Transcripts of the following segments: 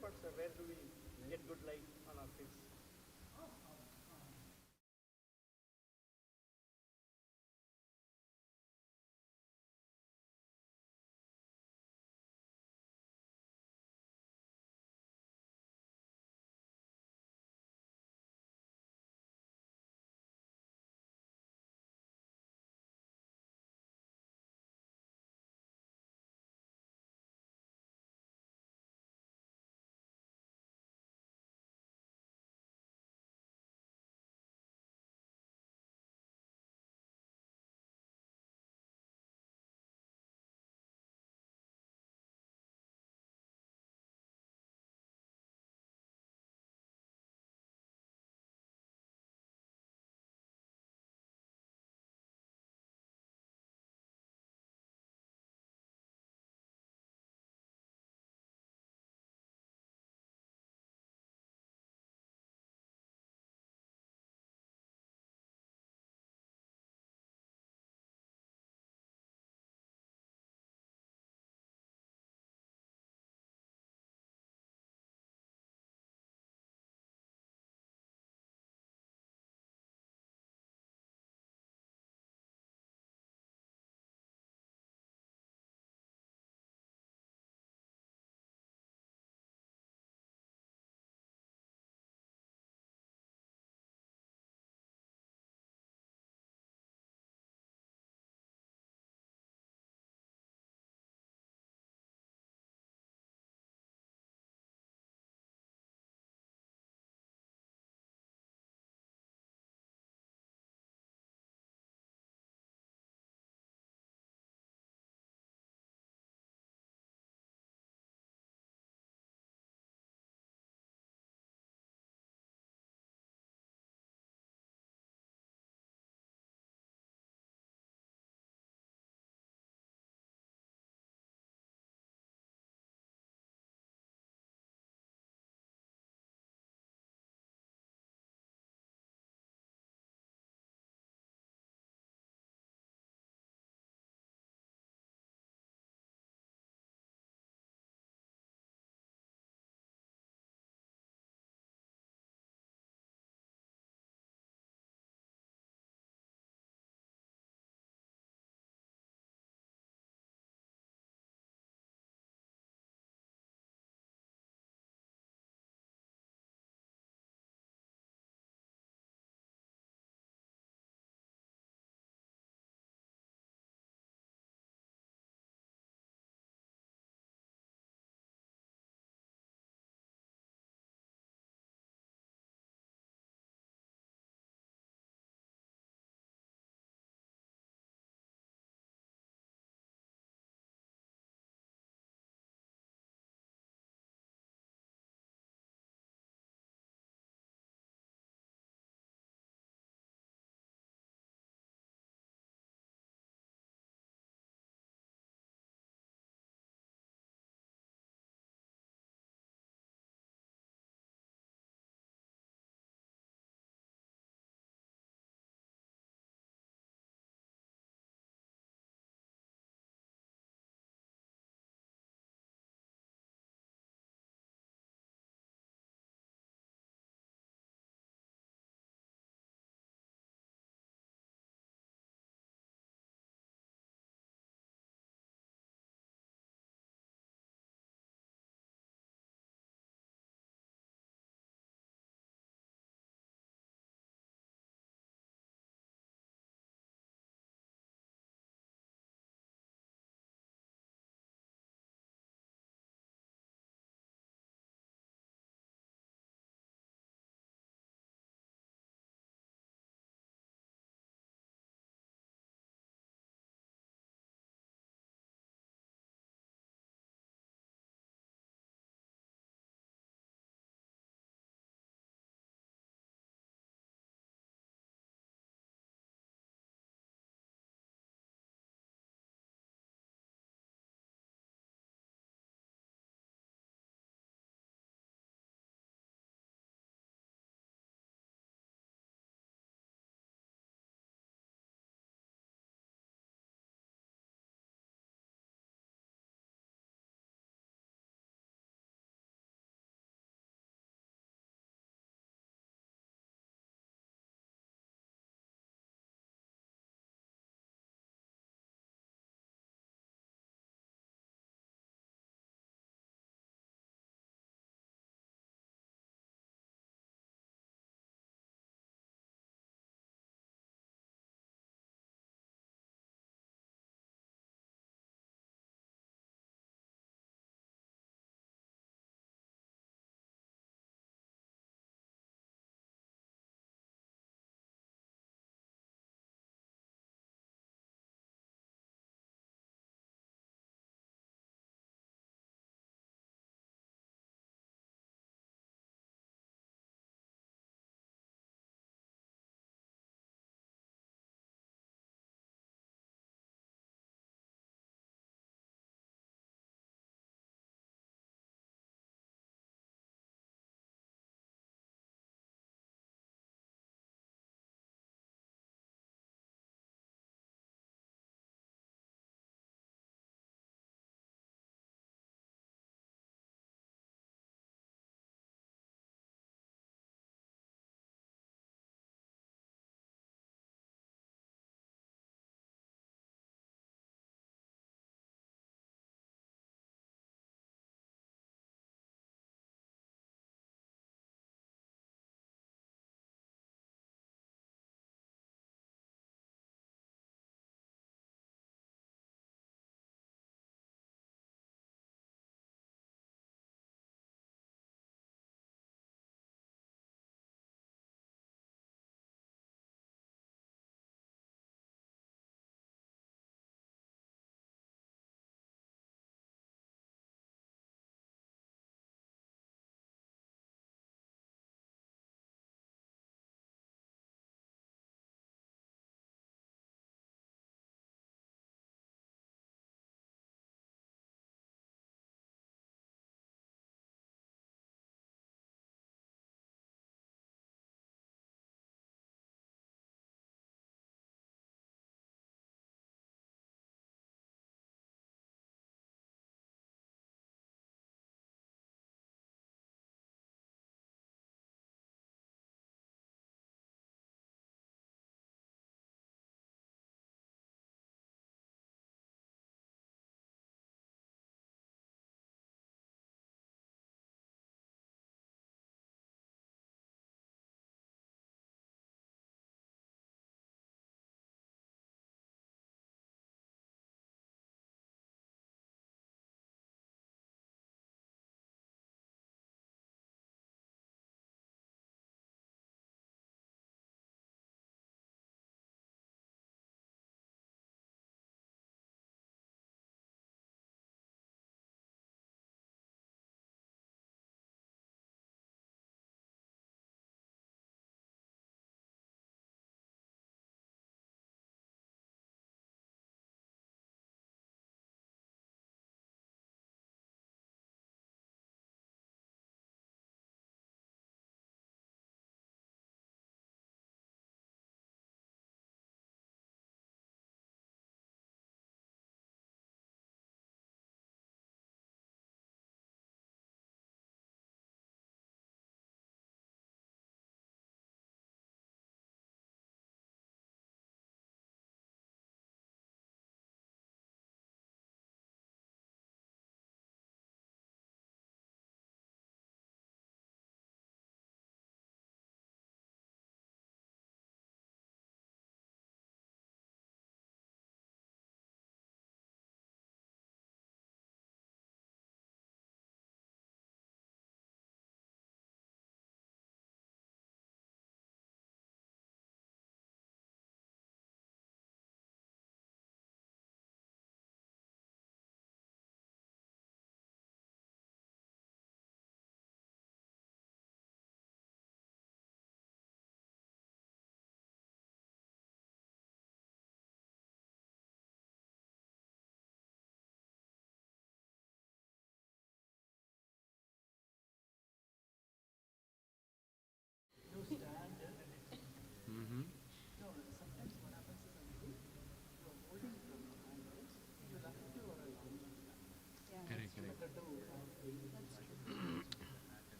but where do we get good light on our face?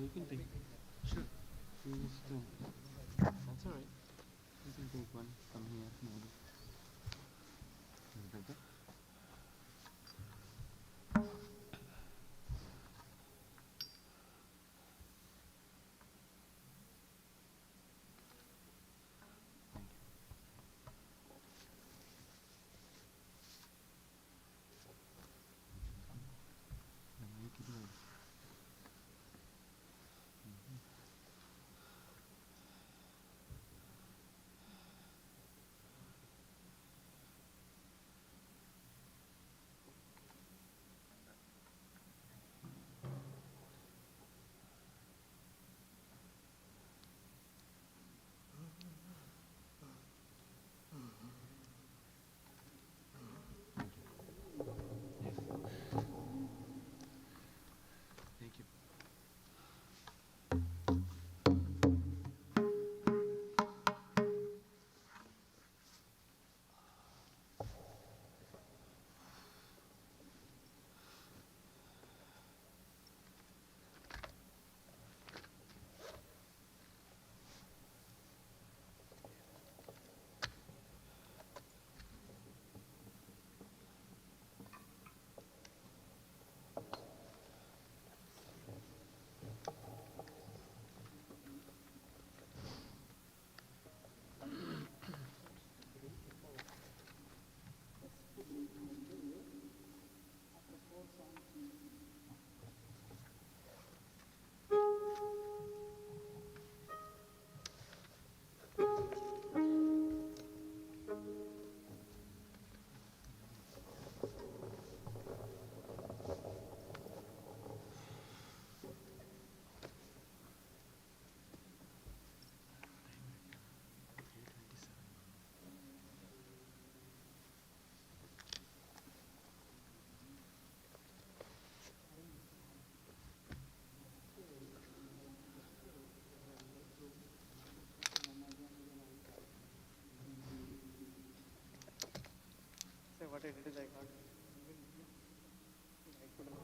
You can take. Sure. You just, that's alright. You can take one from here, maybe. Is it better? Thank you. The mic is on. Thank you. Yes. Thank you. So what I did is I got I couldn't.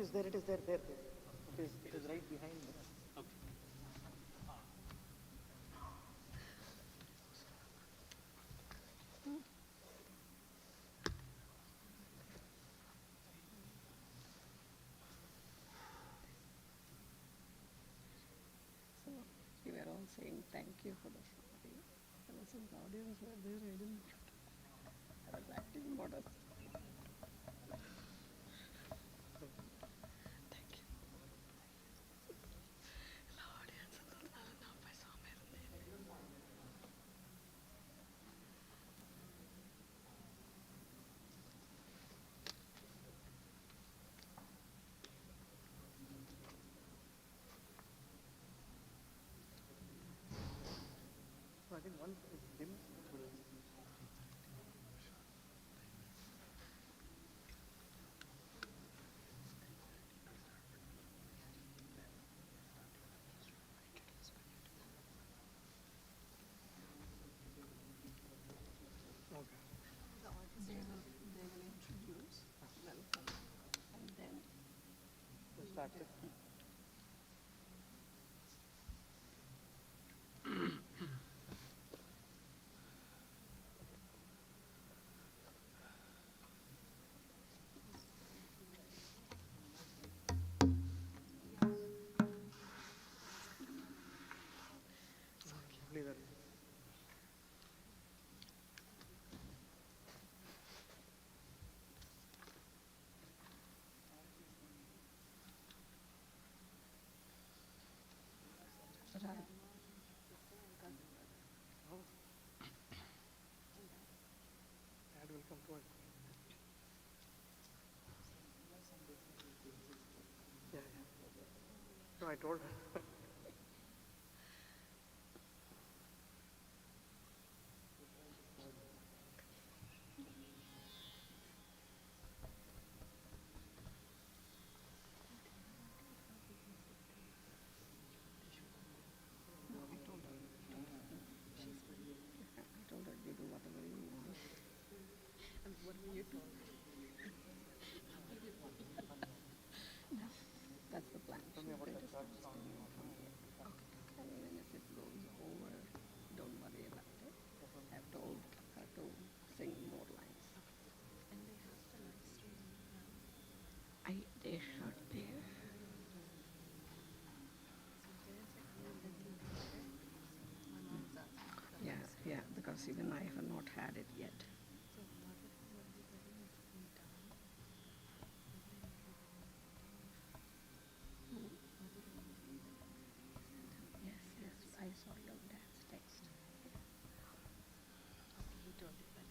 It is there, it is there, there, there. It is right behind there. Okay. So we were all saying thank you for the story. And since the audience were there, I didn't. I was acting modest. Thank you. The audience நான் பேசாம இருந்தேன். So I think once it dims, it will. Okay. They will introduce, welcome, and then We'll start it. Leave it. Right. Oh. Dad will come to it. Yeah, yeah. No, I told her. No, I told her. I told her you do whatever you want. And whatever you told me. That's the plan. Tell me She's about going the to church start song. singing from here. And even if it goes over, don't worry about it. I've told her to sing more lines. And they have the live stream now. They should be. So there's a clear that you can get. My mom is asking for the Yeah, live stream. yeah, because even I have not had it yet. So what it would be very nicely done. Maybe I could Yes, yes, I saw your dad's text. okay, he told you that.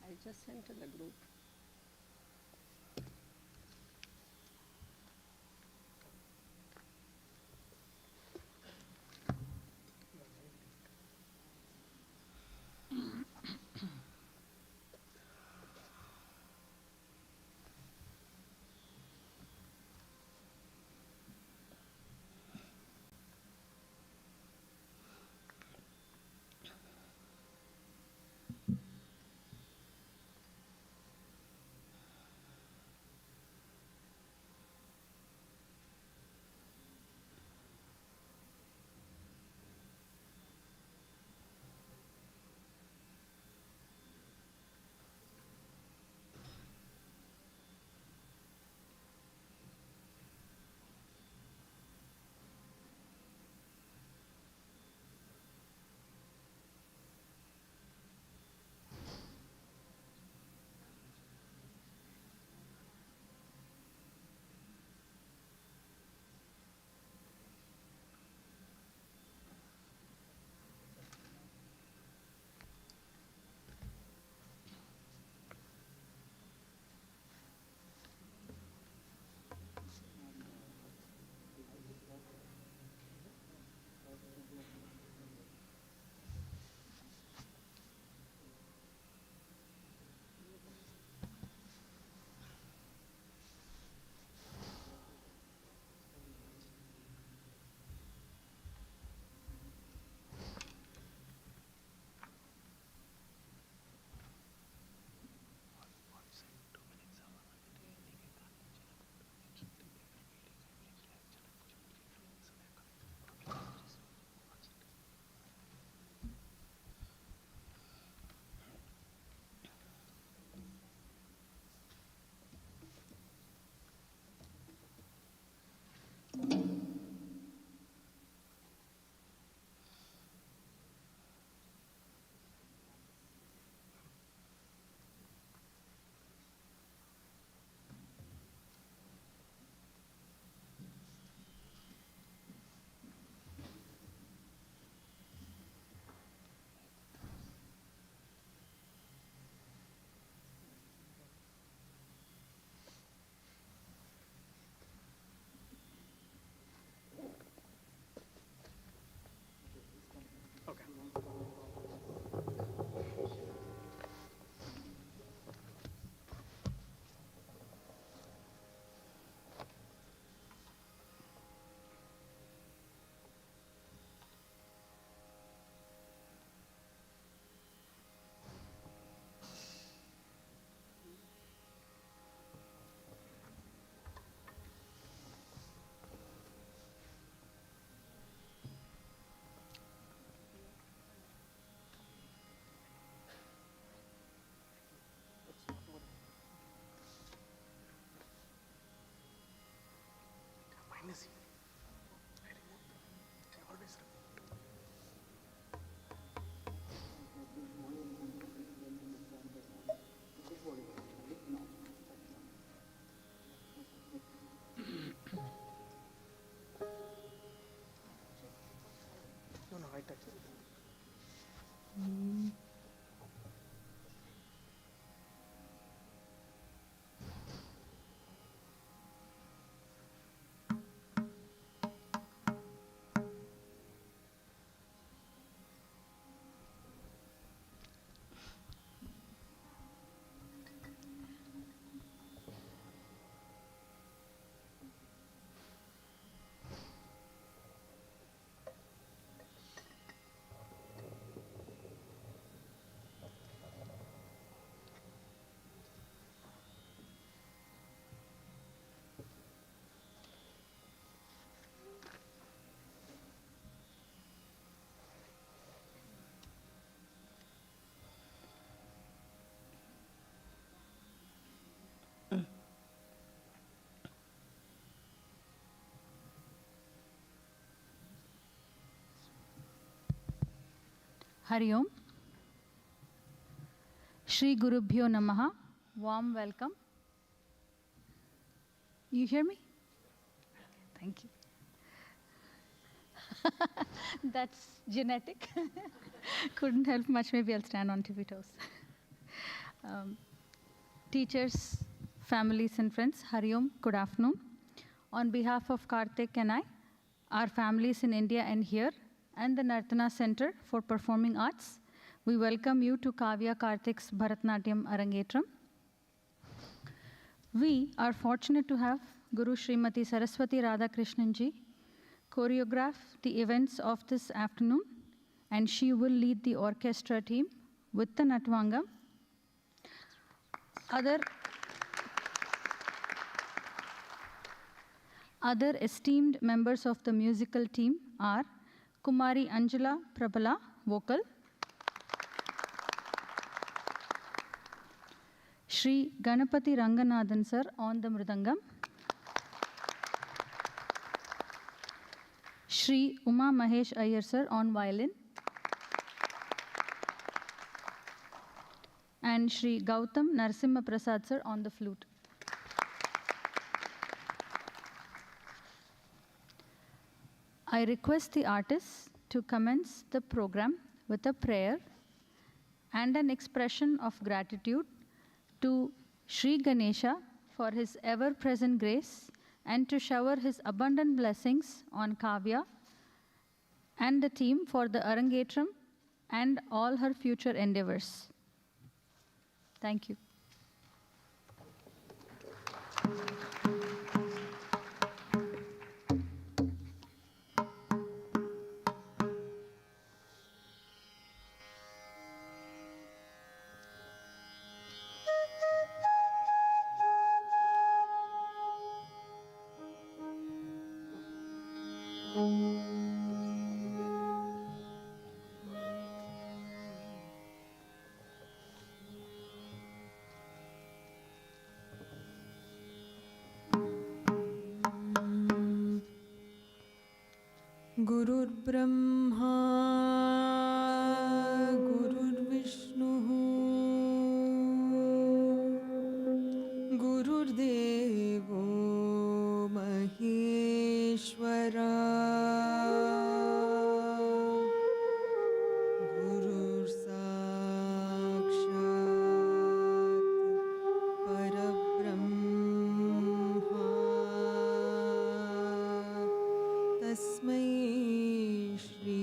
I just sent to the group. might actually. Hari Om. Shri Gurubhyo Namaha. Warm welcome. You hear me? Thank you. That's genetic. Couldn't help much. Maybe I'll stand on tippy toes. Teachers, families, and friends, Hari Om, good afternoon. On behalf of Karthik and I, our families in India and here, and the Nartana Center for Performing Arts, we welcome you to Kavya Karthik's Bharatanatyam Arangetram. We are fortunate to have Guru Srimati Saraswati Radhakrishnan ji choreograph the events of this afternoon, and she will lead the orchestra team with the Natvanga. Other esteemed members of the musical team are Kumari Anjala Prabala, vocal, Shri Ganapati Ranganathan sir on the mridangam, Shri Uma Mahesh Iyer sir on violin, and Shri Gautam Narasimha Prasad sir on the flute. I request the artists to commence the program with a prayer and an expression of gratitude to Sri Ganesha for his ever-present grace and to shower his abundant blessings on Kavya and the team for the Arangetram and all her future endeavors. Thank you. गुरुर्ब्रह्मा गुरुर्विष्णुः गुरुर्देवो महेश्वरा गुरुर्साक्षात् परब्रह्मा तस्मै Shri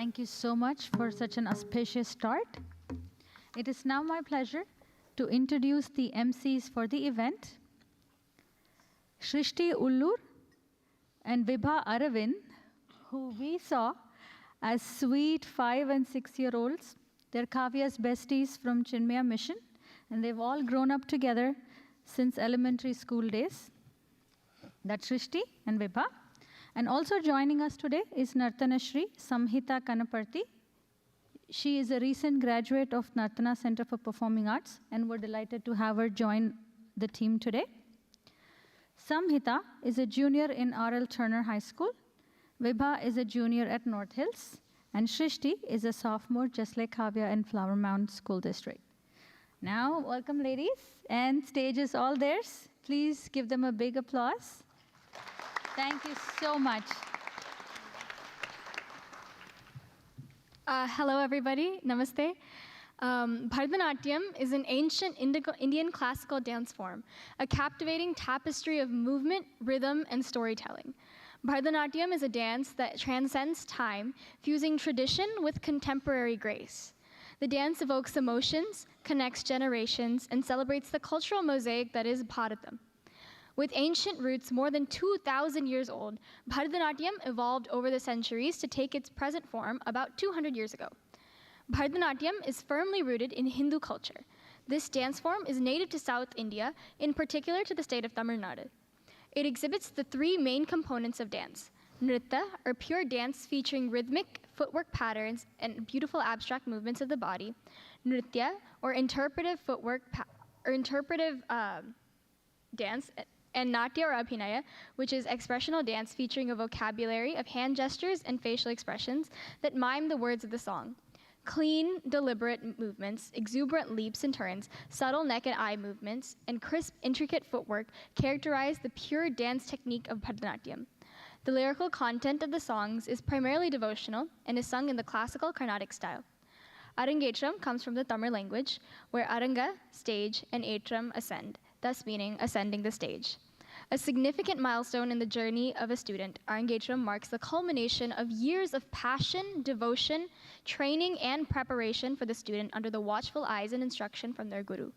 Thank you so much for such an auspicious start. It is now my pleasure to introduce the MCs for the event. Shrishti Ullur and Vibha Aravind, who we saw as sweet 5 and 6-year-olds. They're Kavya's besties from Chinmaya Mission, and they've all grown up together since elementary school days. That's Shrishti and Vibha. And also joining us today is Nartanashri Samhita Kanaparthi. She is a recent graduate of Nartana Center for Performing Arts, and we're delighted to have her join the team today. Samhita is a junior in R.L. Turner High School. Vibha is a junior at North Hills. And Shrishti is a sophomore, just like Kavya in Flower Mound School District. Now, welcome, ladies. And stage is all theirs. Please give them a big applause. Thank you so much. Hello, everybody. Namaste. Bharatanatyam is an ancient Indian classical dance form, a captivating tapestry of movement, rhythm, and storytelling. Bharatanatyam is a dance that transcends time, fusing tradition with contemporary grace. The dance evokes emotions, connects generations, and celebrates the cultural mosaic that is Bharatam. With ancient roots more than 2,000 years old, Bharatanatyam evolved over the centuries to take its present form about 200 years ago. Bharatanatyam is firmly rooted in Hindu culture. This dance form is native to South India, in particular to the state of Tamil Nadu. It exhibits the 3 main components of dance: Nritta, or pure dance featuring rhythmic footwork patterns and beautiful abstract movements of the body; Nritya, or interpretive dance; and Natya or Abhinaya, which is expressional dance featuring a vocabulary of hand gestures and facial expressions that mime the words of the song. Clean, deliberate movements, exuberant leaps and turns, subtle neck and eye movements, and crisp, intricate footwork characterize the pure dance technique of Bharatanatyam. The lyrical content of the songs is primarily devotional and is sung in the classical Carnatic style. Arangetram comes from the Tamil language, where Aranga, stage, and Etram, ascend, thus meaning ascending the stage. A significant milestone in the journey of a student, Arangetram marks the culmination of years of passion, devotion, training, and preparation for the student under the watchful eyes and instruction from their guru.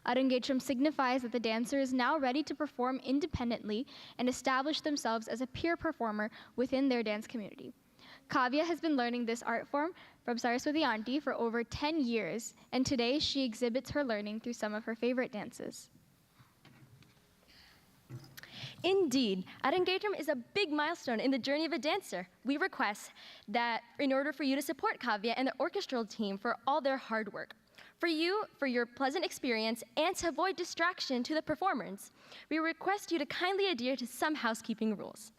Arangetram signifies that the dancer is now ready to perform independently and establish themselves as a peer performer within their dance community. Kavya has been learning this art form from Saraswati Auntie for over 10 years, and today she exhibits her learning through some of her favorite dances. Indeed, Arangetram is a big milestone in the journey of a dancer. We request that in order for you to support Kavya and the orchestral team for all their hard work, for your pleasant experience, and to avoid distraction to the performers, we request you to kindly adhere to some housekeeping rules.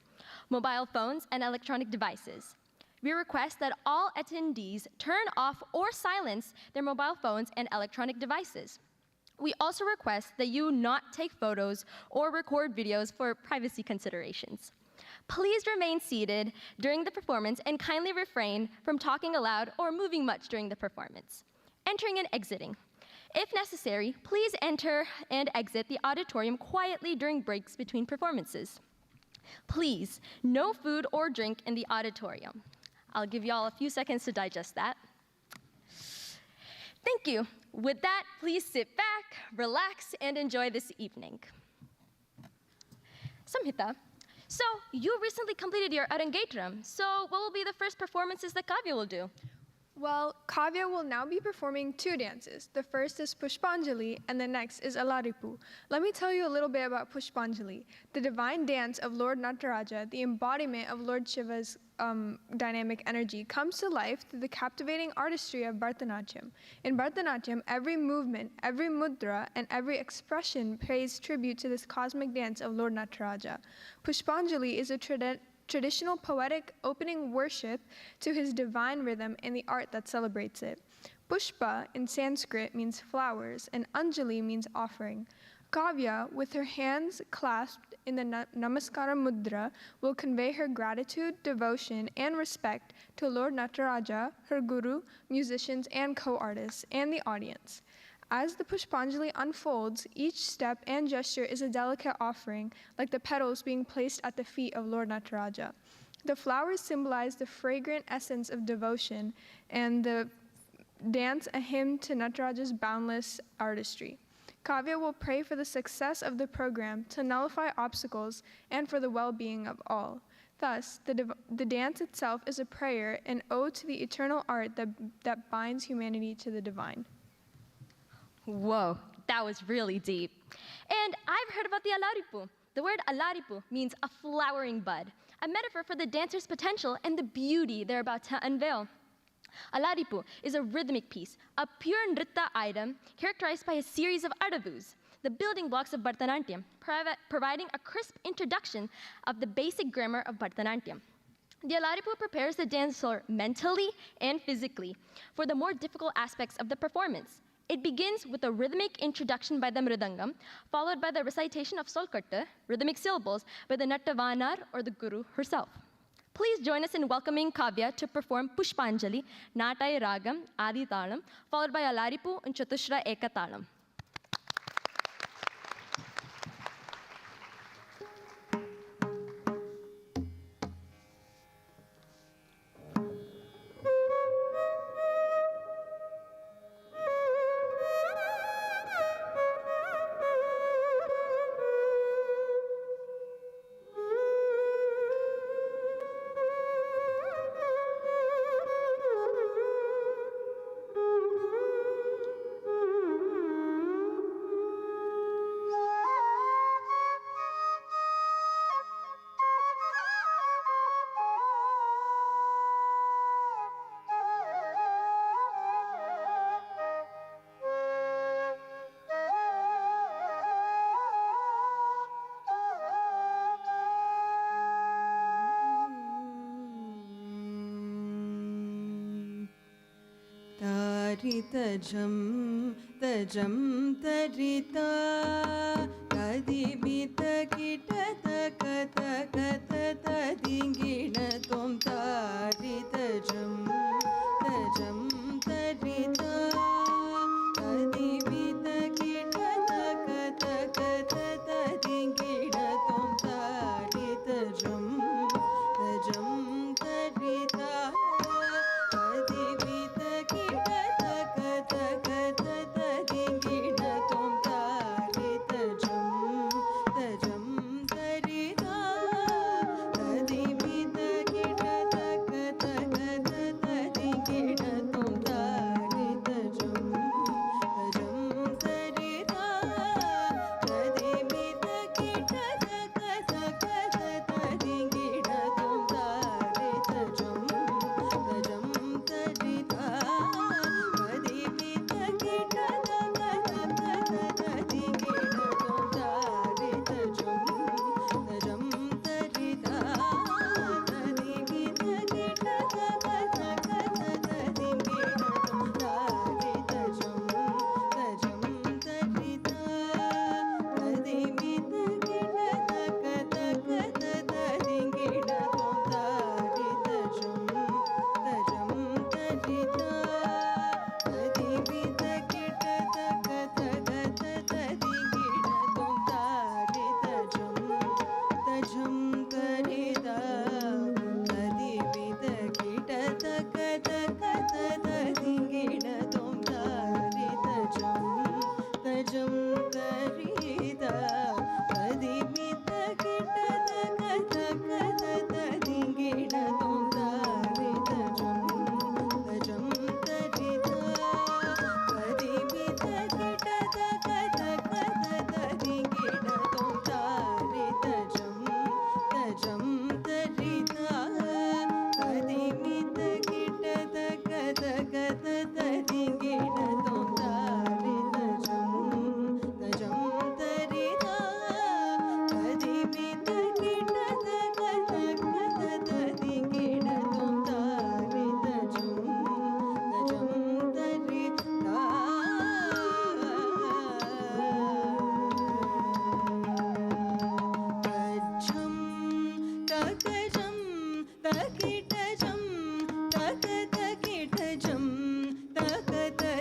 Mobile phones and electronic devices. We request that all attendees turn off or silence their mobile phones and electronic devices. We also request that you not take photos or record videos for privacy considerations. Please remain seated during the performance and kindly refrain from talking aloud or moving much during the performance. Entering and exiting. If necessary, please enter and exit the auditorium quietly during breaks between performances. Please, no food or drink in the auditorium. I'll give you all a few seconds to digest that. Thank you. With that, please sit back, relax, and enjoy this evening. Samhita, so you recently completed your Arangetram, so what will be the first performances that Kavya will do? Well, Kavya will now be performing 2 dances. The first is Pushpanjali, and the next is Alaripu. Let me tell you a little bit about Pushpanjali, the divine dance of Lord Nataraja, the embodiment of Lord Shiva's dynamic energy, comes to life through the captivating artistry of Bharatanatyam. In Bharatanatyam, every movement, every mudra, and every expression pays tribute to this cosmic dance of Lord Nataraja. Pushpanjali is a traditional poetic opening worship to his divine rhythm and the art that celebrates it. Pushpa in Sanskrit means flowers, and Anjali means offering. Kavya, with her hands clasped in the Namaskara Mudra, will convey her gratitude, devotion, and respect to Lord Nataraja, her guru, musicians, and co-artists, and the audience. As the Pushpanjali unfolds, each step and gesture is a delicate offering, like the petals being placed at the feet of Lord Nataraja. The flowers symbolize the fragrant essence of devotion, and the dance a hymn to Nataraja's boundless artistry. Kavya will pray for the success of the program to nullify obstacles and for the well-being of all. Thus, the dance itself is a prayer, an ode to the eternal art that binds humanity to the divine. Whoa, that was really deep. And I've heard about the alaripu. The word alaripu means a flowering bud, a metaphor for the dancer's potential and the beauty they're about to unveil. Alaripu is a rhythmic piece, a pure nritta item characterized by a series of adavus, the building blocks of Bharatanatyam, providing a crisp introduction of the basic grammar of Bharatanatyam. The alaripu prepares the dancer mentally and physically for the more difficult aspects of the performance. It begins with a rhythmic introduction by the mridangam, followed by the recitation of solkatta, rhythmic syllables, by the nattavanar or the guru herself. Please join us in welcoming Kavya to perform Pushpanjali, Natai Ragam, Adi Talam, followed by Alaripu and Chatushra Eka Talam. Tajam, tajam, tarita, tadibita kita takata kata tadingina tom taritajam, tajam, tarita, tadibita kita takata kata tadingina tom taritajam, tajam, tarita. Takita jam, takita kita jam, takata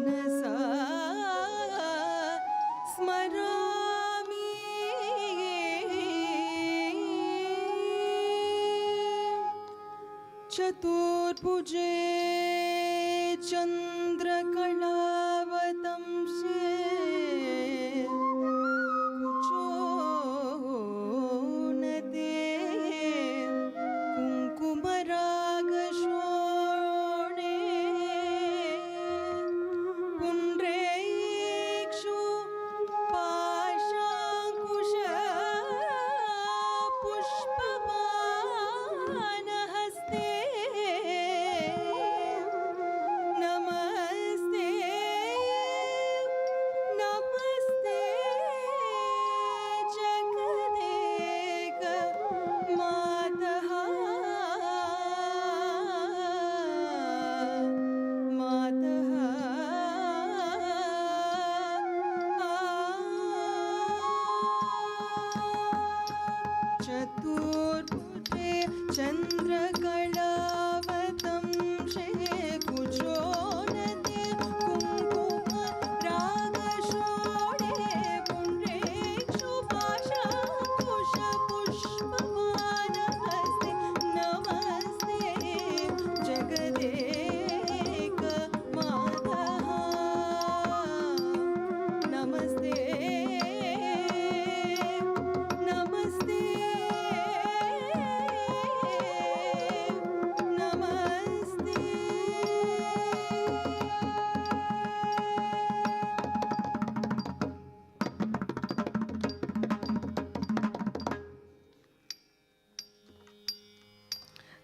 मनसा स्मरामि चतुर्भुजे चन्द्रकलावतंसे कुचोनते कुङ्कुमरागशोणे पुण्ड्रेक्षु पाशाङ्कुश पुष्पमानहस्ते नमस्ते नमस्ते जगदेक मातः मातः चतुर्भुजे चन्द्रकलावतंसे कुचोनते कुङ्कुमरागशोणे पुण्ड्रेक्षु पाशाङ्कुश पुष्पमानहस्ते नमस्ते जगदेक मातः नमस्ते नमस्ते नमस्ते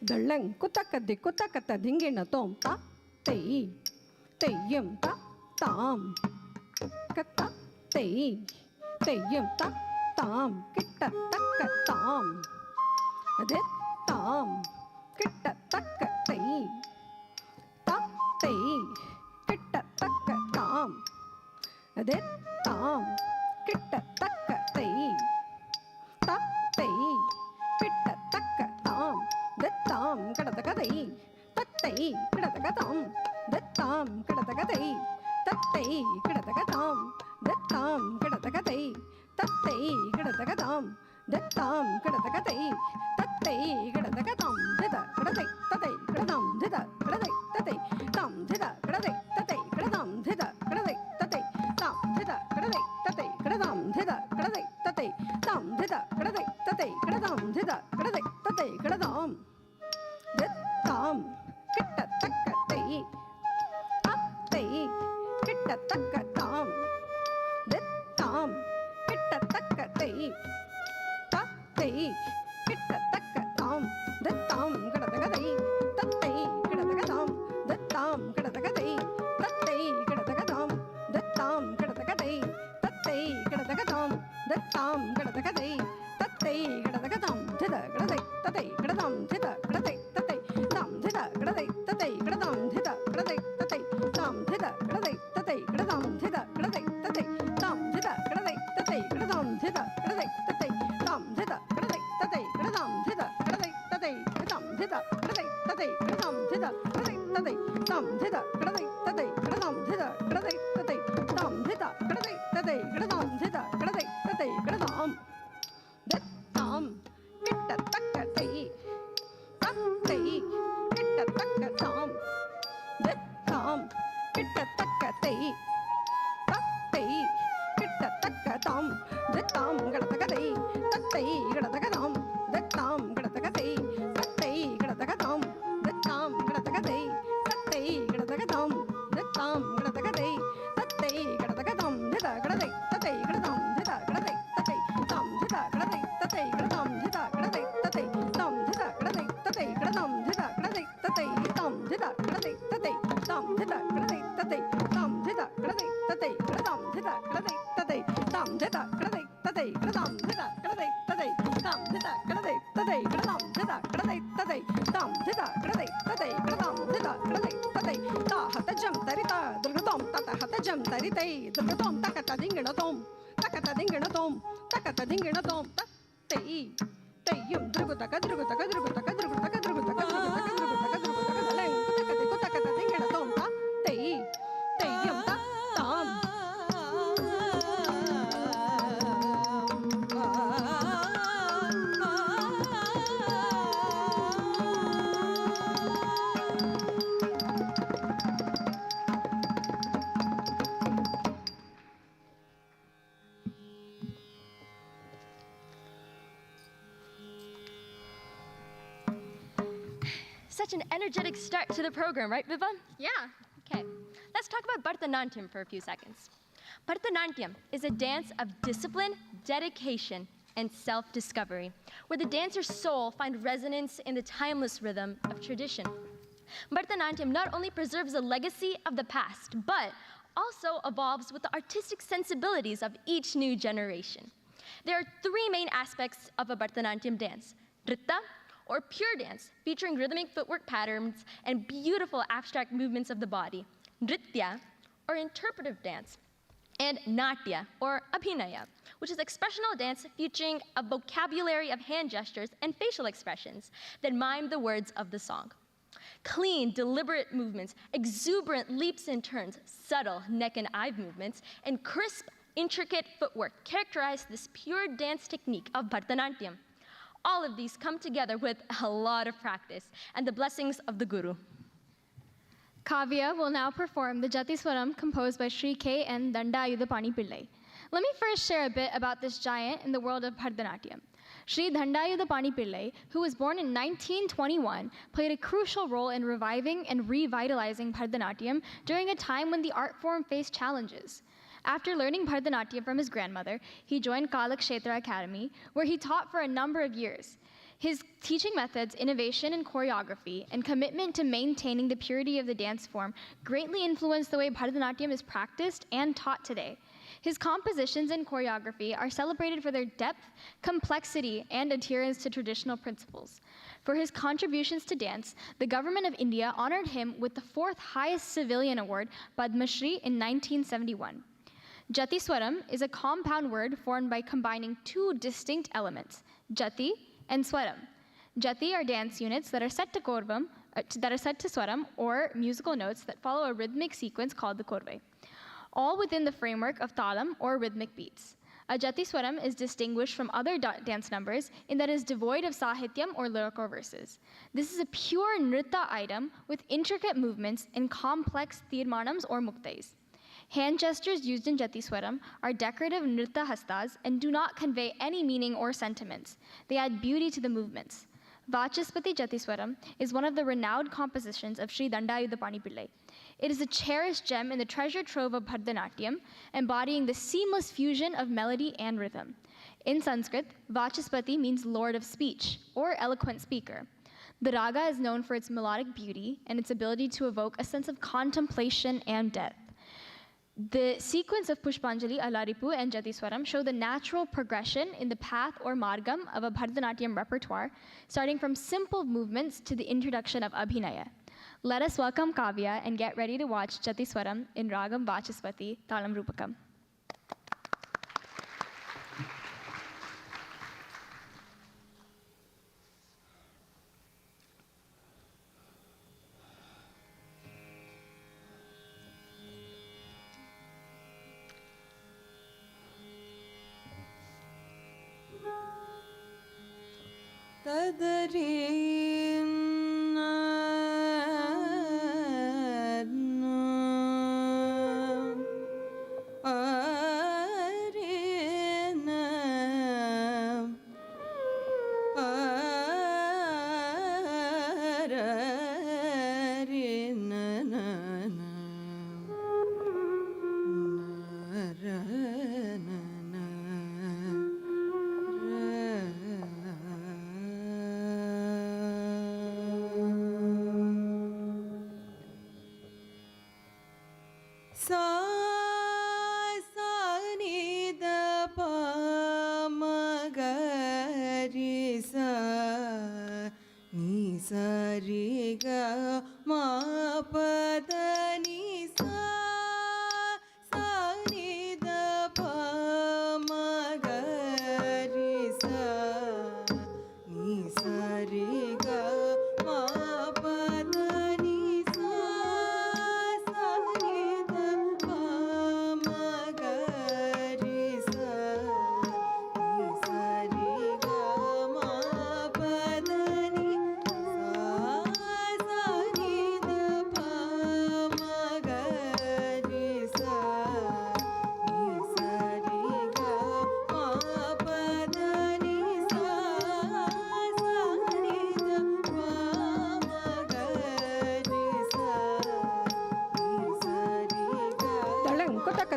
ದಳ್ಳಂಗ್ ಕುತಕದ್ದಿ ಕುತಕತ ದಿಂಗಿಣ ತೋಂ ತಾ ತೈ ತೆಯ್ಯಂ ತಾ ತಾಂ ಕತ್ತ ತೈ ತೆಯ್ಯಂ ತಾ ತಾಂ ಕಿಟ್ಟ ತಕ್ಕ ತಾಂ ಅದೇ ತಾಂ ಕಿಟ್ಟ ತಕ್ಕ ತೈ ತಾ ತೈ ಕಿಟ್ಟ ತಕ್ಕ ತಾಂ ಅದೇ ತಾಂ ಕಿಟ್ಟ ತಕ್ಕ ತೈ ತಾ ತೈ ಕಿಟ್ಟ ತಕ್ಕ ತಾಂ ದತ್ತಾಂ ಕಡತಕದೈ ತತ್ತೈ ಕಡತಕತಾಂ ದತ್ತಾಂ ಕಡತಕದೈ ತತ್ತೈ ಕಡತಕತಾಂ ದತ್ತಾಂ ಕಡತಕದೈ ತತ್ತೈ ಕಡತಕತಾಂ ದತ್ತಾಂ ಕಡತಕದೈ ತತ್ತೈ ಕಡತಕತಾಂ ಧದ ಕಡತೈ ತತೈ ಕಡತಾಂ ಧದ ಕಡತೈ ತತೈ ತಾಂ ಧದ ಕಡತೈ ತತೈ ಕಡತಾಂ ಧದ ಕಡತೈ ತತೈ ತಾಂ ಧದ ಕಡತೈ ತತೈ ಕಡತಾಂ ಧದ ಕಡತೈ ತತೈ ತಾಂ ಧದ ಕಡತೈ ತತೈ ಕಡತಾಂ ಧದ ಕಡತೈ ತತೈ ಕಡತಾಂ ದತ್ತಾಂ ಕಿಟ್ಟ ತಕ್ಕ ತೈ ತೈ ಕಿಟ್ಟ ತಕ್ಕ ತಾಂ ದತ್ತಾಂ ಕಿಟ್ಟ ತಕ್ಕ ತೈ ತೈ ಕಿಟ್ಟ ತಕ್ಕ ತಾಂ ದತ್ತಾಂ ಕಡತಕದೈ ತತ್ತೈ ಕಡತಕತಾಂ ದತ್ತಾಂ ಕಡತಕದೈ ತತ್ತೈ ಕಡತಕತಾಂ ದತ್ತಾಂ ಕಡತಕದೈ ತತ್ತೈ ಕಡತಕತಾಂ ದತ್ತಾಂ ಕಡತಕದೈ ತತ್ತೈ ಕಡತಕತಾಂ ಧದ ಕಡತೈ ತತೈ ಕಡತಾಂ ಧದ ಕಡತೈ ತತೈ ತಾಂ ಧದ ಕಡತೈ ತತೈ ಕಡತಾಂ ಧದ ಕಡತೈ ತತೈ ತಾಂ ಧದ ಕಡತೈ ತತೈ ಕಡತಾಂ ಧದ ಕಡತೈ ತತೈ ತಾಂ ಧದ ಕಡತೈ ತತೈ ಕಡತಾಂ ಧದ ಕಡತೈ ತತೈ ತಾಂ ಧದ ಕಡತೈ ತತೈ ಕಡತಾಂ ಧದ ಕಡತೈ ತತೈ ತಾಂ ಧದ ಕಡತೈ ತತೈ ಕಡತಾಂ ಧದ ಕಡತೈ ತತೈ ತಾಂ ಧದ ಕಡತೈ ತತೈ ಕಡತಾಂ ಧದ ಕಡತೈ ತತೈ ತಾಂ ಧದ ಕಡತೈ ತತೈ ಕಡತಾಂ ಧದ ಕಡತೈ ತತೈ ಕಡತಾಂ ದತ್ತಾಂ ಕಿಟ್ಟ ತಕ್ಕ ತೈ ತೈ ಕಿಟ್ಟ ತಕ್ಕ ತಾಂ ದತ್ತಾಂ ಕಿಟ್ಟ ತಕ್ಕ ತೈ ತೈ ಕಿಟ್ಟ ತಕ್ಕ ತಾಂ ದತ್ತಾಂ ಗಡತಕದೈ ತತ್ತೈ ಗಡತಕತಾಂ ದತ್ತಾಂ ಗಡತಕದೈ ತತ್ತೈ ಗಡತಕತಾಂ ದತ್ತಾಂ ಗಡತಕದೈ ತತ್ತೈ ಗಡತಕತಾಂ ದತ್ತಾಂ ಗಡತಕದೈ ತತ್ತೈ ಗಡತಕತಾಂ ಧದ ಗಡತೈ ತತೈ ಗಡತಾಂ ಧದ ಗಡತೈ ತತೈ ತಾಂ ಧದ ಗಡತೈ ತತೈ ಗಡತಾಂ ಧದ ಗಡತೈ ತತೈ ತಾಂ ಧದ ಗಡತೈ ತತೈ ಗಡತಾಂ ಧದ ಗಡತೈ ತತೈ ತಾಂ ಧದ ಗಡತೈ ತತೈ ತಾಂ ಧದ ಗಡತೈ ತತೈ ತಾಂ ಧದ ಗಡತೈ ತತೈ ಗಡತಾಂ ಧದ ಗಡತೈ ತತೈ ತಾಂ ಧದ ಗಡತೈ ತತೈ ಗಡತಾಂ ಧದ ಗಡತೈ ತತೈ ತಾಂ ಧದ ಗಡತೈ ತತೈ ಗಡತಾಂ ಧದ ಗಡತೈ ತತೈ ತಾಂ ಧದ ಗಡತೈ ತತೈ ಗಡತಾಂ ಧದ ಗಡತೈ ತತೈ ತಾ ಹತ ಜಂ ತರಿತ ದುರ್ಗತೋಂ ತತ ಹತ ಜಂ ತರಿತೈ ದುರ್ಗತೋಂ ತಕತ ದಿಂಗಿಣತೋಂ ತಕತ ದಿಂಗಿಣತೋಂ ತಕತ ದಿಂಗಿಣತೋಂ ತೈ ತೈಯಂ ದುರ್ಗುತಕ ದುರ್ಗುತಕ ದುರ್ಗುತಕ ದುರ್ಗುತಕ ದುರ್ಗುತಕ ದುರ್ಗುತಕ ದುರ್ಗುತಕ ದುರ್ಗುತಕ ದಲಂ ತಕತೆ ಕುತಕತ ದಿಂಗಿಣತೋಂ ತಾ ತೈ ತೈಯಂ ತಾ such an energetic start to the program, right, Viva? Yeah. Okay, let's talk about Bharatanatyam for a few seconds. Bharatanatyam is a dance of discipline, dedication, and self-discovery, where the dancer's soul finds resonance in the timeless rhythm of tradition. Bharatanatyam not only preserves the legacy of the past, but also evolves with the artistic sensibilities of each new generation. There are three main aspects of a Bharatanatyam dance: Nritta, or pure dance, featuring rhythmic footwork patterns and beautiful abstract movements of the body; Nritya, or interpretive dance; and Natya, or Abhinaya, which is expressional dance featuring a vocabulary of hand gestures and facial expressions that mime the words of the song. Clean, deliberate movements, exuberant leaps and turns, subtle neck and eye movements, and crisp, intricate footwork characterize this pure dance technique of Bharatanatyam. All of these come together with a lot of practice and the blessings of the Guru. Kavya will now perform the Jati Swaram composed by Sri K. N. Dandayudapani Pillai. Let me first share a bit about this giant in the world of Bharatanatyam. Sri Dandayudapani Pillai, who was born in 1921, played a crucial role in reviving and revitalizing Bharatanatyam during a time when the art form faced challenges. After learning Bharatanatyam from his grandmother, he joined Kalakshetra Academy, where he taught for a number of years. His teaching methods, innovation in choreography, and commitment to maintaining the purity of the dance form greatly influenced the way Bharatanatyam is practiced and taught today. His compositions and choreography are celebrated for their depth, complexity, and adherence to traditional principles. For his contributions to dance, the government of India honored him with the fourth highest civilian award, Padma Shri, in 1971. Jati Swaram is a compound word formed by combining two distinct elements, Jati and Swaram. Jati are dance units that are set to Swaram, or musical notes that follow a rhythmic sequence called the Korve, all within the framework of Talam, or rhythmic beats. A Jati Swaram is distinguished from other dance numbers in that it is devoid of sahityam or lyrical verses. This is a pure nritta item with intricate movements and complex tirmanams or muktais. Hand gestures used in Jati Swaram are decorative nritta hastas and do not convey any meaning or sentiments. They add beauty to the movements. Vachaspati Jati Swaram is one of the renowned compositions of Sri Dandayudapani Pillai. It is a cherished gem in the treasure trove of Bharatanatyam, embodying the seamless fusion of melody and rhythm. In Sanskrit, Vachaspati means lord of speech, or eloquent speaker. The raga is known for its melodic beauty and its ability to evoke a sense of contemplation and depth. The sequence of Pushpanjali, Alaripu, and Jati Swaram show the natural progression in the path or margam of a Bharatanatyam repertoire, starting from simple movements to the introduction of Abhinaya. Let us welcome Kavya and get ready to watch Jati Swaram in Ragam Vachaspati, Talam Rupakam.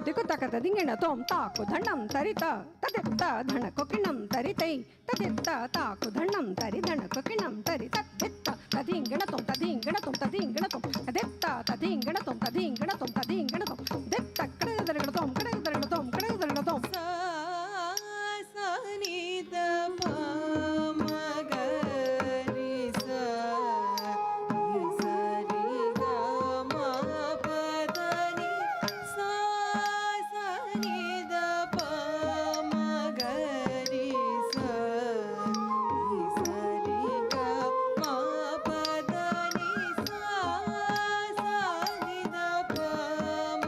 ದಿಕ್ಕುತಕದ ದಿಂಗಿಣ ತೋಂ ತಾಕು ಧಣ್ಣಂ ತರಿತ ತದಿತ್ತ ಧಣ ಕೊಕ್ಕಿಣಂ ತರಿತೈ ತದಿತ್ತ ತಾಕು ಧಣ್ಣಂ ತರಿ ಧಣ ಕೊಕ್ಕಿಣಂ ತರಿ ತದಿತ್ತ ತದಿಂಗಿಣ ತೋಂ ತದಿಂಗಿಣ ತೋಂ ತದಿಂಗಿಣ ತೋಂ ತದಿತ್ತ ತದಿಂಗಿಣ ತೋಂ ತದಿಂಗಿಣ ತೋಂ ತದಿಂಗಿಣ ತೋಂ ದಿತ್ತ ಕಡೆದರಗಳ ತೋಂ ಕಡೆದರಗಳ ತೋಂ ಕಡೆದರಗಳ ತೋಂ सा सा नि the प म ग रि सा रि सा रि ग म प द नि सा सा नि द प म ग रि सा रि सा रि ग म प द नि सा सा नि द प म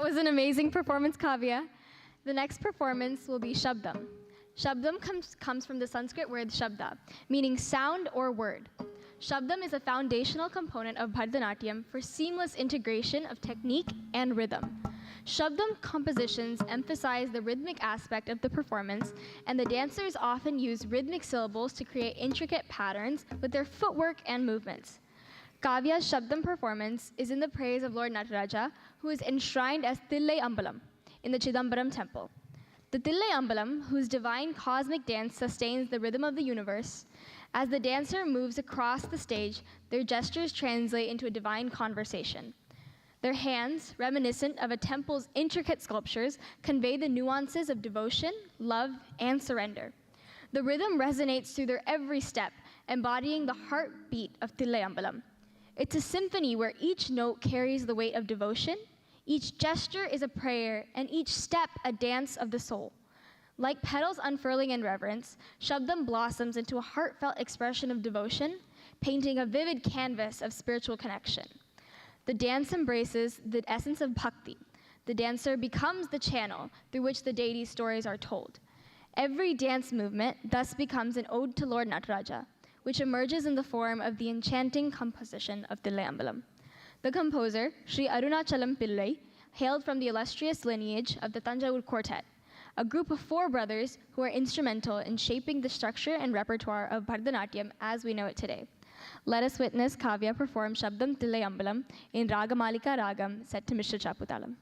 was an amazing performance, Kavya. The next performance will be Shabdam. Shabdam comes from the Sanskrit word Shabda, meaning sound or word. Shabdam is a foundational component of Bharatanatyam for seamless integration of technique and rhythm. Shabdam compositions emphasize the rhythmic aspect of the performance, and the dancers often use rhythmic syllables to create intricate patterns with their footwork and movements. Kavya's Shabdam performance is in the praise of Lord Nataraja, who is enshrined as Thillai Ambalam in the Chidambaram temple. The Thillai Ambalam, whose divine cosmic dance sustains the rhythm of the universe, as the dancer moves across the stage, their gestures translate into a divine conversation. Their hands, reminiscent of a temple's intricate sculptures, convey the nuances of devotion, love, and surrender. The rhythm resonates through their every step, embodying the heartbeat of Thillai Ambalam. It's a symphony where each note carries the weight of devotion, each gesture is a prayer, and each step a dance of the soul. Like petals unfurling in reverence, Shabdam blossoms into a heartfelt expression of devotion, painting a vivid canvas of spiritual connection. The dance embraces the essence of bhakti. The dancer becomes the channel through which the deity's stories are told. Every dance movement thus becomes an ode to Lord Nataraja, which emerges in the form of the enchanting composition of Thillai Ambalam. The composer, Sri Arunachalam Pillai, hailed from the illustrious lineage of the Tanjavur Quartet, a group of 4 brothers who are instrumental in shaping the structure and repertoire of Bharatanatyam as we know it today. Let us witness Kavya perform Shabdam Thillai Ambalam in Ragamalika Ragam set to Mishra Chaputalam.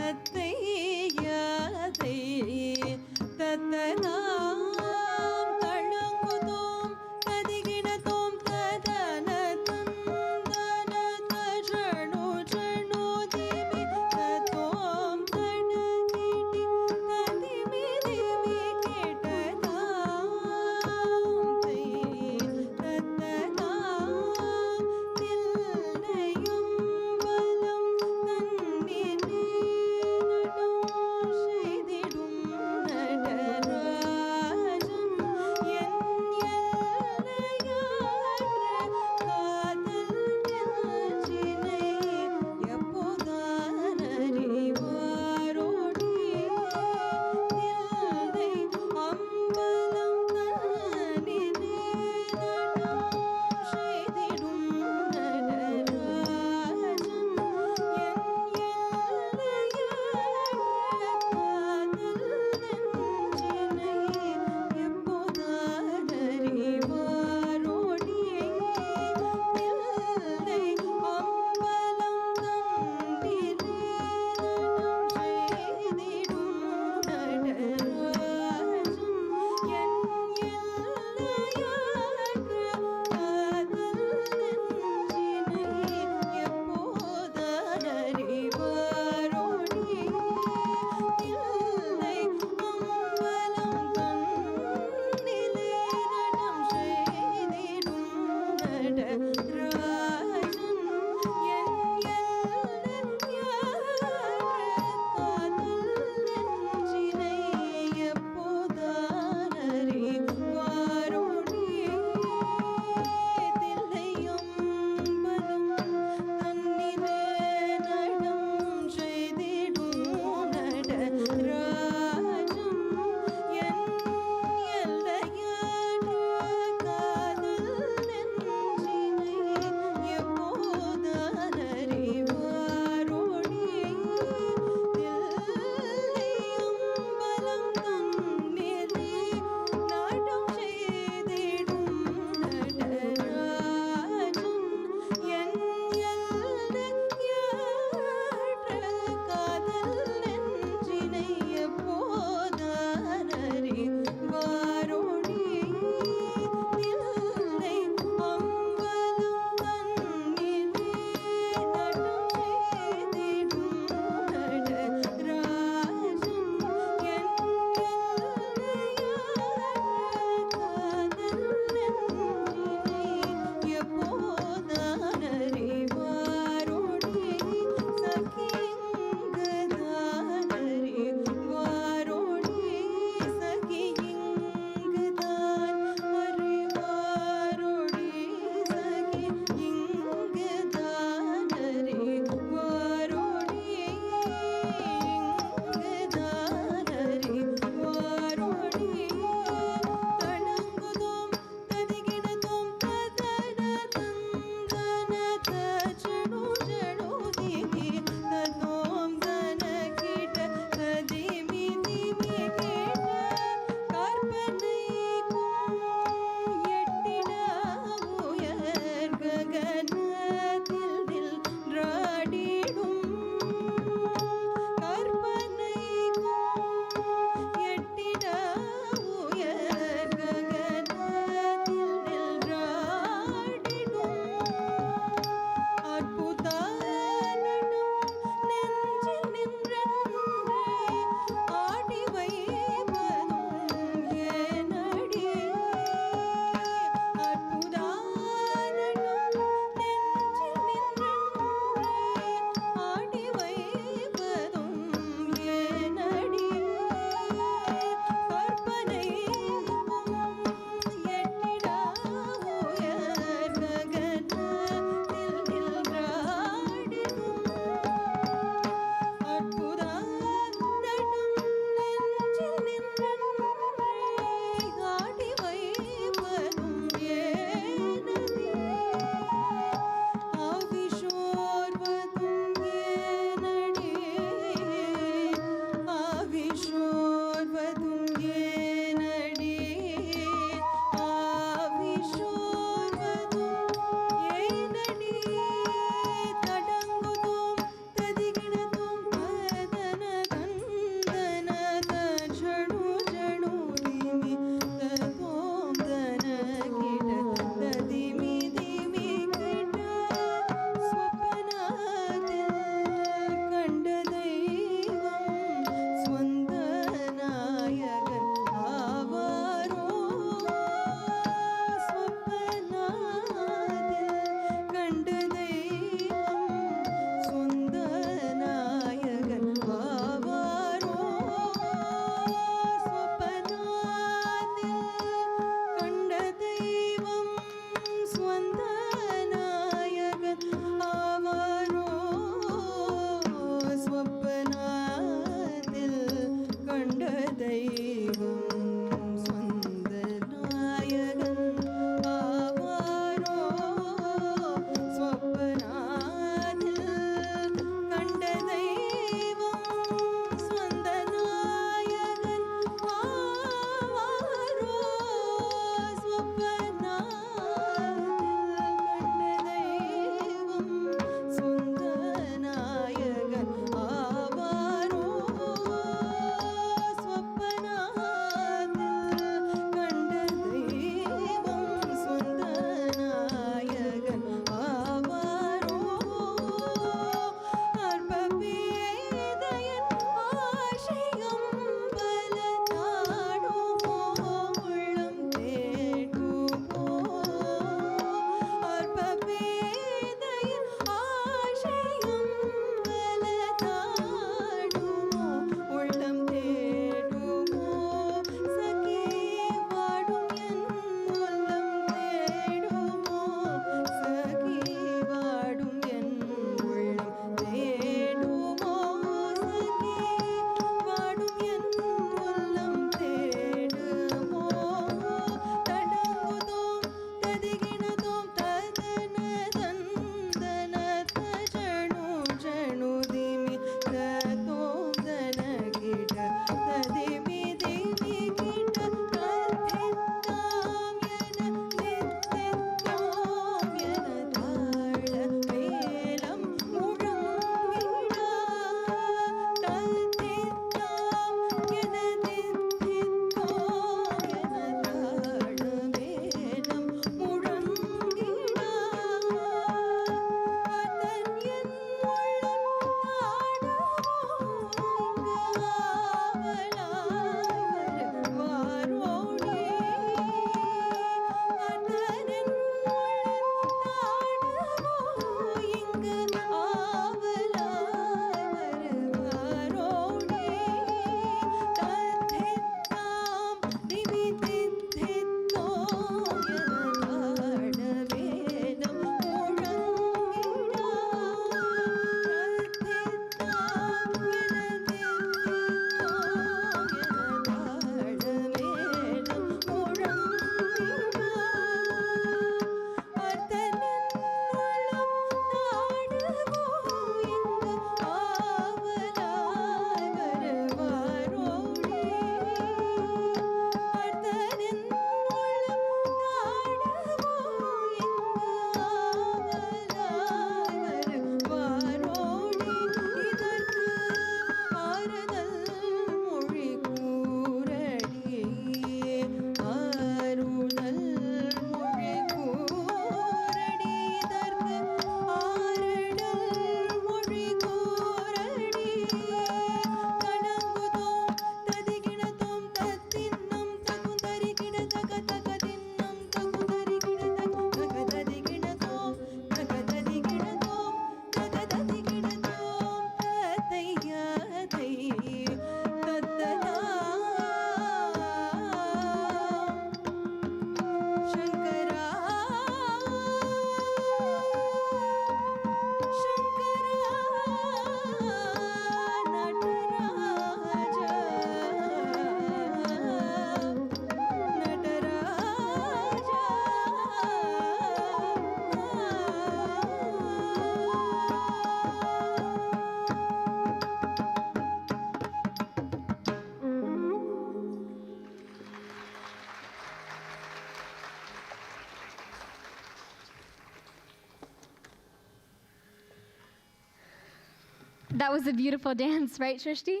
That was a beautiful dance, right, Shrishti?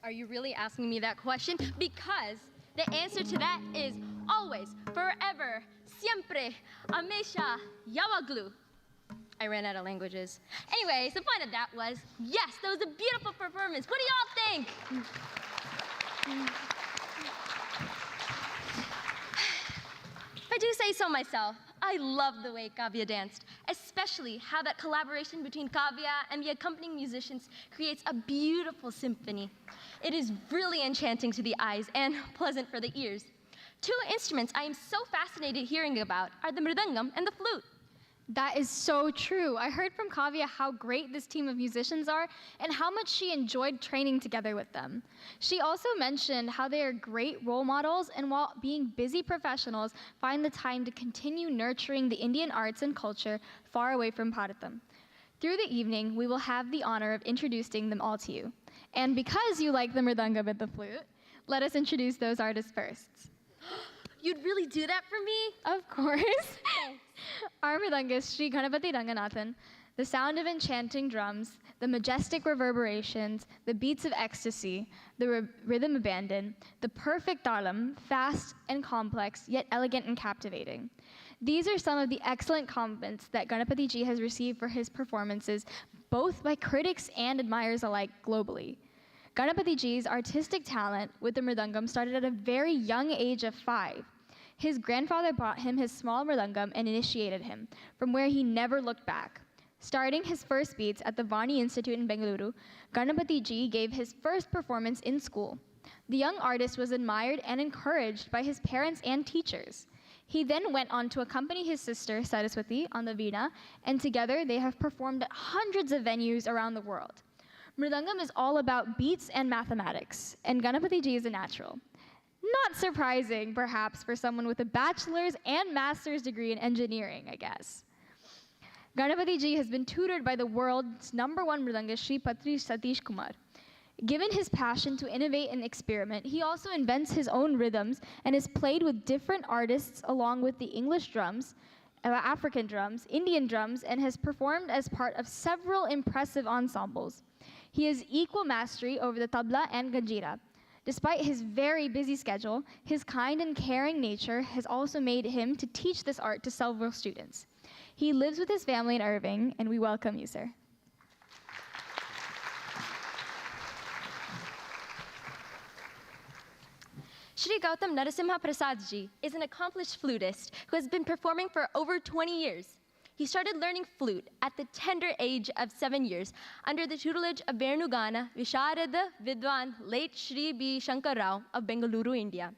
Are you really asking me that question? Because the answer to that is always, forever, siempre, amesha, yawaglu. I ran out of languages. Anyways, the point of that was, yes, that was a beautiful performance. What do y'all think? If I do say so myself, I love the way Kavya danced, especially how that collaboration between Kavya and the accompanying musicians creates a beautiful symphony. It is really enchanting to the eyes and pleasant for the ears. Two instruments I am so fascinated hearing about are the mridangam and the flute. That is so true. I heard from Kavya how great this team of musicians are and how much she enjoyed training together with them. She also mentioned how they are great role models and while being busy professionals, find the time to continue nurturing the Indian arts and culture far away from Bharatam. Through the evening, we will have the honor of introducing them all to you. And because you like the mridangam and the flute, let us introduce those artists first. You'd really do that for me? Of course. Our mridangist, Sri Ganapati Ranganathan, the sound of enchanting drums, the majestic reverberations, the beats of ecstasy, the rhythm abandon, the perfect talam, fast and complex, yet elegant and captivating. These are some of the excellent compliments that Ganapati ji has received for his performances, both by critics and admirers alike globally. Ganapati ji's artistic talent with the mridangam started at a very young age of 5. His grandfather brought him his small mridangam and initiated him, from where he never looked back. Starting his first beats at the Vani Institute in Bengaluru, Ganapati ji gave his first performance in school. The young artist was admired and encouraged by his parents and teachers. He then went on to accompany his sister, Saraswati, on the veena, and together they have performed at hundreds of venues around the world. Mridangam is all about beats and mathematics, and Ganapati ji is a natural. Not surprising, perhaps, for someone with a bachelor's and master's degree in engineering, I guess. Ganapati ji has been tutored by the world's #1 mridangist, Sri Patri Satish Kumar. Given his passion to innovate and experiment, he also invents his own rhythms and has played with different artists along with the English drums, African drums, Indian drums, and has performed as part of several impressive ensembles. He has equal mastery over the tabla and ganjira. Despite his very busy schedule, his kind and caring nature has also made him to teach this art to several students. He lives with his family in Irving, and we welcome you, sir. Shri Gautam Narasimha Prasad ji is an accomplished flutist who has been performing for over 20 years. He started learning flute at the tender age of 7 years under the tutelage of Venugana Visharada Vidwan late Shri B. Shankar Rao of Bengaluru, India.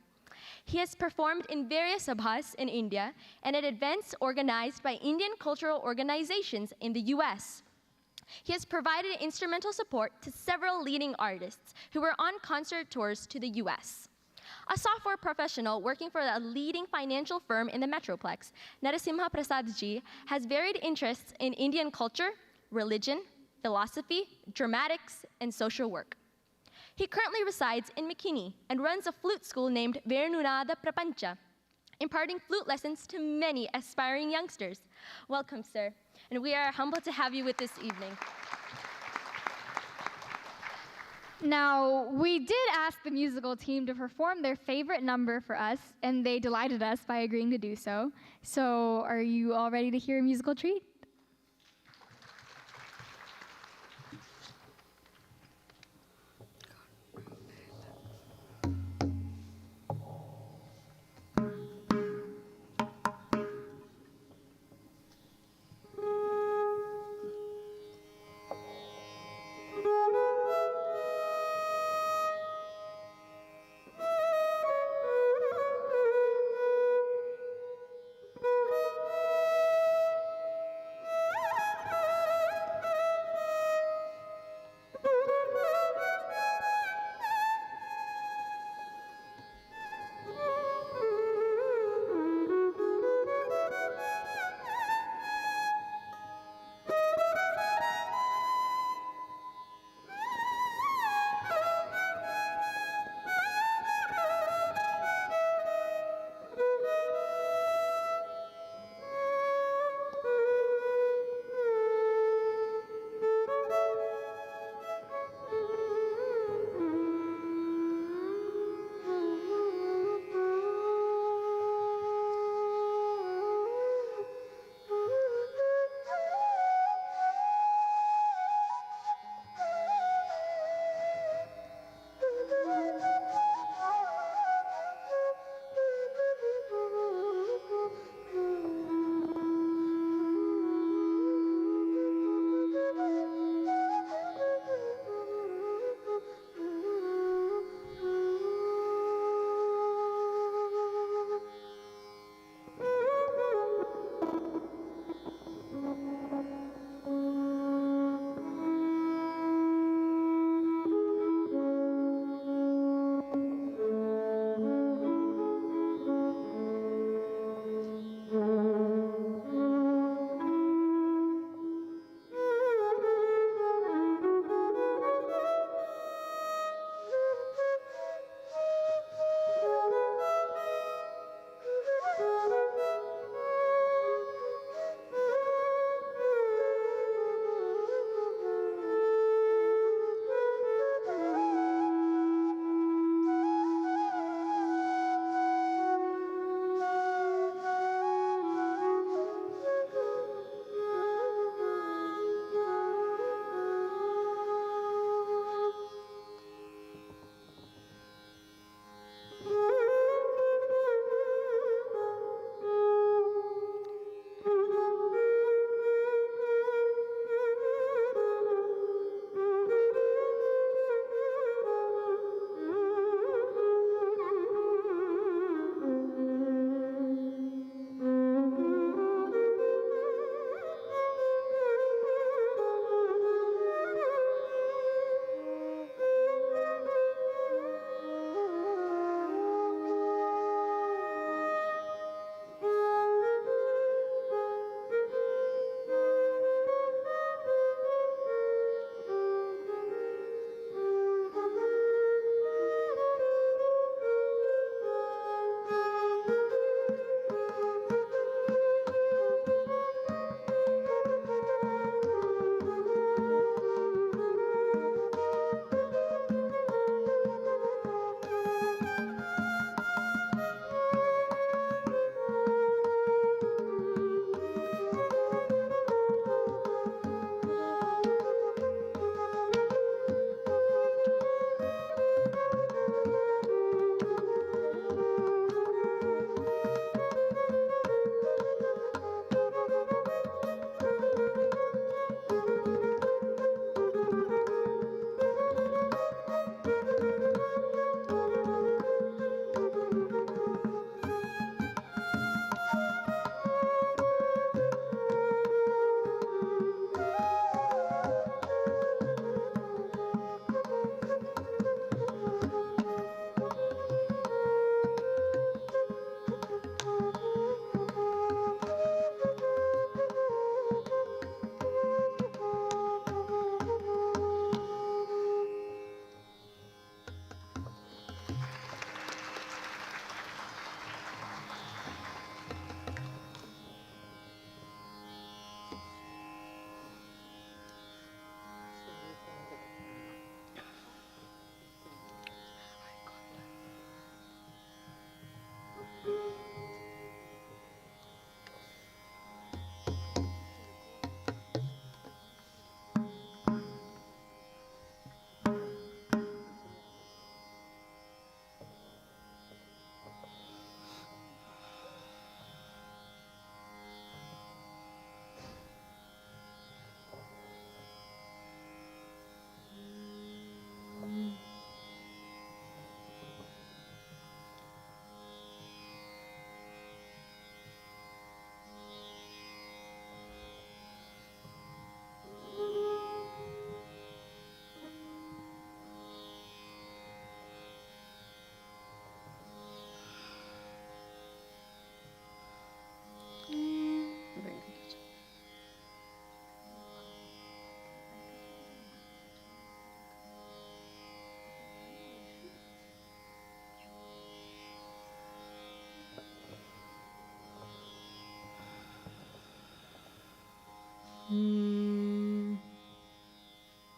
He has performed in various sabhas in India and at events organized by Indian cultural organizations in the US. He has provided instrumental support to several leading artists who were on concert tours to the US. A software professional working for a leading financial firm in the Metroplex, Narasimha Prasad ji has varied interests in Indian culture, religion, philosophy, dramatics, and social work. He currently resides in McKinney and runs a flute school named Venunada Prapancha, imparting flute lessons to many aspiring youngsters. Welcome, sir, and we are humbled to have you with this evening. Now, we did ask the musical team to perform their favorite number for us, and they delighted us by agreeing to do so. So, are you all ready to hear a musical treat?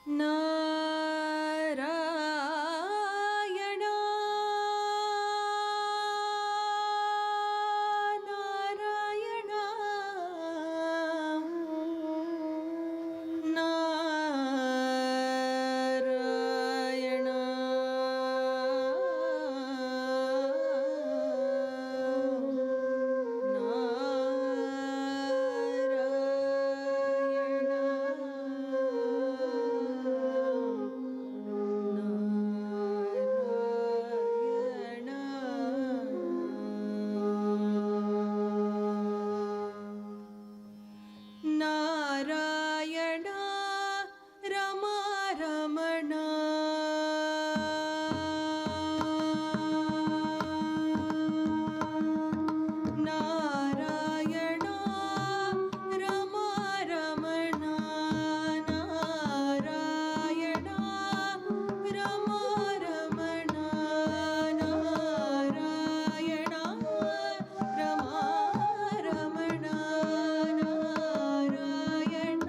Narayana Narayana Narayana Narayana Rama Ramana Narayana Rama Ramana Narayana Rama Ramana Narayana Rama Ramana Narayana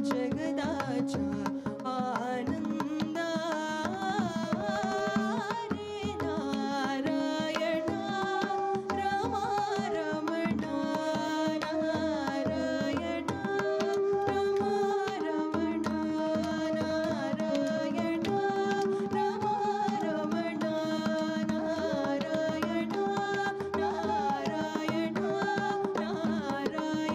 जगदाचा Ananda रे Narayana Rama Ramana Narayana Rama Ramana Narayana Rama Ramana Narayana Narayana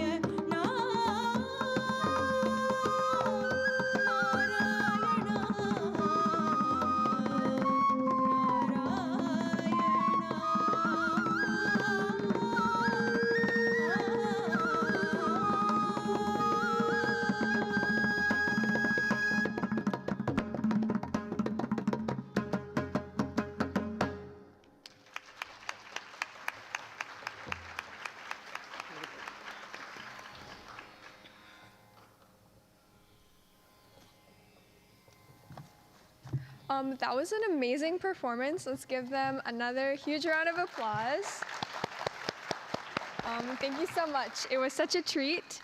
That was an amazing performance. Let's give them another huge round of applause. Thank you so much. It was such a treat.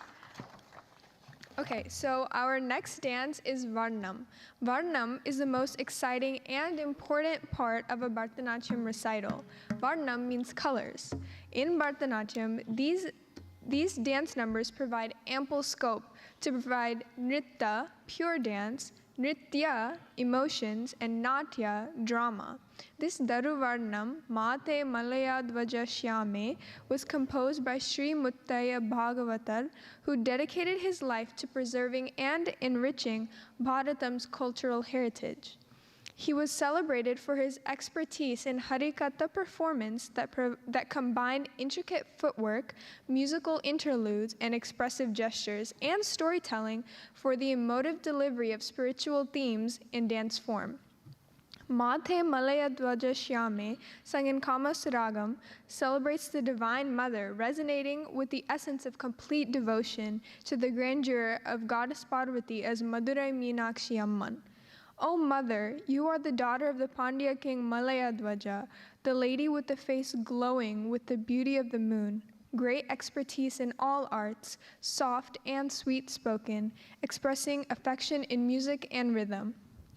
Okay, so our next dance is Varnam. Varnam is the most exciting and important part of a Bharatanatyam recital. Varnam means colors. In Bharatanatyam, these dance numbers provide ample scope to provide nritta, pure dance, nritya, emotions, and natya, drama. This Daruvarnam, Mate Malaya Dvaja Shyame, was composed by Sri Muttaya Bhagavatar, who dedicated his life to preserving and enriching Bharatam's cultural heritage. He was celebrated for his expertise in Harikatha performance that combined intricate footwork, musical interludes, and expressive gestures, and storytelling for the emotive delivery of spiritual themes in dance form. Mate Malaya Dvaja Shyame, sung in Kamas Ragam, celebrates the Divine Mother, resonating with the essence of complete devotion to the grandeur of Goddess Parvati as Madurai Meenakshi Amman. O Mother, you are the daughter of the Pandya king Malaya Dvaja, the lady with the face glowing with the beauty of the moon. Great expertise in all arts, soft and sweet-spoken, expressing affection in music and rhythm.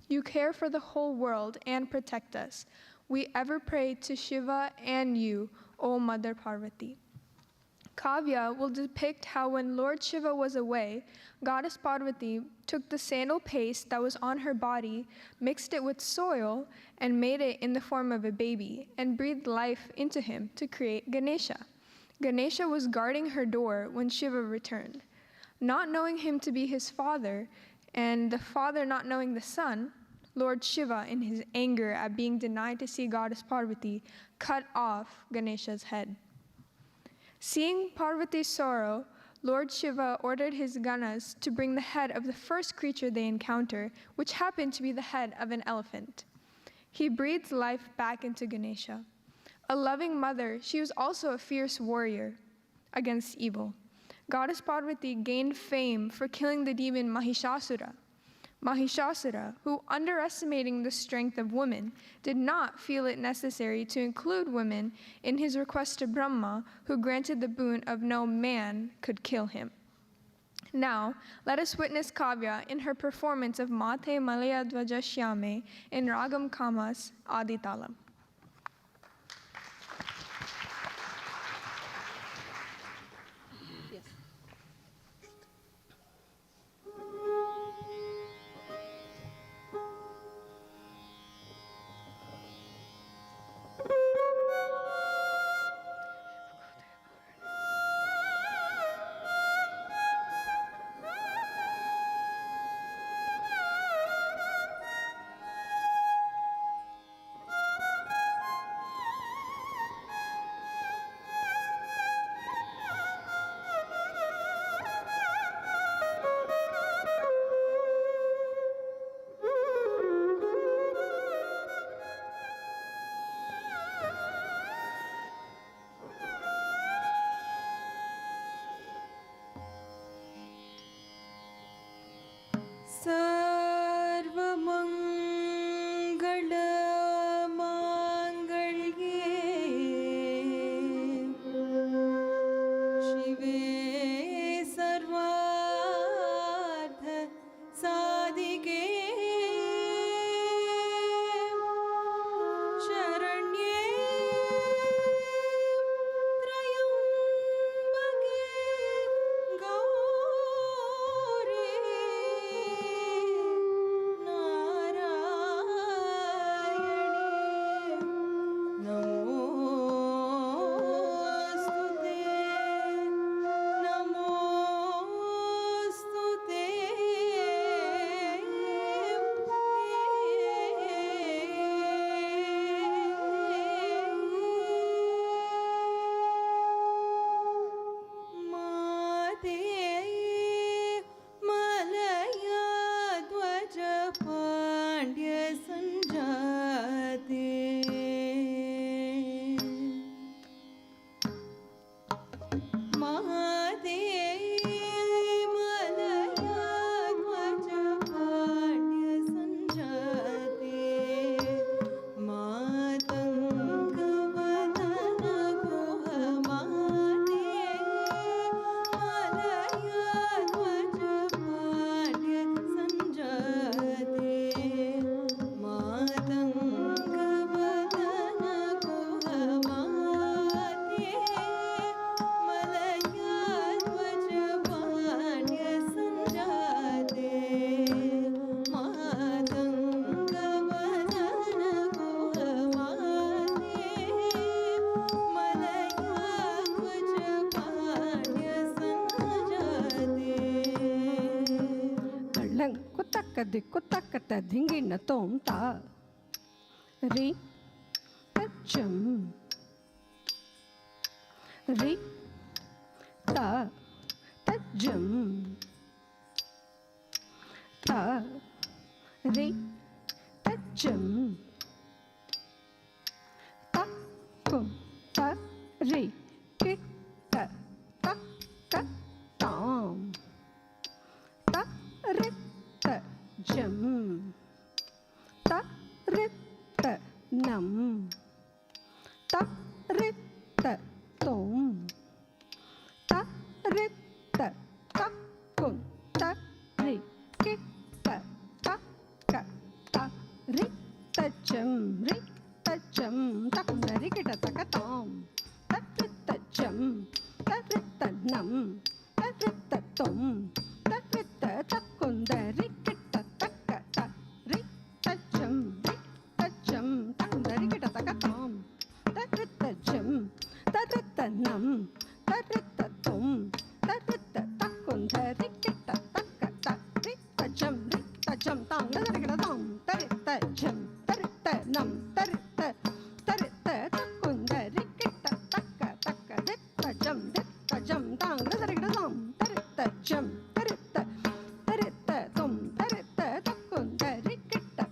You care for the whole world and protect us. We ever pray to Shiva and you, O Mother Parvati. Kavya will depict how when Lord Shiva was away, Goddess Parvati took the sandal paste that was on her body, mixed it with soil, and made it in the form of a baby, and breathed life into him to create Ganesha. Ganesha was guarding her door when Shiva returned. Not knowing him to be his father, and the father not knowing the son, Lord Shiva, in his anger at being denied to see Goddess Parvati, cut off Ganesha's head. Seeing Parvati's sorrow, Lord Shiva ordered his Ganas to bring the head of the first creature they encounter, which happened to be the head of an elephant. He breathes life back into Ganesha. A loving mother, she was also a fierce warrior against evil. Goddess Parvati gained fame for killing the demon Mahishasura. Mahishasura, who, underestimating the strength of women, did not feel it necessary to include women in his request to Brahma, who granted the boon of no man could kill him. Now, let us witness Kavya in her performance of Mate Malaya Dvaja Shyame in Ragam Kamas Aditalam. taka diku taka ta dhingina tom ta ri tacham ri ta tajam ta ri tajam ta kum ta ri ki ta ta ka tam ta ri ta jam ta ri ta nam ta ri ta tom ta ri ta ta kun ta ri ki ta ta ka ta ri ta jam ta kun ri ki ta ka tom ta ri ta jam ta ri ta nam ta ri ta tom ta ri ta ta kun ri ki ta ka ta ri ta jam ta kun ri ki ta ka tom ta ri ta jam ta ri ta nam ta ri ta tom ta ri ta ta kun ri ki ta ka ta ri ta jam tang da ri ki ta tom ta ri ta jam ta ri ta nam ta ri ta ta kun ri ki ta ka ri ta jam tang da ri ki ta tom ta ri ta jam ta ri ta tom ta ri ta ta kun ri ki ta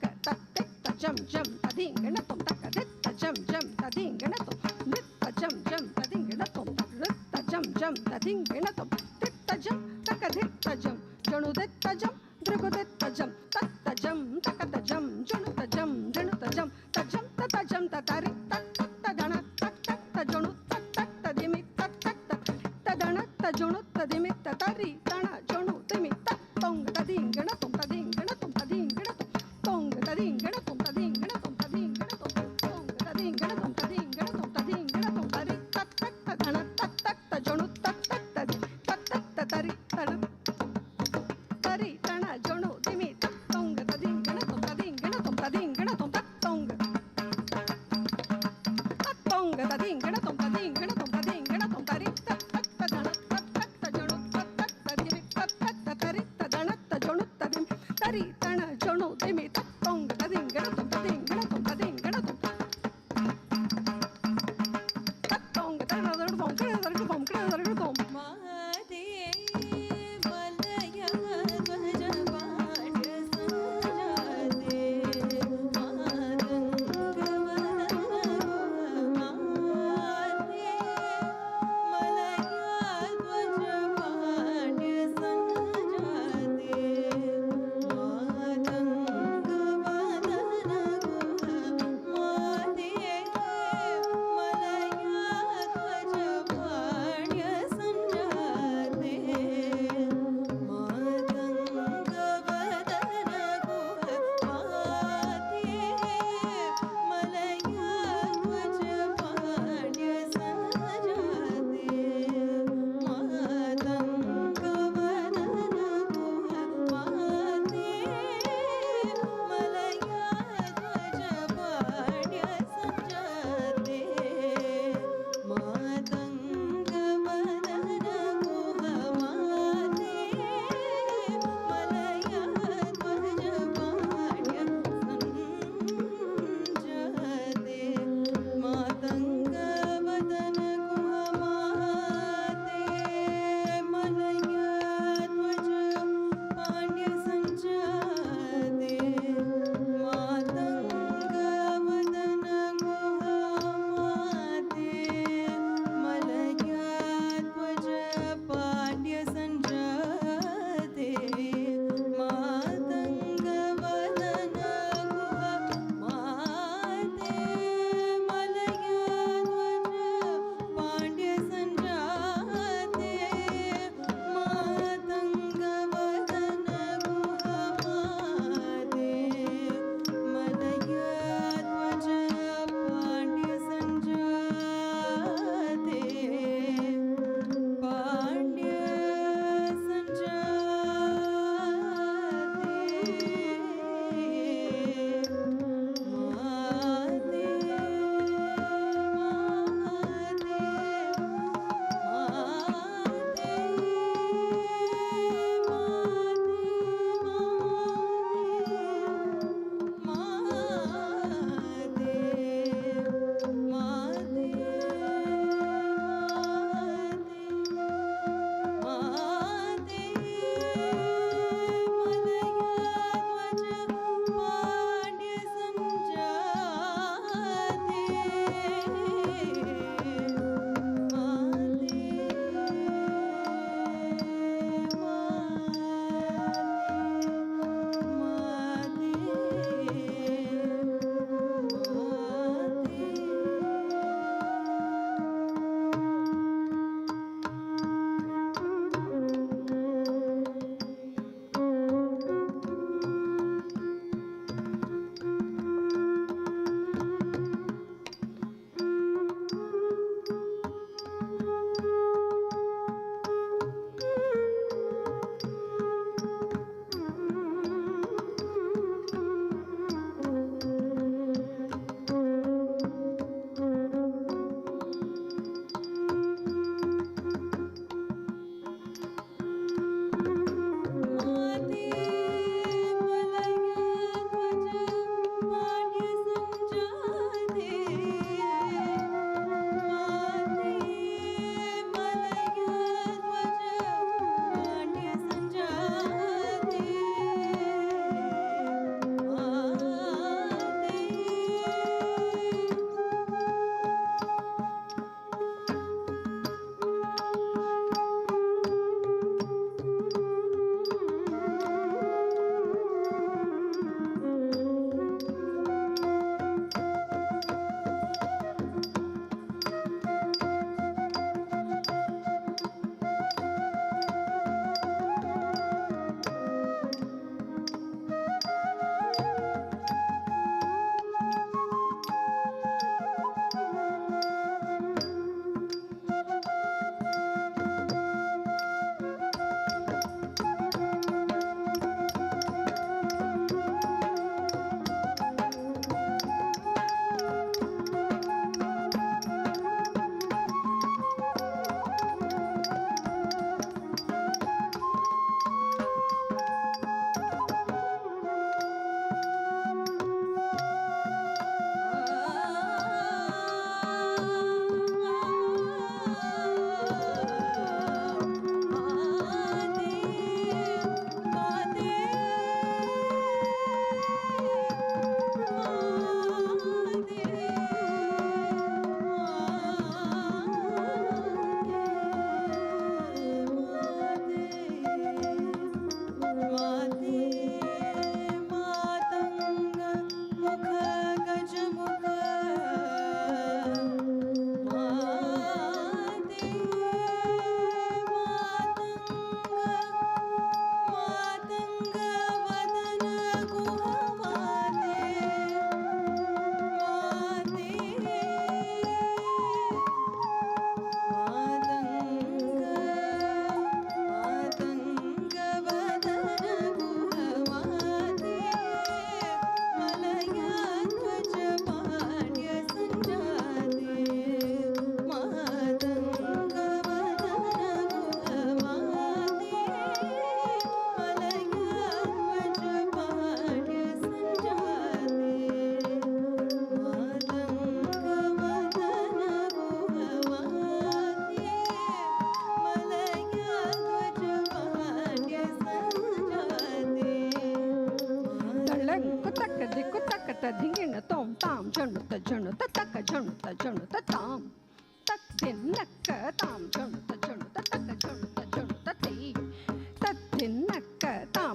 ka ta ri ta jam ta ding na tom ta ka ri ta jam ta ding na tom ri ta jam ta ding na tom ri ta jam ta ding na tom ri ta jam ta ka ri ta jam janu de ta jam drigo de ta jam ta ka ta jam janu ta jam ta jam ta ta ri ta dana ta janu ta dimi ta dana ta janu ta dimi ta ri dana janu dimi ta tong ta ding na tom ta ding na tom ta ding na tom tong ta ding na tom ta ding na tom ta ding na tom tong ta ding na tom ta ding na tom ta ding na tom ta ri ta dana ta janu ta ri ta ri dana janu dimi ta tong ta ding na tom ta ding na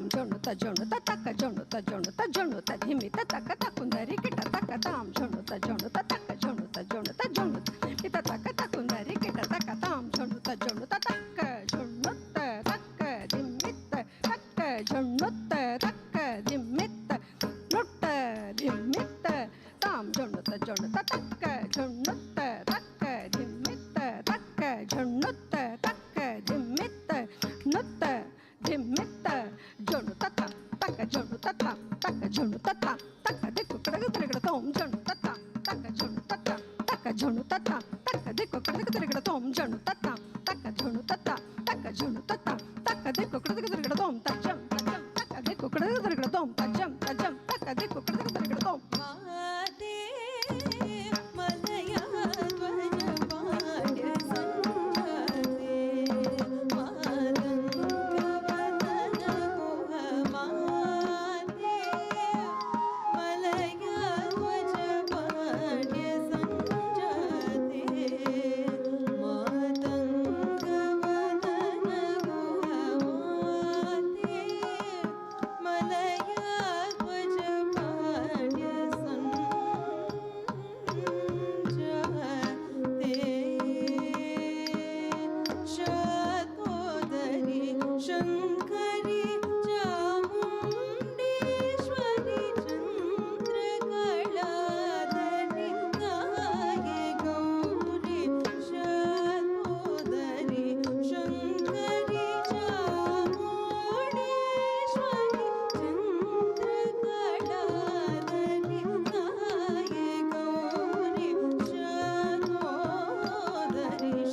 ತಾಂ ಜೊಣುತ ಜೊಣುತ ತಕ್ಕ ಜೊಣುತ ಜೊಣುತ ಜೊಣುತ ಧಿಮಿತ ತಕ್ಕ ತಕುಂದರಿ ಕಿಟ ತಕ್ಕ ತಾಂ ಜೊಣುತ ಜೊಣುತ ತಕ್ಕ ಜೊಣುತ ಜೊಣುತ ಜೊಣುತ ಇತ ತಕ್ಕ ತಕುಂದರಿ ಕಿಟ ತಕ್ಕ ತಾಂ ಜೊಣುತ ಜೊಣುತ ತಕ್ಕ ಜೊಣುತ ತಕ್ಕ ಧಿಮಿತ್ತ ತಕ್ಕ ಜೊಣುತ ತಕ್ಕ ಧಿಮಿತ್ತ ನುಟ್ಟ ಧಿಮಿತ್ತ ತಾಂ ಜೊಣುತ ಜೊಣುತ ತಕ್ಕ ಜೊಣುತ ತಕ್ಕ ಧಿಮಿತ್ತ ತಕ್ಕ ಜೊಣುತ ತಕ್ಕ ಧಿಮಿತ್ತ ನುತ್ತ ಧಿಮಿತ್ತ ಜೊಣುತ ತಕ್ಕ ಜೊಣುತ ತಕ್ಕ ಜೊಣುತ ತಕ್ಕ ದಿಕ್ಕು ಕಡೆಗೆ ತಿರುಗಡ ತೋಂ ಜೊಣುತ ತಕ್ಕ ಜೊಣುತ ತಕ್ಕ ಜೊಣುತ ತಕ್ಕ ದಿಕ್ಕು ಕಡೆಗೆ ತಿರುಗಡ ತೋಂ ಜೊಣುತ ತಕ್ಕ ಜೊಣುತ ತಕ್ಕ ಜೊಣುತ ತಕ್ಕ ದಿಕ್ಕು ಕಡೆಗೆ ತಿರುಗಡ ತೋಂ ತಜ್ಜಂ ತಜ್ಜಂ ತಕ್ಕ ದಿಕ್ಕು ಕಡೆಗೆ ತಿರುಗಡ ತೋಂ ತಜ್ಜಂ ತಜ್ಜಂ ತಕ್ಕ ದಿಕ್ಕು ಕಡೆಗೆ ತಿರುಗಡ ತೋಂ ಮಾತೆ ಮಲಯ ಧ್ವಜ ಪಾಡ್ಯ ಸಂಜಾತೆ ಮಾತಂಗವದನ ಗುಹ ಮಾತೆ ಮಲಯ ಧ್ವಜ ಪಾಡ್ಯ ಸಂಜಾತೆ ಮಾತಂಗವದನ ಗುಹ ಮಾತೆ ಮಲಯ ಧ್ವಜ ಪಾಡ್ಯ ಸಂಜಾತೆ ಶಾತೋದರಿ ಶಂಕರಿ ಚಾಮುಂಡೇಶ್ವರಿ ಚಂದ್ರಕಳಾಧರಿ ತಾಯೆ ಗೌರಿ ಶಾತೋದರಿ ಶಂಕರಿ ಚಾಮುಂಡೇಶ್ವರಿ ಚಂದ್ರಕಳಾಧರಿ ತಾಯೆ ಗೌರಿ ಶಾತೋದರಿ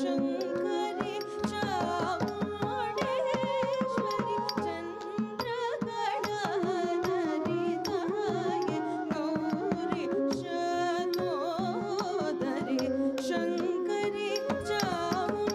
ಶಂಕರಿ ಚಾಮುಂಡೇಶ್ವರಿ ಚಂದ್ರಕಳಾಧರಿ ತಾಯೆ ಗೌರಿ ಶಾತೋದರಿ ಶಂಕರಿ ಚಾಮುಂಡೇಶ್ವರಿ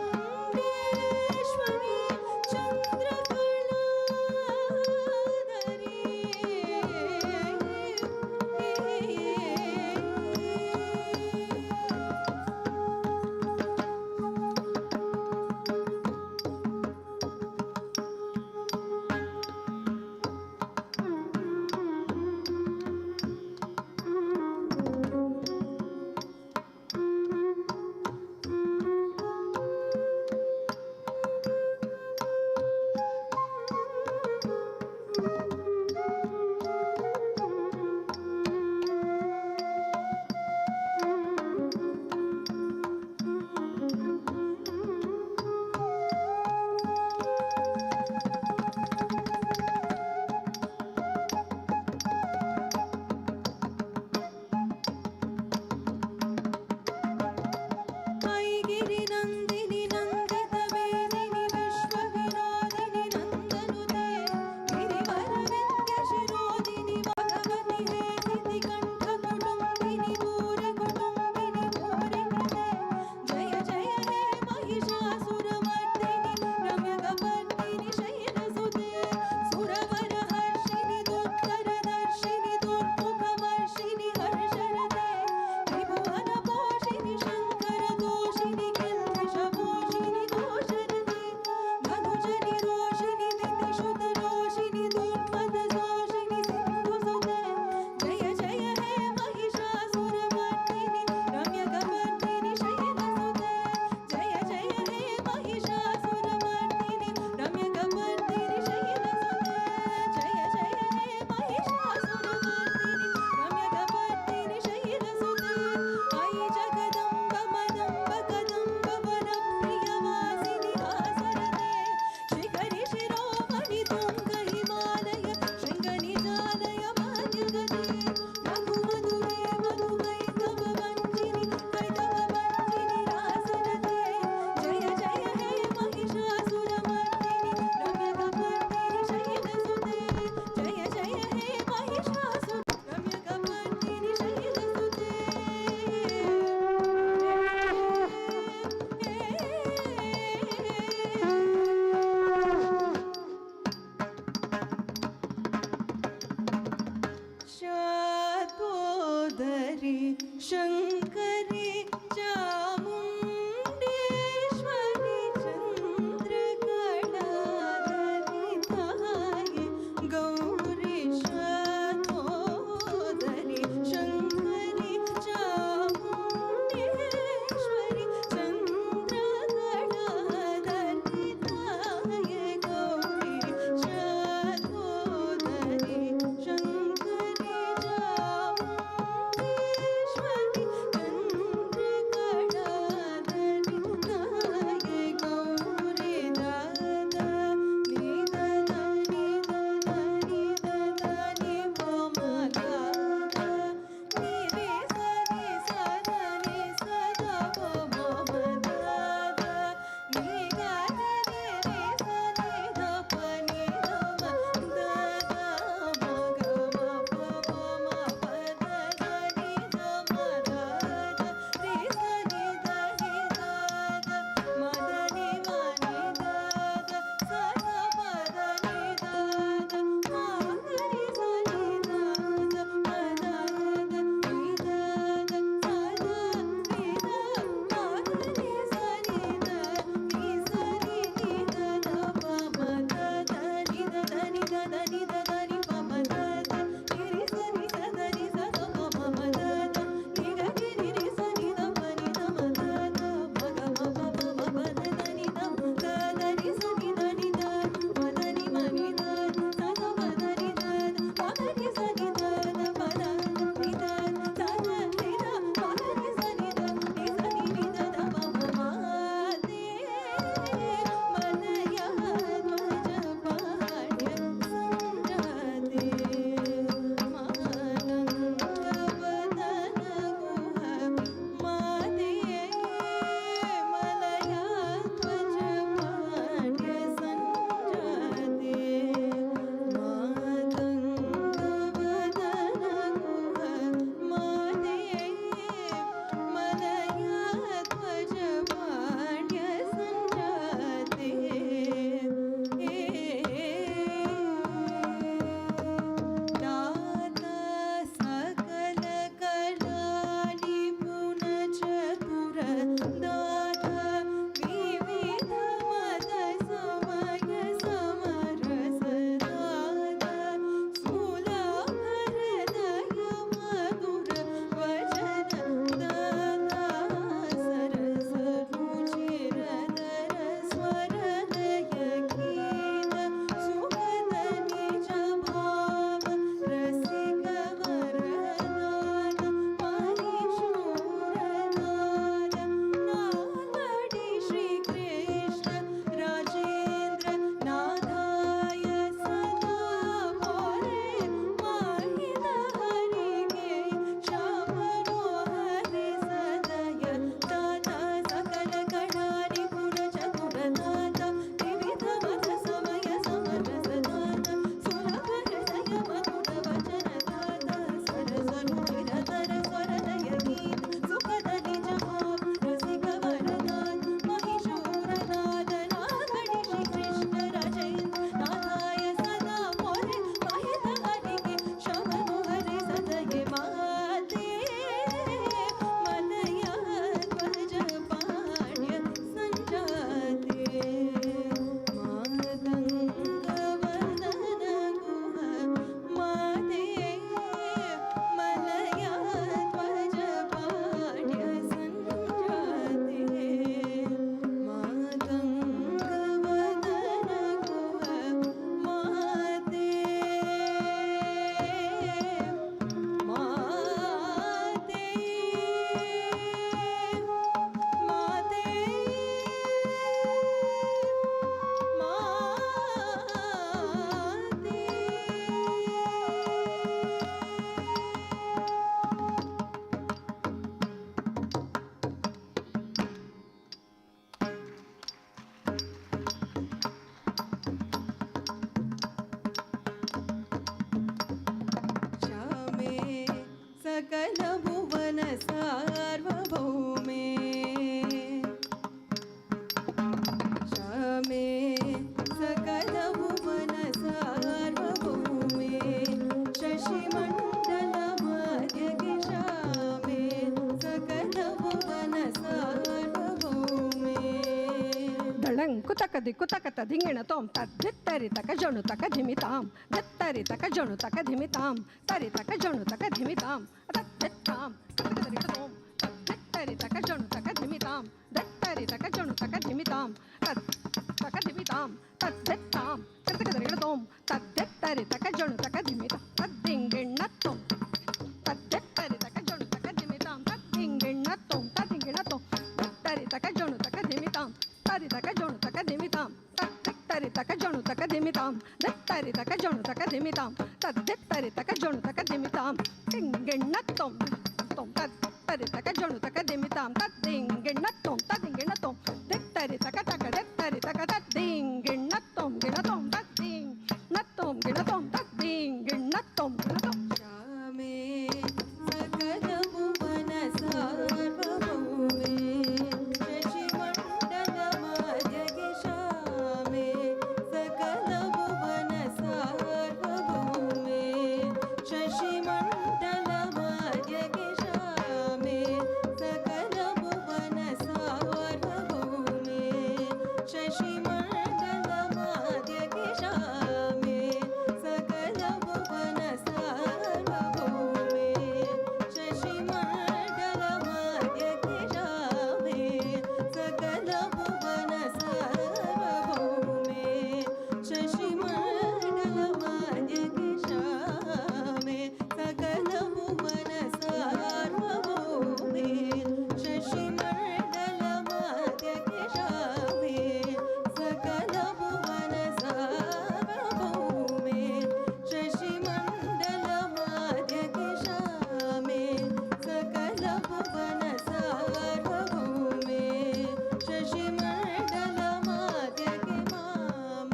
ಐಗಿರಿ ನಂದಿನಿ ನಂದಿತ ವೇದಿನಿ ವಿಶ್ವ ವಿನೋದಿನಿ ನಂದನುತೆ ಗಿರಿವರ ವಿಂಧ್ಯ ಶಿರೋದಿನಿ ಭಗವತಿ ಹೇಸಿತಿ ಕಂಠ ಕುಟುಂಬಿನಿ ಪೂರ ಕುಟುಂಬಿನಿ ಪೂರಿಕೃತೆ ಜಯ ಜಯ ಹೇ ಮಹಿಷಾಸುರಮರ್ದಿನಿ ರಮ್ಯಕಪರ್ದಿನಿ ಶೈಲಸುತೆ ಸುರವರ ಹರ್ಷಿನಿ ದುತ್ತರದರ್ಶಿನಿ ದುರ್ಮುಖಮರ್ಷಿನಿ ಹರ್ಷರತೆ ತ್ರಿಭುವನ ಪೋಷಿನಿ ಶಂಕರ ದೋಷಿನಿ ಕಿಲ್ಬಿಷಭೂಷಿನಿ ದೋಷರತೆ ಧನುಜನಿ ರೋಷಿನಿ ದಿತಿಶುತ ರೋಷಿನಿ ದುರ್ಮದ ದೋಷಿನಿ ಸಿಂಧುಸುತೆ ಜಯ ಜಯ ಹೇ ಮಹಿಷಾಸುರಮರ್ದಿನಿ ರಮ್ಯಕಪರ್ದಿನಿ ಶೈಲಸುತೆ ಜಯ ಜಯ ಹೇ ಮಹಿಷಾಸುರಮರ್ದಿನಿ ರಮ್ಯಕಪರ್ದಿನಿ ಶೈಲಸುತೆ ಜಯ ಜಯ ಹೇ ಮಹಿಷಾಸುರಮರ್ದಿನಿ ರಮ್ಯಕಪರ್ದಿನಿ ಶೈಲಸುತೆ ಐ ಜಗದಂಬ ಮದಂಬ ಕದಂಬ ವನ ಪ್ರಿಯವಾಸಿನಿ ಹಾಸರತೆ ಶಿಖರಿ ಶಿರೋಮಣಿ ತುಂಗ ಹಿಮಾಲಯ ಶೃಂಗ ನಿಜಾಲಯ ಮಾನ್ಯುಗತೆ ರಘು ಮಧುರೇ ಮಧುಮೈ ತವ ವಂಚಿನಿ ಕೈತವ ವಂಚಿನಿ ರಾಸರತೆ ಜಯ ಜಯ ಹೇ ಮಹಿಷಾಸುರಮರ್ದಿನಿ ರಮ್ಯಕಪರ್ದಿನಿ ಶೈಲಸುತೆ ಜಯ ಜಯ ಹೇ ಮಹಿಷಾಸುರ ರಮ್ಯಕಪರ್ದಿನಿ ಶೈಲಸುತೆ ಶಾತೋದರಿ ಶಂಕರಿ ಚಾಮುಂಡೇಶ್ವರಿ ಚಂದ್ರಕಳಾಧರಿ ತಾಯೆ ತಳಂಗ್ ಕುತಕ ದಿಕ್ಕು ತಕತ ಧಿಂಗಿಣ ತೋಂ ತದ್ದಿತ್ತರಿ ತಕ ಜಣು ತಕ ಧಿಮಿತಾಂ ದಿತ್ತರಿ ತಕ ಜಣು ತಕ ಧಿಮಿತಾಂ ತರಿ ತಕ ಜಣು ತಕ ಧಿಮಿತಾಂ ತದ್ದಿತ್ತಾಂ ತಕದರಿ ತೋಂ ತದ್ದಿತ್ತರಿ ತಕ ಜಣು ತಕ ಧಿಮಿತಾಂ ದತ್ತರಿ ತಕ ಜಣು ತಕ ಧಿಮಿತಾಂ ತದ್ ತಕ ಧಿಮಿತಾಂ ತದ್ದಿತ್ತಾಂ ತಕದರಿ ತೋಂ ತದ್ದಿತ್ತರಿ ತಕ ಜಣು ತಕ ಧಿಮಿತಾಂ ತದ್ದಿಂಗಿಣ ತೋಂ ತದ್ದಿತ್ತರಿ ತಕ ಜಣು ತಕ ಧಿಮಿತಾಂ ತದ್ದಿಂಗಿಣ ತೋಂ ತದ್ದಿಂಗಿಣ ತೋಂ ತರಿ ತಕ ಜಣು ತಕ ಧಿಮಿತಾಂ ತರಿ ತಕ ಜಣು ತಕ ಧಿಮಿತಾಂ ತರಿ ತಕ ಜಣು ತಕ ಧಿಮಿತಾಂ ದತ್ತರಿ ತಕ ಜಣು ತಕ ಧಿಮಿತಾಂ ತದ್ದಿತ್ತರಿ ತಕ ಜಣು ತಕ ಧಿಮಿತಾಂ ತಿಂಗೆಣ್ಣ ತೊಂ ತೊಂ ತರಿ ತಕ ಜಣು ತಕ ಧಿಮಿತಾಂ ತದ್ದಿಂಗೆಣ್ಣ ತೊಂ ತದ್ದಿಂಗೆಣ್ಣ ತೊಂ ದಿತ್ತರಿ ತಕ ತಕ ದತ್ತರಿ ತಕ ತದ್ದಿಂಗೆಣ್ಣ ತೊಂ ಗಿಣ ತೊಂ ತದ್ದಿಂಗ್ ನತ್ತೊಂ ಗಿಣ ತೊಂ ತದ್ದಿಂಗೆಣ್ಣ ತೊಂ ಗಿಣ ತೊಂ ಶ್ಯಾಮೇ ಸಕಲ ಭುವನ ಸಾರ್ವಭೌಮೇ ಶಶಿಮಂಡಲ ಮಾಧ್ಯಗೆ ಶ್ಯಾಮೇ ಸಕಲ ಭುವನ ಸಾರ್ವಭೌಮೇ ಶಶಿಮಂಡಲ ಮಾಧ್ಯಗೆ ಶ್ಯಾಮೇ ಸಕಲ ಭುವನ ಸಾರ್ವಭೌಮೇ ಶಶಿಮಂಡಲ ಮಾಧ್ಯಗೆ ಶ್ಯಾಮೇ ಸಕಲ ಭುವನ ಸಾರ್ವಭೌಮೇ ಶಶಿಮಂಡಲ ಮಾಧ್ಯಗೆ ಶ್ಯಾಮೇ ಸಕಲ ಭುವನ ಸಾರ್ವಭೌಮೇ ಶಶಿಮಂಡಲ ಮಾಧ್ಯಗೆ ಶ್ಯಾಮೇ ಸಕಲ ಭುವನ ಸಾರ್ವಭೌಮೇ ಶಶಿಮಂಡಲ ಮಾಧ್ಯಗೆ ಶ್ಯಾಮೇ ಸಕಲ ಭುವನ ಸಾರ್ವಭೌಮೇ ಶಶಿಮಂಡಲ ಮಾಧ್ಯಗೆ ಶ್ಯಾಮೇ ಸಕಲ ಭುವನ ಸಾರ್ವಭೌಮೇ ಶಶಿಮಂಡಲ ಮಾಧ್ಯಗೆ ಮಾಮ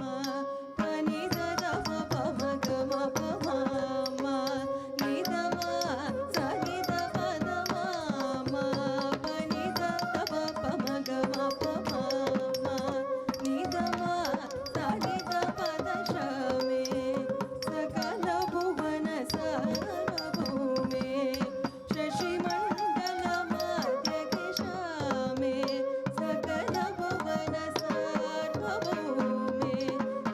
ಪನಿದ ದಪ ಪಮ ಗಮ ಪಮ ನಿಧಮ ಸನಿದ ಪದ ಮಾಮ ಪನಿದ ದಪ ಪಮ ಗಮ ಪಮ ನಿಧಮ ಸನಿದ ಪದ ಶ್ಯಾಮೇ ಸಕಲ ಭುವನ ಸಾರ್ವಭೌಮೇ ಶಶಿಮಂಡಲ ಮಾಧ್ಯಗೆ ಶ್ಯಾಮೇ ಸಕಲ ಭುವನ ಸಾರ್ವಭೌಮೇ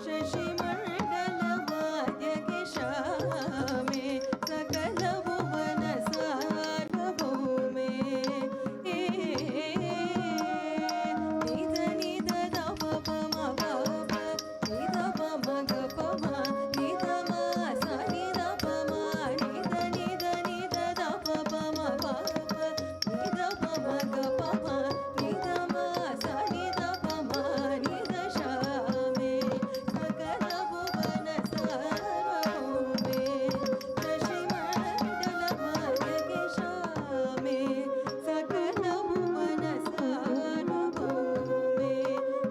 ಶಶಿಮಂಡಲ ಮಾಧ್ಯಗೆ ಶ್ಯಾಮೇ ಸಕಲ ಭುವನ ಸಾರ್ವಭೌಮೇ ನಿಧ ನಿಧ ದಪ ಪಮ ಪಮ ನಿಧ ಪಮ ಗ ಪಮ ನಿಧ ಮ ಸನಿಧ ಪಮ ನಿಧ ನಿಧ ನಿಧ ದಪ ಪಮ ಪಮ ನಿಧ ಪಮ ಗ ಪಮ ನಿಧ ಮ ಸನಿಧ ಪಮ ನಿಧ ಶ್ಯಾಮೇ ಸಕಲ ಭುವನ ಸಾರ್ವಭೌಮೇ ಶಶಿಮಂಡಲ ಮಾಧ್ಯಗೆ ಶ್ಯಾಮೇ ಸಕಲ ಭುವನ ಸಾರ್ವಭೌಮೇ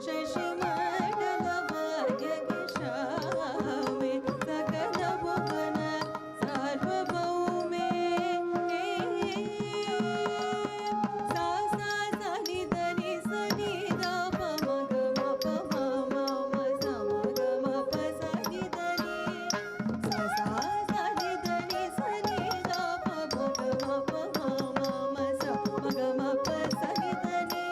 ಶಶಿಮಂಡಲ ಮಾಧ್ಯಗೆ ಶ್ಯಾಮೇ ಸಕಲ ಭುವನ ಸಾರ್ವಭೌಮೇ ಸಾ ಸಾ ಸನಿ ಧನಿ ಸನಿ ದ ಪಮ ಗಮ ಪಮ ಮಮ ಸಮ ಗಮ ಪ ಸನಿ ಧನಿ ಸಾ ಸಾ ಸನಿ ಧನಿ ಸನಿ ದ ಪಮ ಗಮ ಪಮ ಮಮ ಸಮ ಗಮ ಪ ಸನಿ ಧನಿ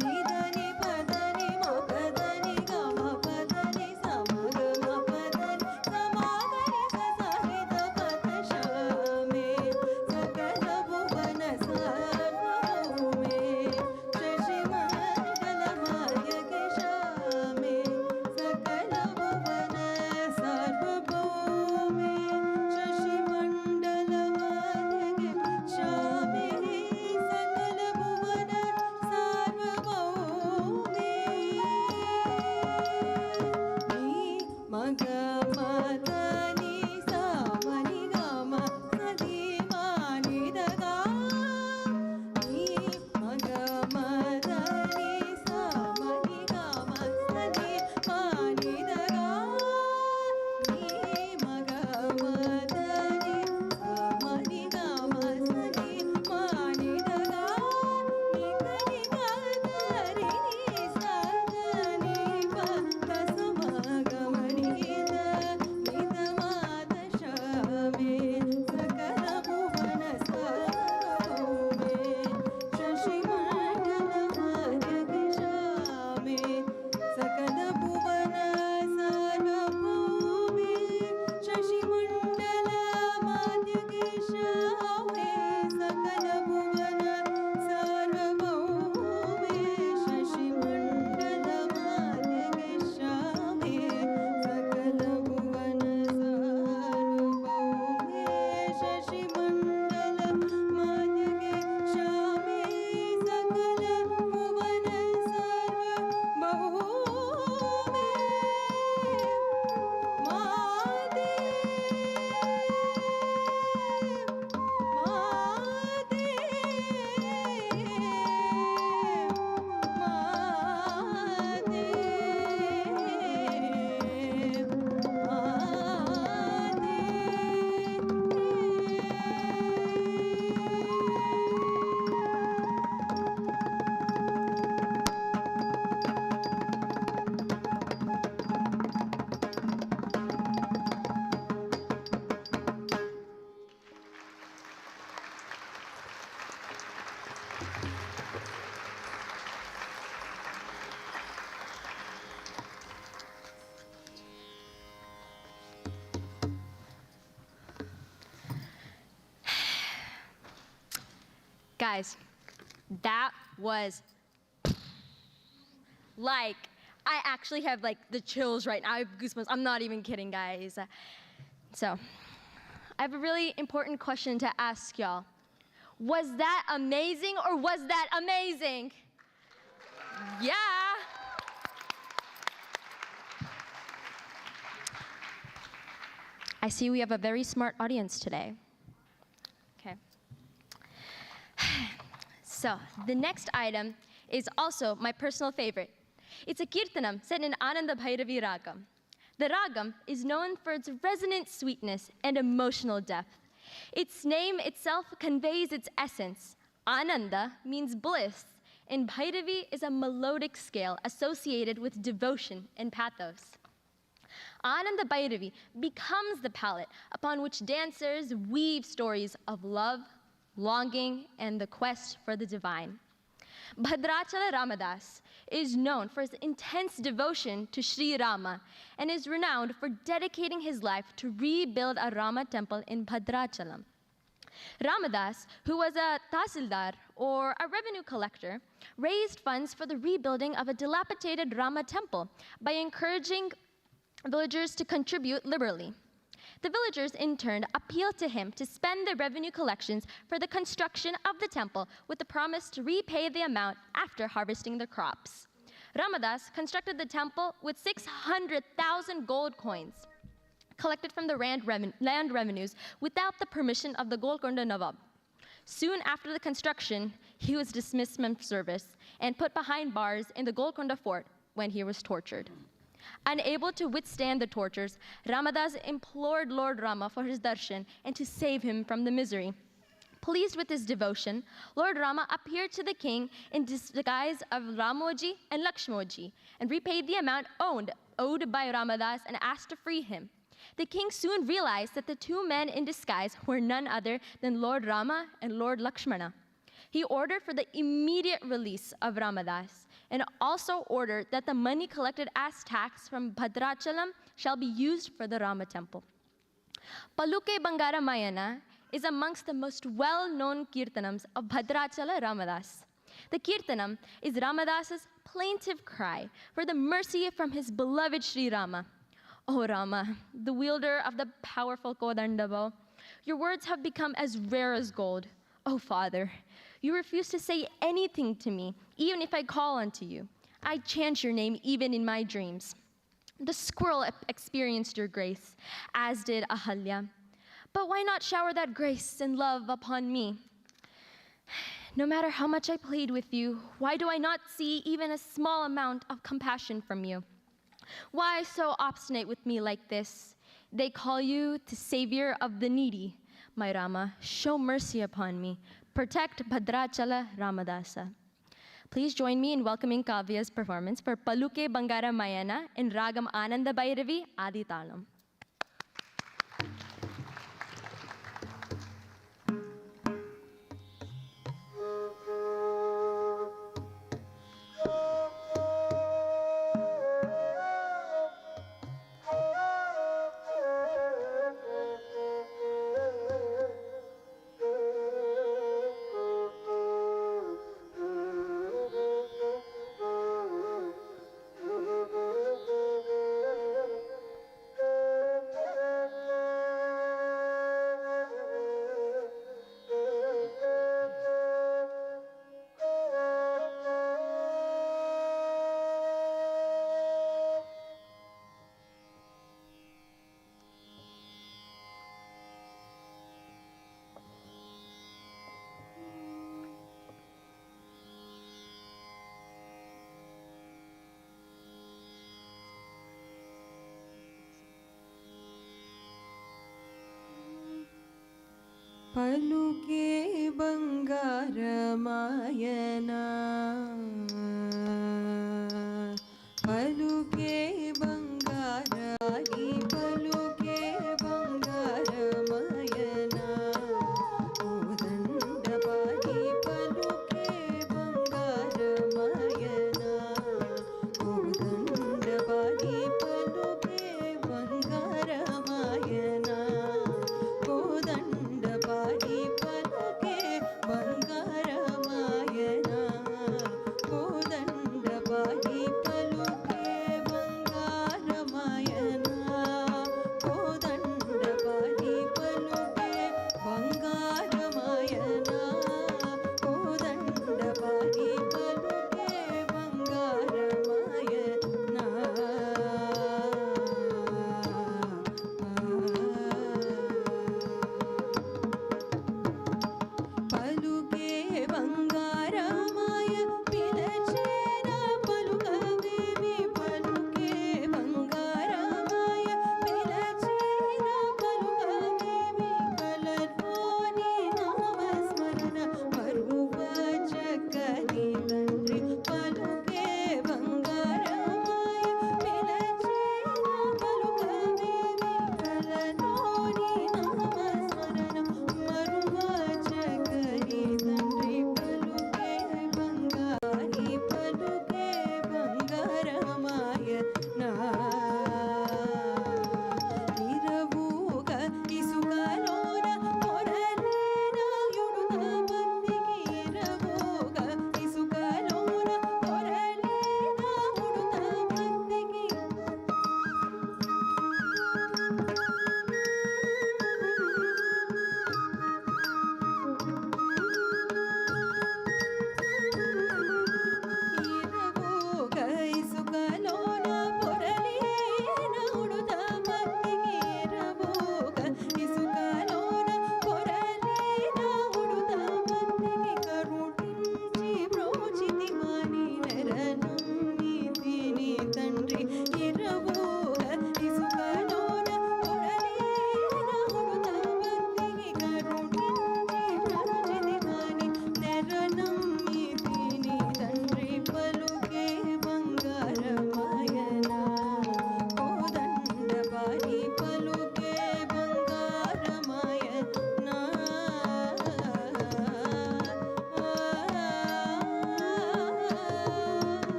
ನಿ ಧನಿ ಪ ಧನಿ ಮ ಪ ಧನಿ ಗಮ ಪ ಧನಿ ಸಮ ಗಮ ಪ ಧನಿ ಸಮ ಗರಿ ಸ ಸನಿ ದ ಪದ ಶ್ಯಾಮೇ ಸಕಲ ಭುವನ ಸಾರ್ವಭೌಮೇ ಶಶಿಮಂಡಲ ಮಾಧ್ಯಗೆ ಶ್ಯಾಮೇ ಸಕಲ ಭುವನ ಸಾರ್ವಭೌಮೇ ಶಶಿಮಂಡಲ ಮಾಧ್ಯಗೆ ಶ್ಯಾಮೇ ಸಕಲ ಭುವನ ಸಾರ್ವಭೌಮೇ ನೀ ಮಗ ಮದ ನೀ ಸ ಮನಿ ಗ ಮ ಸದಿ ಮಾನಿದ ಗ ನೀ ಮಗ ಮದ ನೀ ಸ ಮನಿ ಗ ಮ ಸದಿ ಮಾನಿದ ಗ ನೀ ಮಗ ಮದ ನೀ ಸ ಮನಿ ಗ ಮ ಸದಿ ಮಾನಿದ ಗ ನೀ ಕನಿ ಗ ಧರಿ ನೀ ಸ ದ ನೀ ಪ ದ ಸ ಮ ಗ ಮ ನಿ ದ ನಿ ದ ಮ Guys, that was like, I actually have like the chills right now. I have goosebumps. I'm not even kidding, guys. So, I have a really important question to ask y'all. Was that amazing or was that amazing? Yeah. I see we have a very smart audience today. Okay. So, the next item is also my personal favorite. It's a kirtanam set in Ananda Bhairavi Ragam. The Ragam is known for its resonant sweetness and emotional depth. Its name itself conveys its essence. Ananda means bliss, and Bhairavi is a melodic scale associated with devotion and pathos. Ananda Bhairavi becomes the palette upon which dancers weave stories of love, longing, and the quest for the divine. Bhadrachala Ramadas is known for his intense devotion to Sri Rama and is renowned for dedicating his life to rebuild a Rama temple in Bhadrachalam. Ramadas, who was a tahsildar or a revenue collector, raised funds for the rebuilding of a dilapidated Rama temple by encouraging villagers to contribute liberally. The villagers, in turn, appealed to him to spend the revenue collections for the construction of the temple with the promise to repay the amount after harvesting the crops. Ramadas constructed the temple with 600,000 gold coins collected from the land revenues without the permission of the Golconda Nawab. Soon after the construction, he was dismissed from service and put behind bars in the Golconda fort when he was tortured. Unable to withstand the tortures, Ramadas implored Lord Rama for his darshan and to save him from the misery. Pleased with his devotion, Lord Rama appeared to the king in disguise of Ramoji and Lakshmoji and repaid the amount owed by Ramadas and asked to free him. The king soon realized that the two men in disguise were none other than Lord Rama and Lord Lakshmana. He ordered for the immediate release of Ramadas and also ordered that the money collected as tax from Bhadrachalam shall be used for the Rama temple. Paluke Bangara Mayana is amongst the most well-known kirtanams of Bhadrachala Ramadas. The kirtanam is Ramadas's plaintive cry for the mercy from his beloved Sri Rama. O Rama, the wielder of the powerful Kodanda bow, your words have become as rare as gold. O Father, you refuse to say anything to me, even if I call unto you. I chant your name even in my dreams. The squirrel experienced your grace, as did Ahalya. But why not shower that grace and love upon me? No matter how much I plead with you, why do I not see even a small amount of compassion from you? Why so obstinate with me like this? They call you the savior of the needy. My Rama, show mercy upon me. Protect Bhadrachala Ramadasa. Please join me in welcoming Kavya's performance for Paluke Bangara Mayana in Ragam Ananda Bhairavi Adi Talam. पलुके बंगार मायना पलुके बंगार आली पलुके बंगार मायना कोदंड पाली पलुके बंगार मायना कोदंड पाली पलुके बंगार मायना कोदंड पाली पलुके बंगार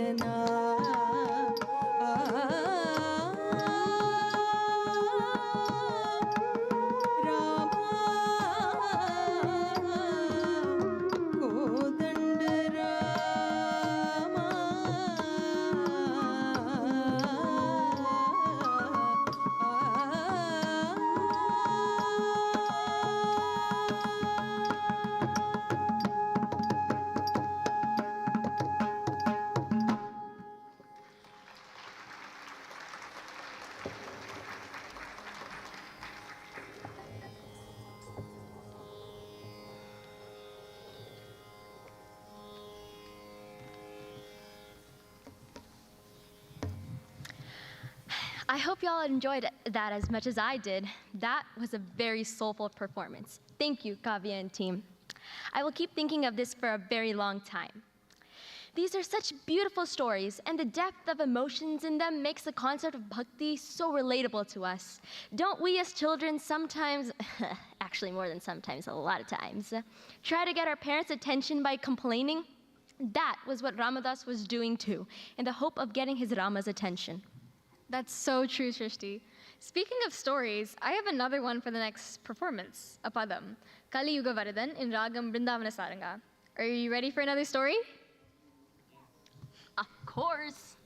Naina Rama Kodanda Rama I hope y'all enjoyed that as much as I did. That was a very soulful performance. Thank you, Kavya and team. I will keep thinking of this for a very long time. These are such beautiful stories, and the depth of emotions in them makes the concept of bhakti so relatable to us. Don't we as children sometimes, actually more than sometimes, a lot of times, try to get our parents' attention by complaining? That was what Ramadas was doing too, in the hope of getting his Rama's attention. That's so true, Shrishti. Speaking of stories, I have another one for the next performance, a padam, Kali Yuga Varadan in Ragam Vrindavana Saranga. Are you ready for another story? Of course.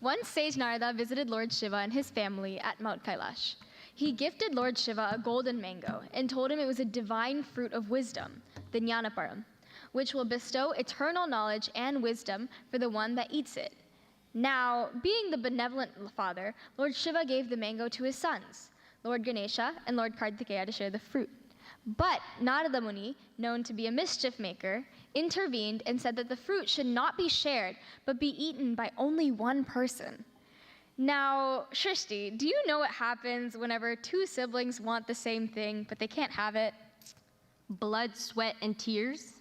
Once sage Narada visited Lord Shiva and his family at Mount Kailash. He gifted Lord Shiva a golden mango and told him it was a divine fruit of wisdom, the Jnanaparam, which will bestow eternal knowledge and wisdom for the one that eats it. Now, being the benevolent father, Lord Shiva gave the mango to his sons, Lord Ganesha and Lord Kartikeya, to share the fruit. But Narada Muni, known to be a mischief maker, intervened and said that the fruit should not be shared, but be eaten by only one person. Now, Shrishti, do you know what happens whenever two siblings want the same thing, but they can't have it? Blood, sweat, and tears?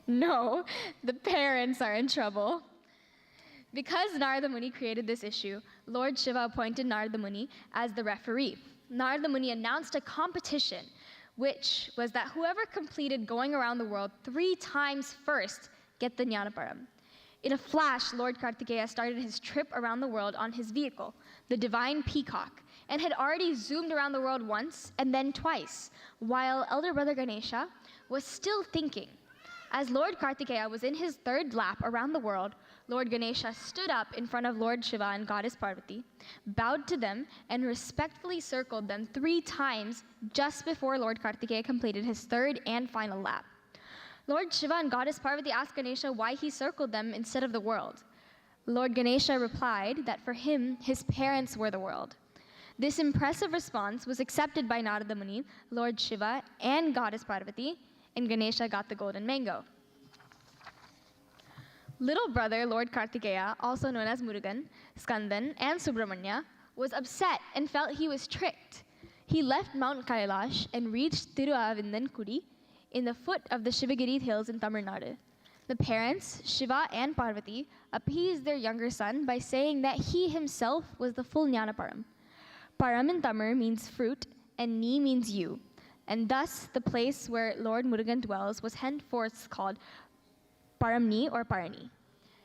No, the parents are in trouble. Because Narada Muni created this issue, Lord Shiva appointed Narada Muni as the referee. Narada Muni announced a competition, which was that whoever completed going around the world 3 times first get the Jnanaparam. In a flash, Lord Kartikeya started his trip around the world on his vehicle, the divine peacock, and had already zoomed around the world once and then twice, while elder brother Ganesha was still thinking. As Lord Kartikeya was in his 3rd lap around the world, Lord Ganesha stood up in front of Lord Shiva and Goddess Parvati, bowed to them, and respectfully circled them 3 times just before Lord Kartikeya completed his 3rd and final lap. Lord Shiva and Goddess Parvati asked Ganesha why he circled them instead of the world. Lord Ganesha replied that for him, his parents were the world. This impressive response was accepted by Narada Muni, Lord Shiva, and Goddess Parvati, and Ganesha got the golden mango. Little brother Lord Kartikeya, also known as Murugan, Skandan, and Subramanya, was upset and felt he was tricked. He left Mount Kailash and reached Tiruavindankudi in the foot of the Shivagiri hills in Tamil Nadu. The parents, Shiva and Parvati, appeased their younger son by saying that he himself was the full Jnanaparam. Param in Tamil means fruit, and Ni means you. And thus, the place where Lord Murugan dwells was henceforth called Paramni or Parani.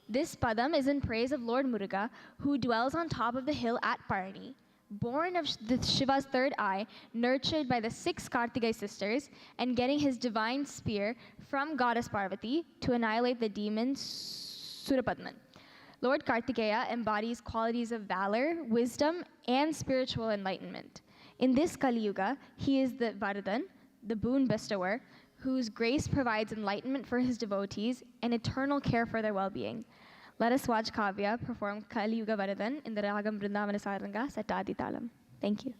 This padam is in praise of Lord Muruga, who dwells on top of the hill at Parani, born of the Shiva's 3rd eye, nurtured by the 6 Kartigai sisters, and getting his divine spear from Goddess Parvati to annihilate the demon Surapadman. Lord Kartikeya embodies qualities of valor, wisdom, and spiritual enlightenment. In this Kali Yuga, he is the Varadan, the boon bestower, whose grace provides enlightenment for his devotees and eternal care for their well-being. Let us watch Kavya perform Kali Yuga Varadan in the Ragam Vrindavana Saranga set to Adi Talam. Thank you.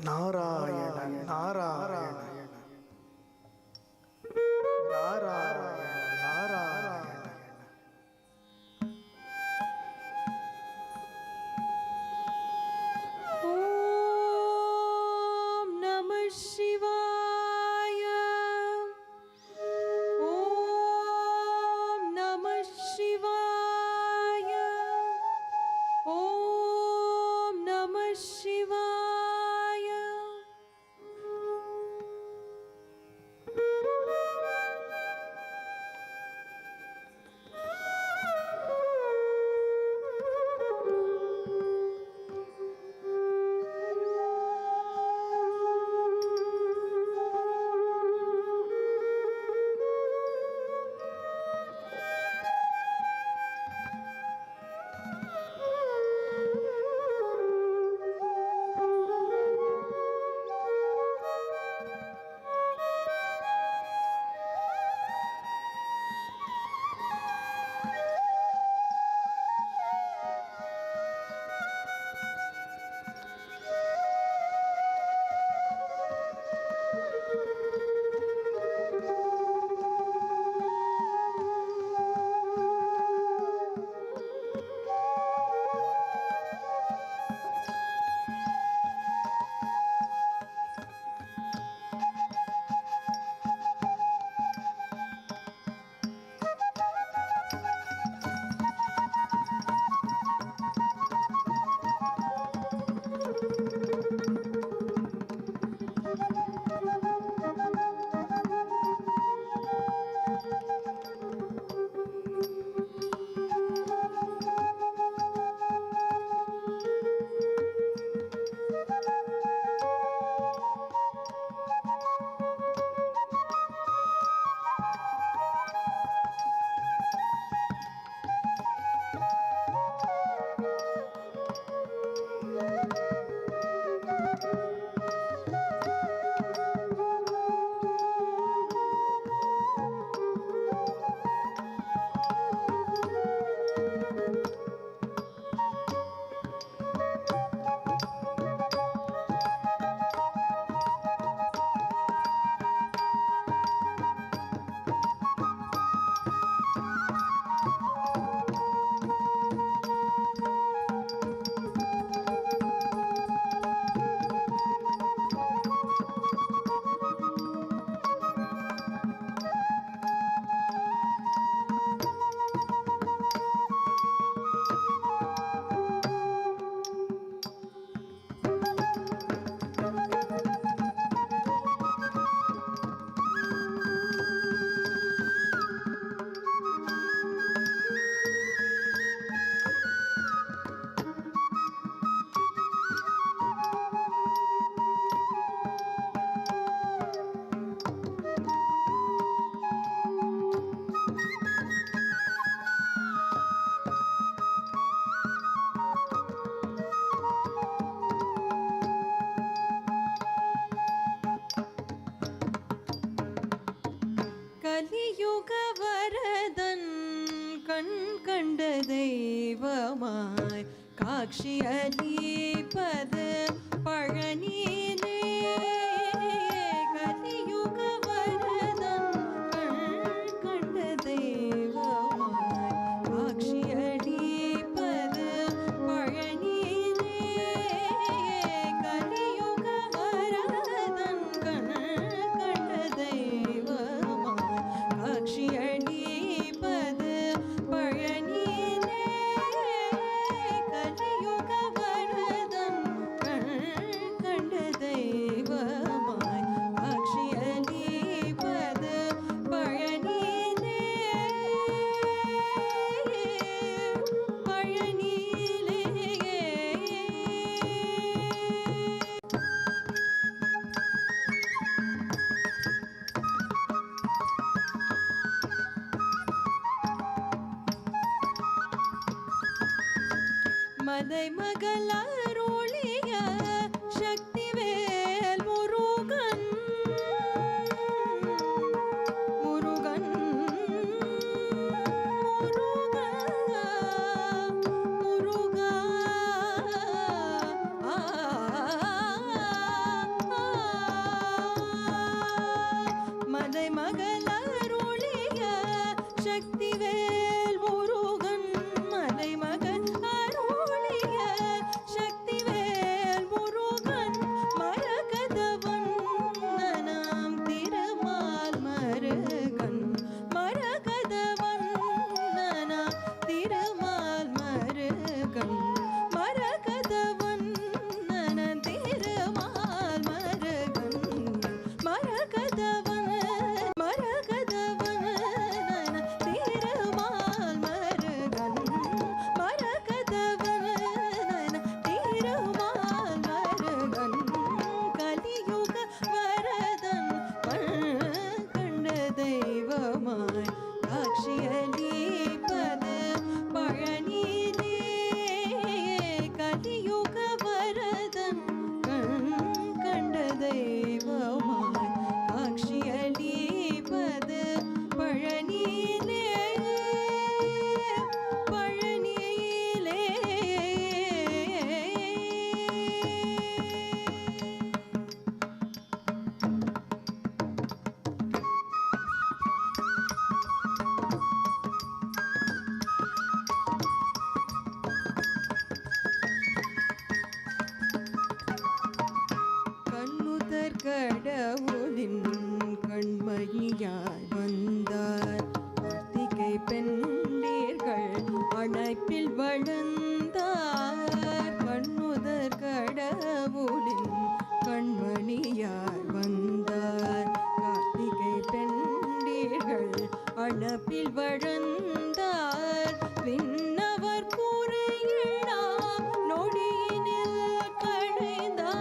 Narayana, Narayana, Narayana, Narayana. Om Namah Shivaya. Om. Namah Shivaya. Om. மதை மகளருளிய Sakthivel Murugan Murugan முருகா மதை மகளருளிய சக்திவேல் முருகன் மலை மகன் அருளிய சக்திவேல் முருகன் மரகதவன் நாம் திருமால் மருகன் மரகதவன் நாம் திருமால் மருகன் மரகதவன் திருமால் மருகன் மரகதவன் மரகதவன் திருமால் மருகன் மரகதவன் திருமால் மருகன் கலியுக வரதன் கண்ட தெய்வமாய் காட்சியளிப்பது பழனியிலே கலியுக வரதன் கண்ட தெய்வமாய் காட்சியளிப்பது பழனியிலே பழனியிலே கண்ணுதற் கடவுளின் கண்மணியாய் வந்தார் கார்த்திகை பெண்டீர்கள் அணைப்பில் வளர்ந்தார் கண்ணுதற் கடவுளின் கண்மணியாய் வந்தார் கார்த்திகை பெண்டீர்கள் அணைப்பில் வளர்ந்தார் விண்ணவர் கூரையெல்லாம் நொடியினில் களைந்தார்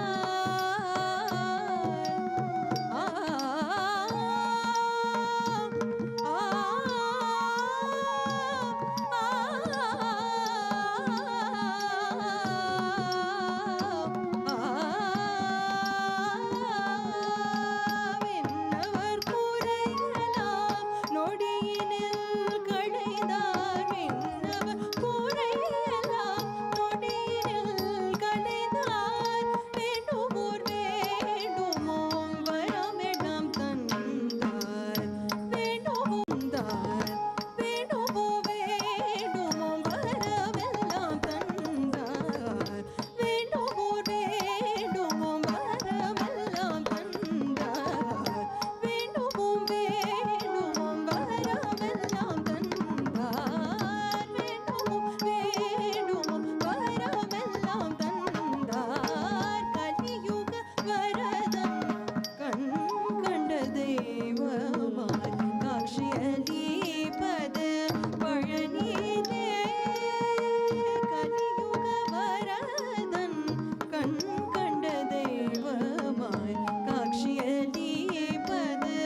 விண்ணவர் கூரையெல்லாம் நொடியினில் களைந்தார் விண்ணவர் கூரையெல்லாம் நொடியினில் களைந்தார் வேண்டுமோர் வேண்டுமோ வரமெல்லாம் தந்தார் வேண்டுமோந்தார் வேண்டுமோ வேண்டுமோ வரமெல்லாம் தந்தார் வேண்டுமோர் வேண்டுமோ வரமெல்லாம் தந்தார் வேண்டுமோ வேண்டுமோ வரமெல்லாம் தந்தார் வேண்டுமோ வேண்டுமோ வரமெல்லாம் தந்தார் கலியுக வரதன் கண்ட தெய்வமாய் காட்சியளிப்பது பழனியிலே கலியுக வரதன் கண்ட தெய்வமாய் காட்சியளிப்பது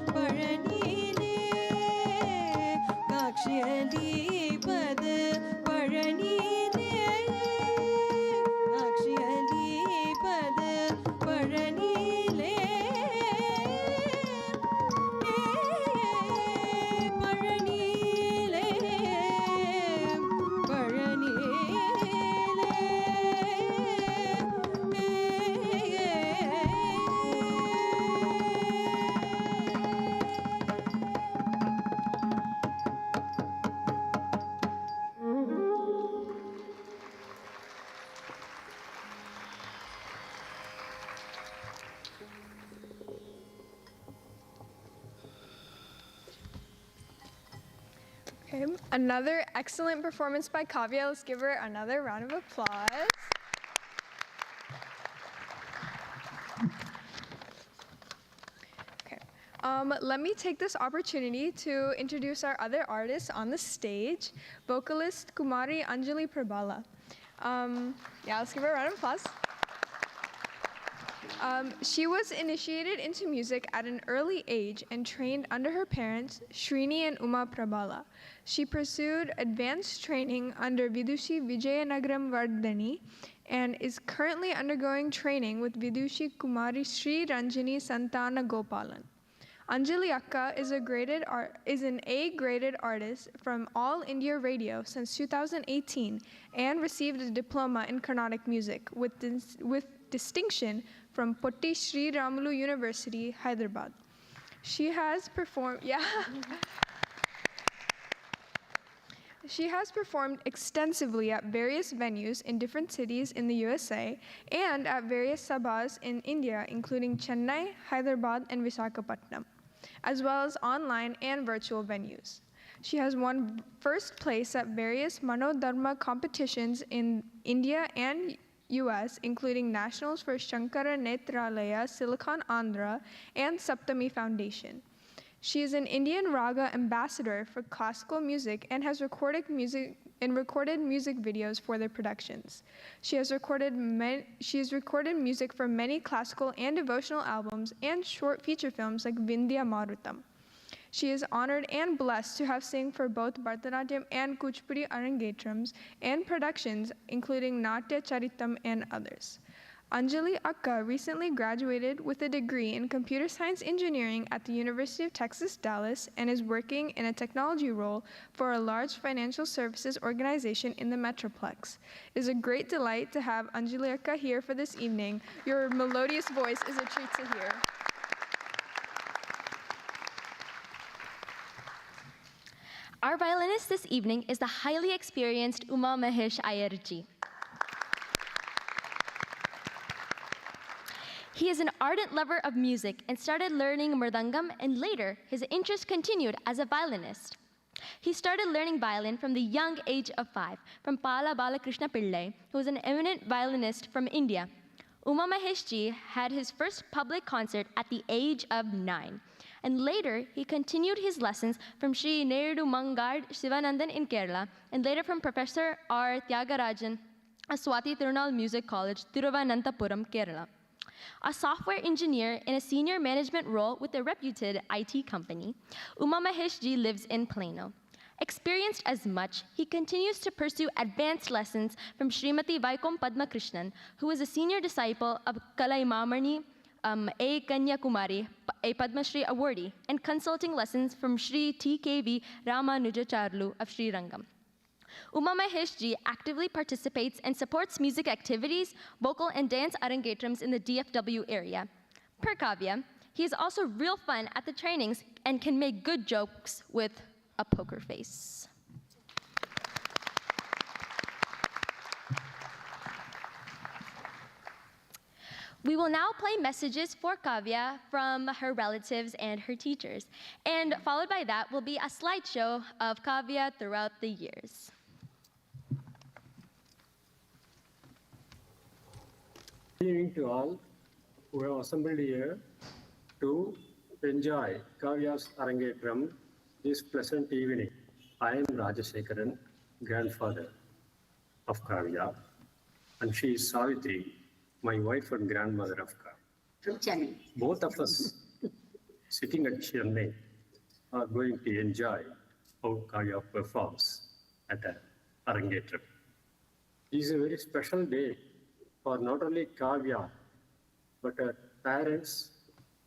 பழனியிலே காட்சியளிப்பது பழனியிலே காட்சியளிப்பது பழனியிலே பழனியிலே Okay, another excellent performance by Kavya. Let's give her another round of applause. Okay, let me take this opportunity to introduce our other artists on the stage, vocalist Kumari Anjali Prabhala. Yeah, let's give her a round of applause. She was initiated into music at an early age and trained under her parents, Srini and Uma Prabhala. She pursued advanced training under Vidushi Vijayanagaram Vardhani and is currently undergoing training with Vidushi Kumari Sri Ranjini Santana Gopalan. Anjali Akka is an A-graded artist from All India Radio since 2018 and received a diploma in Carnatic music with distinction from Potti Sri Ramulu University, Hyderabad. She has performed extensively at various venues in different cities in the USA and at various sabhas in India, including Chennai, Hyderabad, and Visakhapatnam, as well as online and virtual venues. She has won first place at various Manodharma competitions in India and US, including nationals for Shankara Netralaya, Silicon Andhra, and Saptami Foundation. She is an Indian Raga ambassador for classical music and has recorded music videos for their productions. She has recorded music for many classical and devotional albums and short feature films like Vindhya Marutam. She is honored and blessed to have sung for both Bharatanatyam and Kuchipudi Arangetrams and productions, including Natya Charitam and others. Anjali Akka recently graduated with a degree in computer science engineering at the University of Texas, Dallas, and is working in a technology role for a large financial services organization in the Metroplex. It is a great delight to have Anjali Akka here for this evening. Your melodious voice is a treat to hear. Our violinist this evening is the highly experienced Uma Mahesh Ayarji. He is an ardent lover of music and started learning mridangam, and later his interest continued as a violinist. He started learning violin from the young age of 5 from Pala Balakrishna Pillai, who was an eminent violinist from India. Uma Mahesh ji had his first public concert at the age of 9. And later, he continued his lessons from Sri Nerudu Mangad Sivanandan in Kerala, and later from Professor R. Tyagarajan at Swati Tirunal Music College, Thiruvananthapuram, Kerala. A software engineer in a senior management role with a reputed IT company, Uma Mahesh ji lives in Plano. Experienced as much, he continues to pursue advanced lessons from Srimati Vaikom Padmakrishnan, who is a senior disciple of Kalaimamani A. Kanyakumari, a Padma Shri awardee, and consulting lessons from Shri T.K.V. Ramanujacharlu of Sri Rangam. Uma Mahesh ji actively participates and supports music activities, vocal and dance arangetrams in the DFW area. Per Kavya, he is also real fun at the trainings and can make good jokes with a poker face. We will now play messages for Kavya from her relatives and her teachers. And followed by that will be a slideshow of Kavya throughout the years. Good evening to all who have assembled here to enjoy Kavya's Arangetram this pleasant evening. I am Rajashekaran, grandfather of Kavya, and she is Savitri, my wife and grandmother of Kavya. From Chennai. Both of us sitting at Chennai are going to enjoy how Kavya performs at an Arangetram. This is a very special day for not only Kavya, but her parents,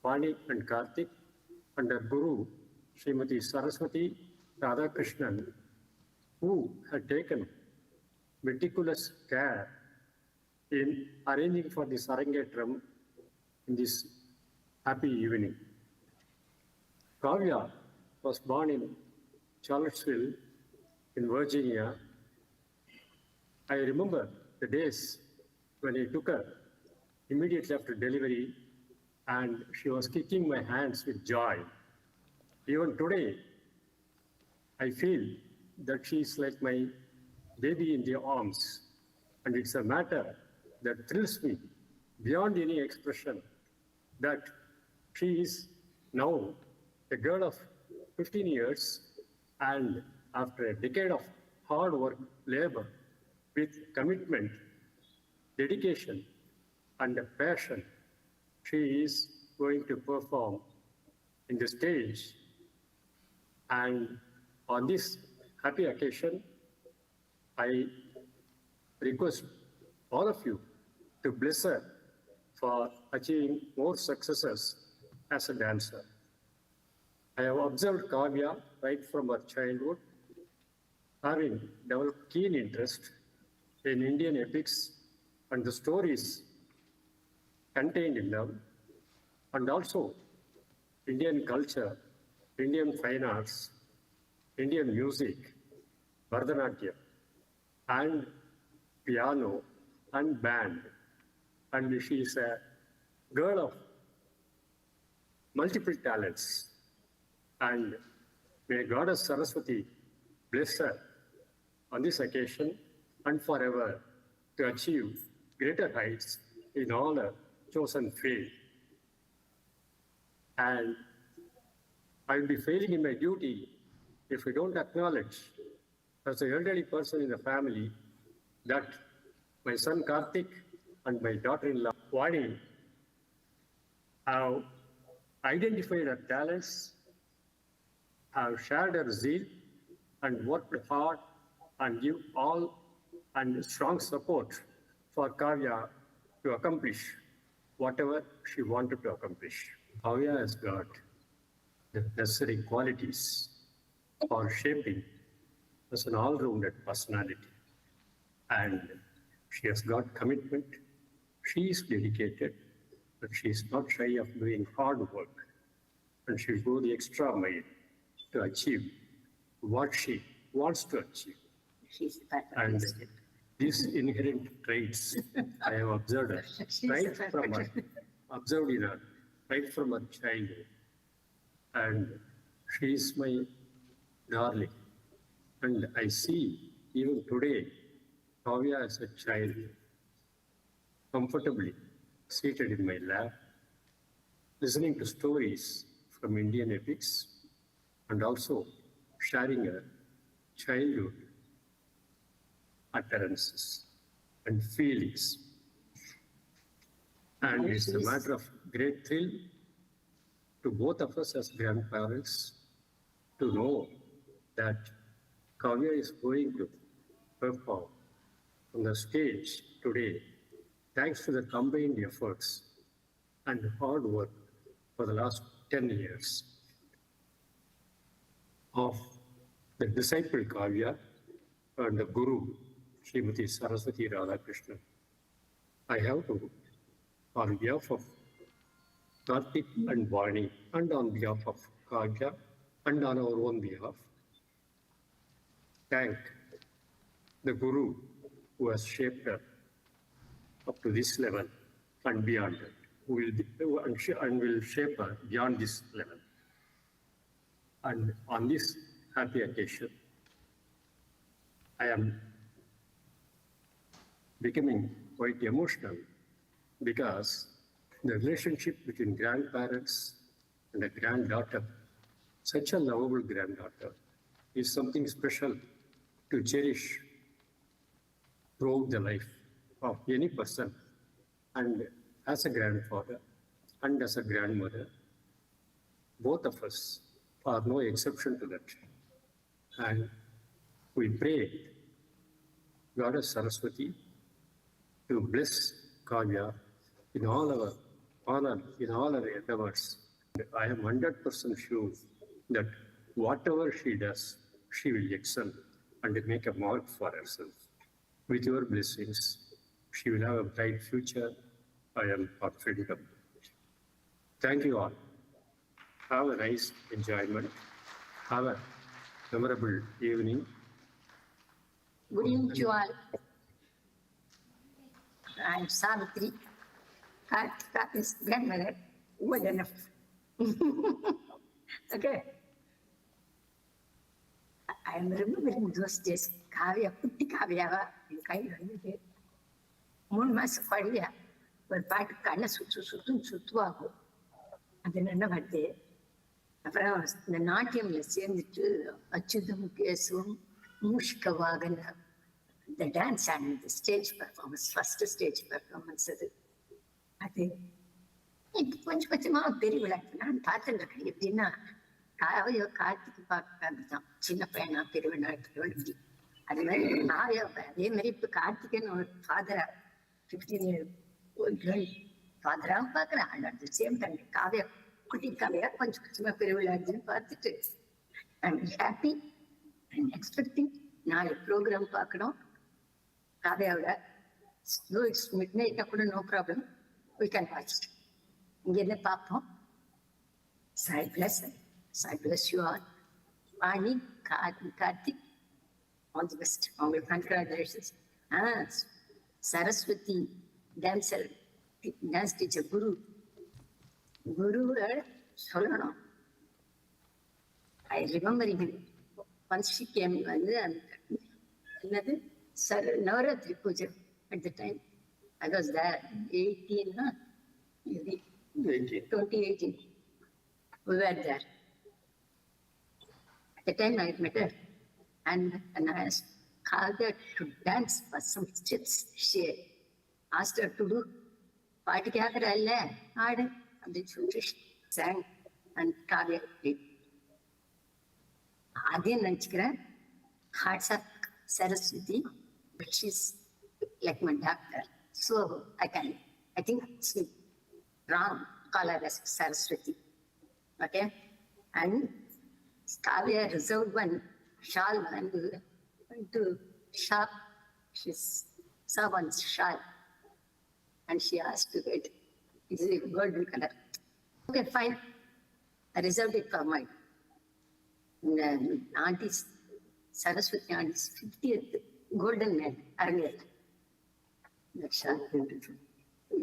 Vani and Karthik, and her guru, Srimati Saraswati Radhakrishnan, who had taken meticulous care in arranging for this Arangetram in this happy evening. Kavya was born in Charlottesville in Virginia. I remember the days when I took her immediately after delivery, and she was kicking my hands with joy. Even today, I feel that she is like my baby in the arms, and it's a matter that thrills me beyond any expression that she is now a girl of 15 years, and after a decade of hard work, labor, with commitment, dedication, and a passion, she is going to perform in the stage. And on this happy occasion, I request all of you to bless her for achieving more successes as a dancer. I have observed Kavya right from her childhood, having developed keen interest in Indian epics and the stories contained in them, and also Indian culture, Indian fine arts, Indian music, Bharatanatyam, and piano and band. And she is a girl of multiple talents. And may Goddess Saraswati bless her on this occasion and forever to achieve greater heights in all her chosen field. And I will be failing in my duty if I don't acknowledge, as an elderly person in the family, that my son Karthik and my daughter-in-law Vani have identified her talents, have shared her zeal, and worked hard and give all and strong support for Kavya to accomplish whatever she wanted to accomplish. Kavya has got the necessary qualities for shaping as an all-rounded personality. And she has got commitment, she is dedicated, but she is not shy of doing hard work. And she will go the extra mile to achieve what she wants to achieve. And these inherent traits I have observed her right from her, observed in her right from her childhood. And she is my darling. And I see even today, Kavya as a child, comfortably seated in my lap, listening to stories from Indian epics, and also sharing her childhood utterances and feelings. And it's a matter of great thrill to both of us as grandparents to know that Kavya is going to perform on the stage today, thanks to the combined efforts and hard work for the last 10 years of the disciple Kavya and the Guru, Srimati Saraswati Radhakrishnan. I have to, on behalf of Karthik and Vani, and on behalf of Kavya, and on our own behalf, thank the Guru who has shaped her up to this level and beyond it, who will shape her beyond this level. And on this happy occasion, I am becoming quite emotional because the relationship between grandparents and a granddaughter, such a lovable granddaughter, is something special to cherish throughout the life of any person. And as a grandfather and as a grandmother, both of us are no exception to that. And we pray Goddess Saraswati to bless Kavya in all our honor, in all our endeavors. I am 100% sure that whatever she does, she will excel and make a mark for herself. With your blessings, she will have a bright future. I am confident of it. Thank you all. Have a nice enjoyment. Have a memorable evening. Good evening to you all. I am Savitri, Karthik's grandmother. Well enough. Okay. I am remembering those days. Kavya, Putti Kavya, in kind of 3 மாசம் படியா ஒரு பாட்டு கண்ணை சுற்றுவாகும். அது என்ன வருது. அப்புறம் இந்த நாட்டியம்ல சேர்ந்துட்டு அச்சுதம் கேசுவம் மூஷிக வாகன the dance and the stage performance, first stage performance அது இப்போ கொஞ்சம் கொஞ்சமாக பெரிய விளையாட்டு நான் பார்த்துருக்கேன். எப்படின்னா காவையோ கார்த்திக் பார்க்கறது தான் சின்ன பையனா பெரிய விளையாட்டு இப்படி. அது மாதிரி காவையோ அதே மாதிரி இப்போ கார்த்திகேயன் ஒரு ஃபாதரா 15 years ஃபாதராகவும் பார்க்குறேன். At the same time Kavya குட்டி காவியா கொஞ்சம் கொஞ்சமாக பெரிய விளையாட்டுன்னு பார்த்துட்டு ஐம் ஹாப்பி அண்ட் எக்ஸ்பெக்டிங் நாளை ப்ரோக்ராம் பார்க்கணும் காவியாவோட. இட்ஸ் மிட் நைட்டாக கூட no problem, we can watch. இங்கேருந்து பார்ப்போம். Sai bless you all. Vani, Karthik, all the best. உங்களுக்கு கங்க்ராச்சுலேஷன்ஸ். சரஸ்வதி டான்ஸ் டீச்சர் குருவை சொல்லணும். I remember once she came வந்து என்னது நவராத்திரி பூஜை at the time. I was there, 2018. We were there. At the time I met her and I asked Kavya to dance for some steps. She asked her to do. Party kya kar rahe hai? And then she sang and Kavya did. Adin nanchikren hearts of Saraswati, but she's like my doctor. So I think it's wrong call her as Saraswati. Okay? And Kavya reserved one shawl and went to shop. She saw one shawl and she asked to get it. It's a golden color. Okay, fine. I reserved it for my auntie's, Saraswati auntie's 50th golden Arangetram.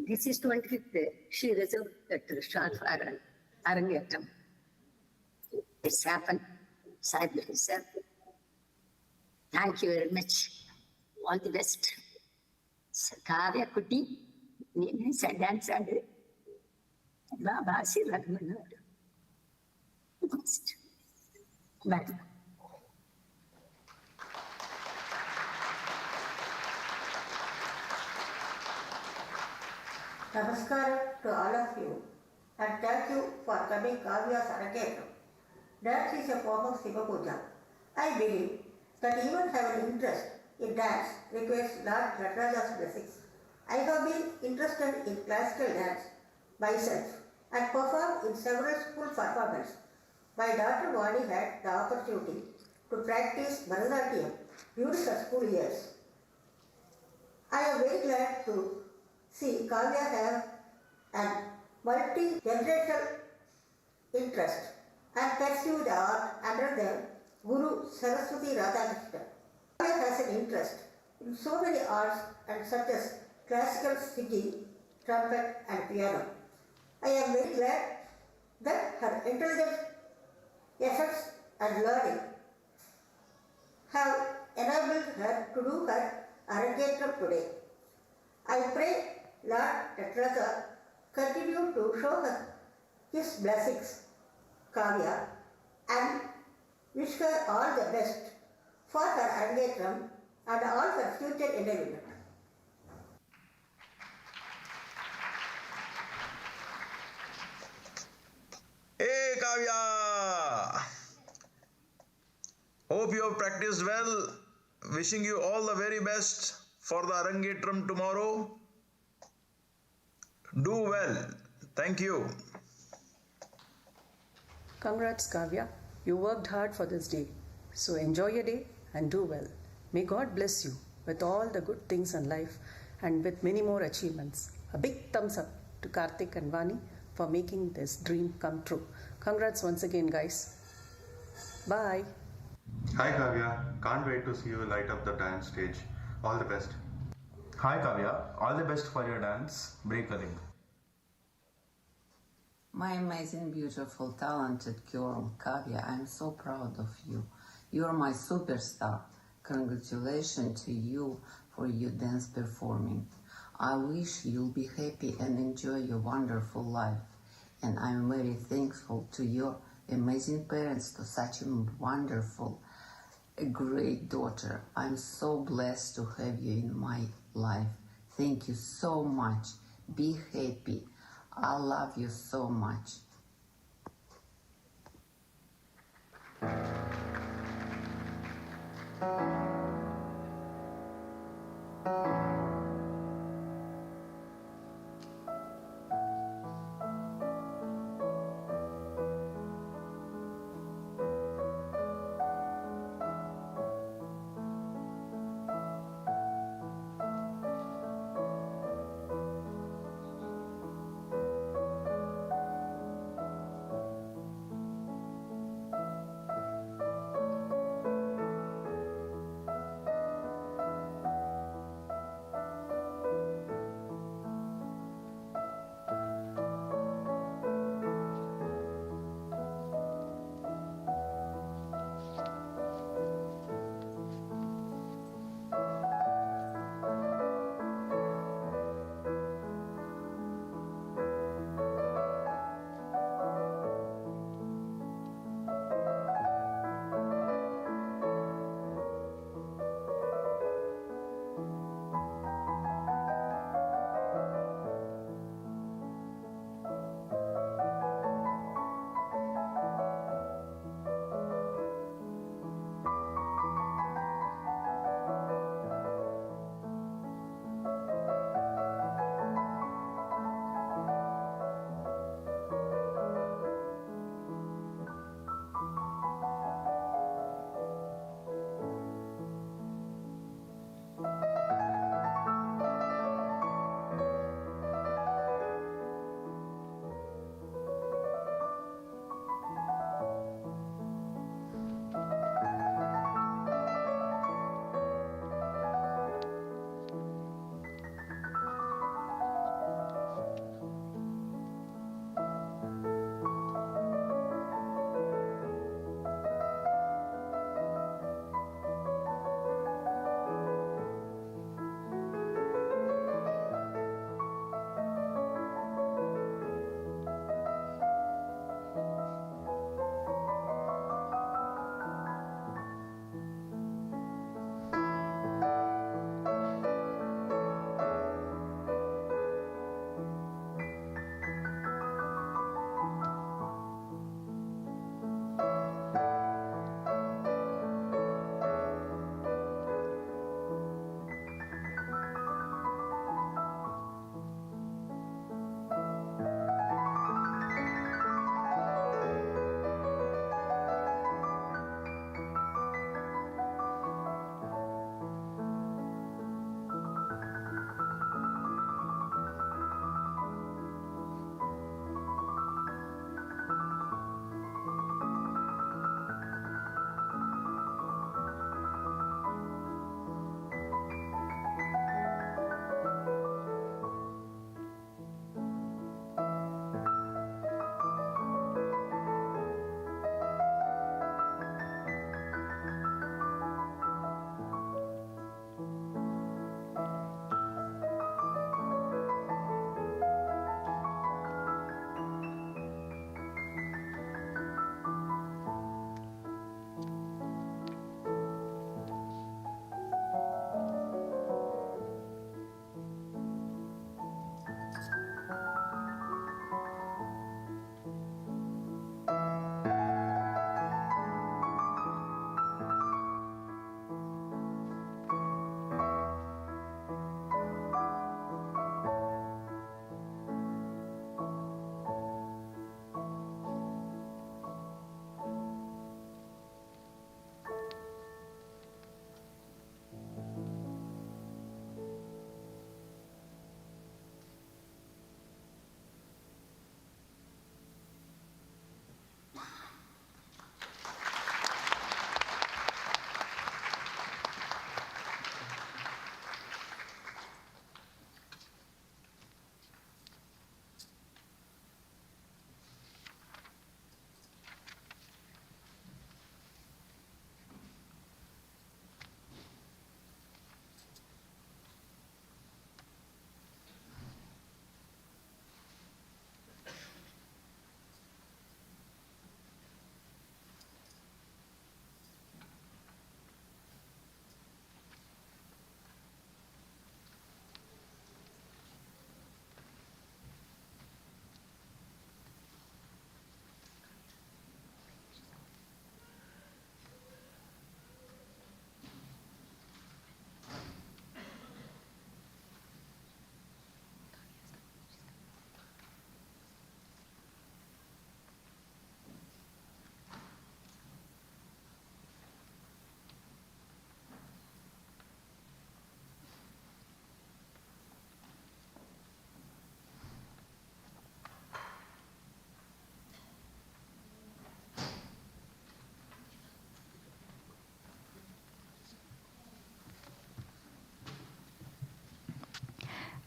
This is 25th. She reserved that shawl for Arangetram. It's happened. Sai sir. Thank you very much. All the best. Kavya Kutti, you dance and Baba Siragman. Bye. Namaskar to all of you and thank you for coming Kavya's Arangetram. Dance is a form of Shiva Puja. I believe that even having interest in dance requires Lord Nataraja's blessings. I have been interested in classical dance myself and performed in several school performances. My daughter Vani had the opportunity to practice Bharatanatyam during her school years. I am very glad to see Kavya have a multi-generational interest and pursue the art under the Guru Saraswati Radhakrishna. Kavya has an interest in so many arts and such as classical singing, trumpet and piano. I am very glad that her intelligent efforts and learning have enabled her to do her Arangetram today. I pray Lord Nataraja continue to show her his blessings, Kavya, and wish her all the best for her Arangetram and all her future endeavors. Hey Kavya! Hope you have practiced well. Wishing you all the very best for the Arangetram tomorrow. Do well. Thank you. Congrats, Kavya. You worked hard for this day. So enjoy your day and do well. May God bless you with all the good things in life and with many more achievements. A big thumbs up to Karthik and Vani for making this dream come true. Congrats once again, guys. Bye. Hi Kavya, can't wait to see you light up the dance stage. All the best. Hi Kavya, all the best for your dance. Break a leg. My amazing, beautiful, talented girl, Kavya, I'm so proud of you. You're my superstar. Congratulations to you for your dance performing. I wish you'll be happy and enjoy your wonderful life. And I'm very thankful to your amazing parents, to such a wonderful, a great daughter. I'm so blessed to have you in my life. Thank you so much. Be happy. I love you so much.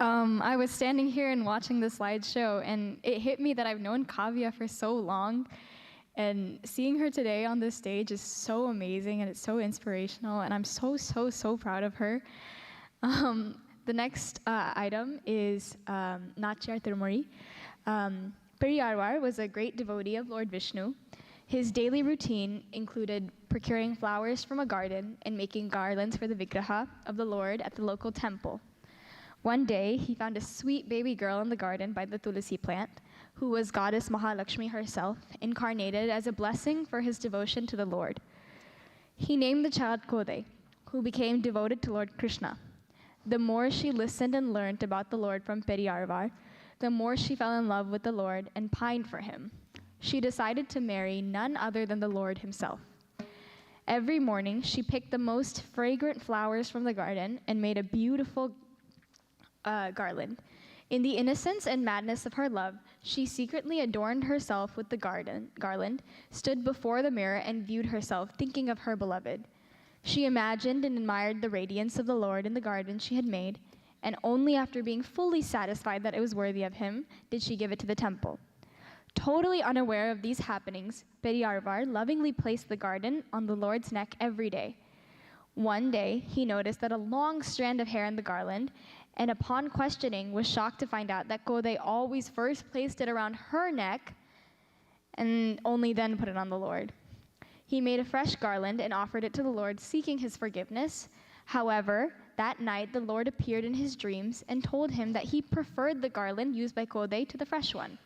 I was standing here and watching the slideshow, and it hit me that I've known Kavya for so long, and seeing her today on this stage is so amazing, and it's so inspirational, and I'm so, so, so proud of her. The next item is Natyar Tirumuri. Periyarwar was a great devotee of Lord Vishnu. His daily routine included procuring flowers from a garden and making garlands for the Vigraha of the Lord at the local temple. One day, he found a sweet baby girl in the garden by the Tulasi plant, who was goddess Mahalakshmi herself, incarnated as a blessing for his devotion to the Lord. He named the child Kodai, who became devoted to Lord Krishna. The more she listened and learned about the Lord from Periyarvar, the more she fell in love with the Lord and pined for him. She decided to marry none other than the Lord himself. Every morning, she picked the most fragrant flowers from the garden and made a beautiful garland. In the innocence and madness of her love, she secretly adorned herself with the garland, stood before the mirror, and viewed herself, thinking of her beloved. She imagined and admired the radiance of the Lord in the garden she had made, and only after being fully satisfied that it was worthy of him did she give it to the temple. Totally unaware of these happenings, Periyarvar lovingly placed the garland on the Lord's neck every day. One day, he noticed that a long strand of hair in the garland, and upon questioning, was shocked to find out that Kodai always first placed it around her neck and only then put it on the Lord. He made a fresh garland and offered it to the Lord, seeking his forgiveness. However, that night the Lord appeared in his dreams and told him that he preferred the garland used by Kodai to the fresh one,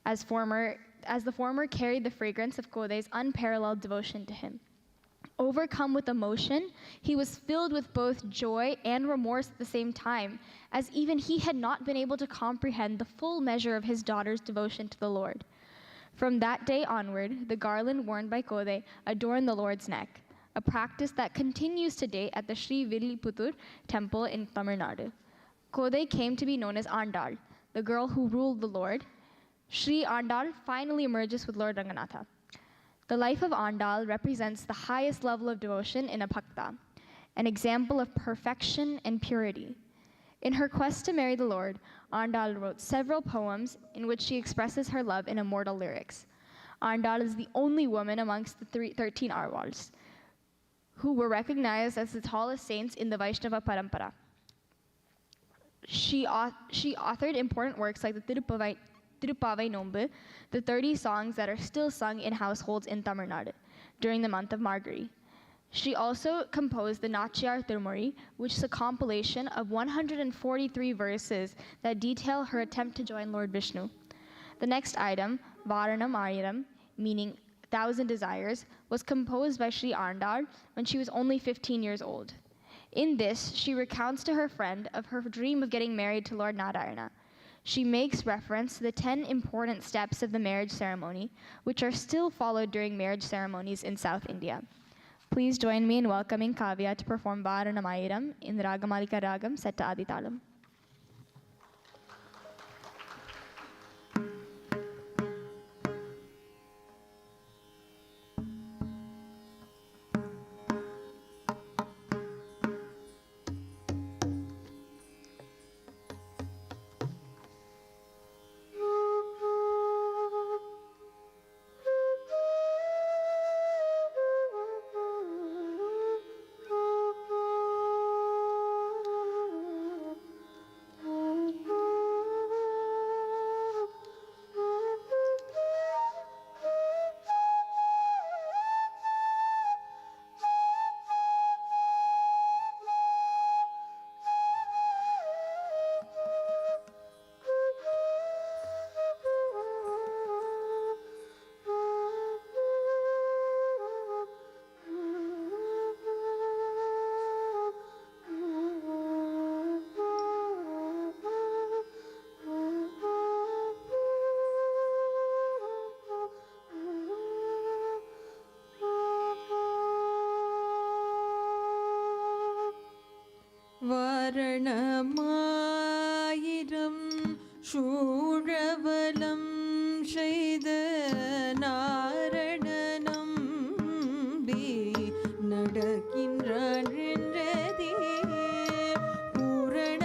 as the former carried the fragrance of Kodai's unparalleled devotion to him. Overcome with emotion, he was filled with both joy and remorse at the same time, as even he had not been able to comprehend the full measure of his daughter's devotion to the Lord. From that day onward, the garland worn by Kodai adorned the Lord's neck, a practice that continues to date at the Sri Villiputur temple in Tamil Nadu. Kodai came to be known as Andal, the girl who ruled the Lord. Sri Andal finally emerges with Lord Ranganatha. The life of Andal represents the highest level of devotion in a bhakta, an example of perfection and purity. In her quest to marry the Lord, Andal wrote several poems in which she expresses her love in immortal lyrics. Andal is the only woman amongst the 13 Arwals who were recognized as the tallest saints in the Vaishnava Parampara. She authored important works like the Tirupavai Nombu, the 30 songs that are still sung in households in Tamil Nadu during the month of Margari. She also composed the Natyar Tirumuri, which is a compilation of 143 verses that detail her attempt to join Lord Vishnu. The next item, Varanam Ayiram, meaning 1,000 desires, was composed by Sri Andal when she was only 15 years old. In this, she recounts to her friend of her dream of getting married to Lord Narayana. She makes reference to the 10 important steps of the marriage ceremony, which are still followed during marriage ceremonies in South India. Please join me in welcoming Kavya to perform Varanam Ayiram in the Ragamalika Ragam set to Aditalam. Vaaranam Aayiram சூழவலம் செய்த நாரணனம் B நடக்கின்றான் என்றதே பூரண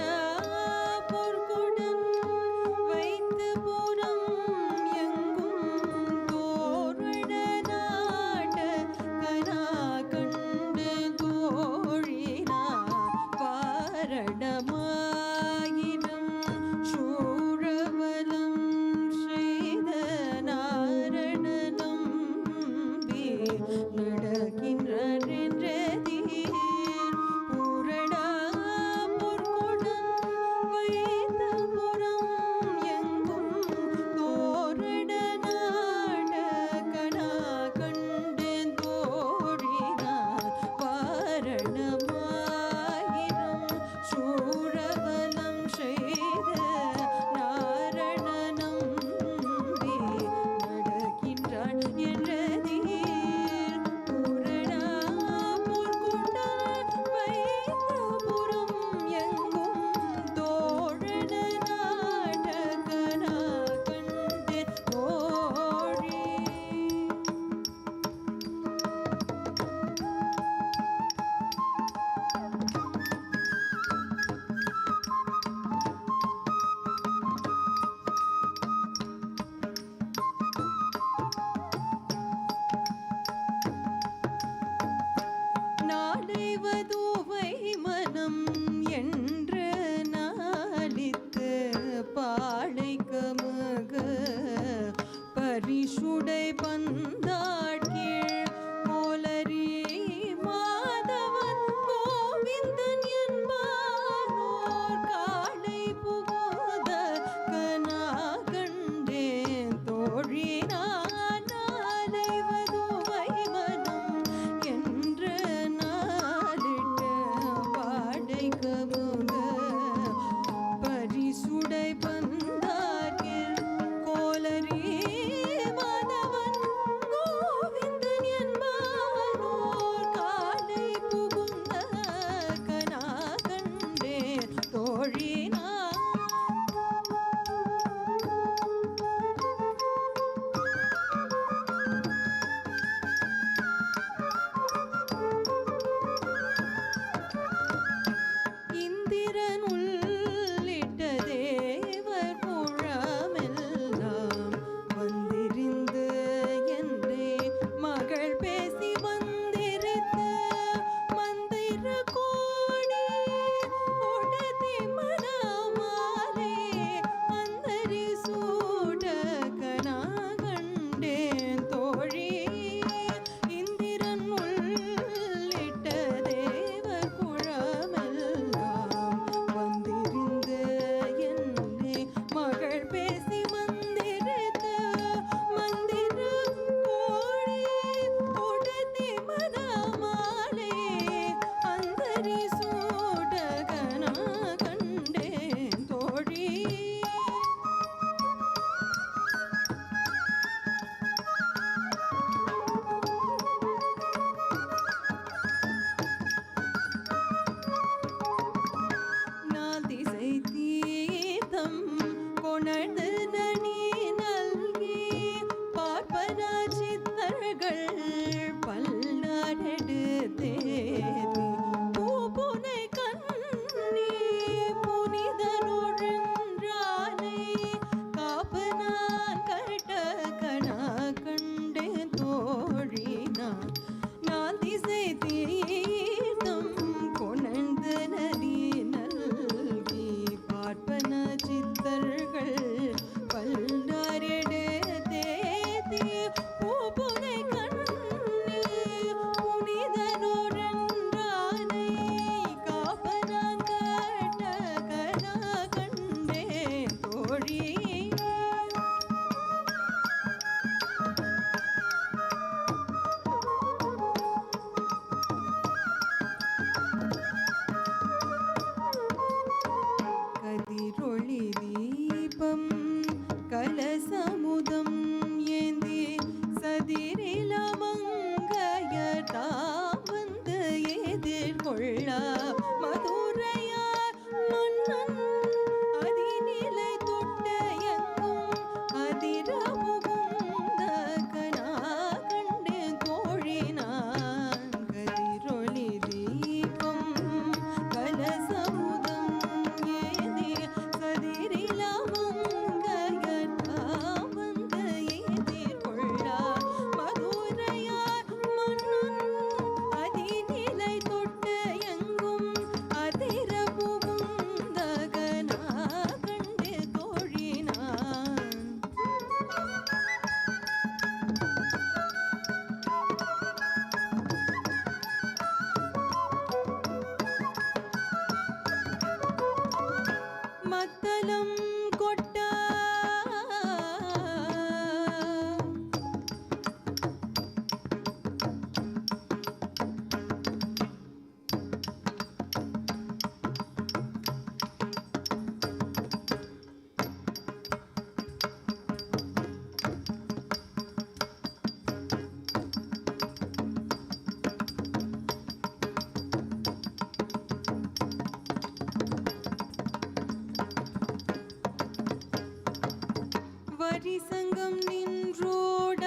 பரிசங்கம் நின்றோட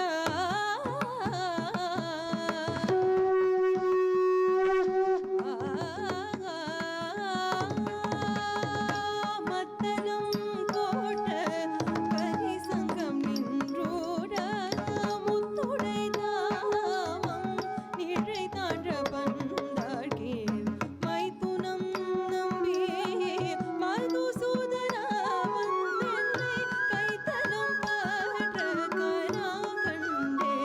மத்தனம் கோட்ட பரிசங்கம் நின்றோட முத்துடை தாமம் நிழை தாண்ட பந்தாழ்கே மைத்துனம் நம்பி மதுசூதனா வந்தென்னை கைத்தலம் பற்ற கனா கண்டே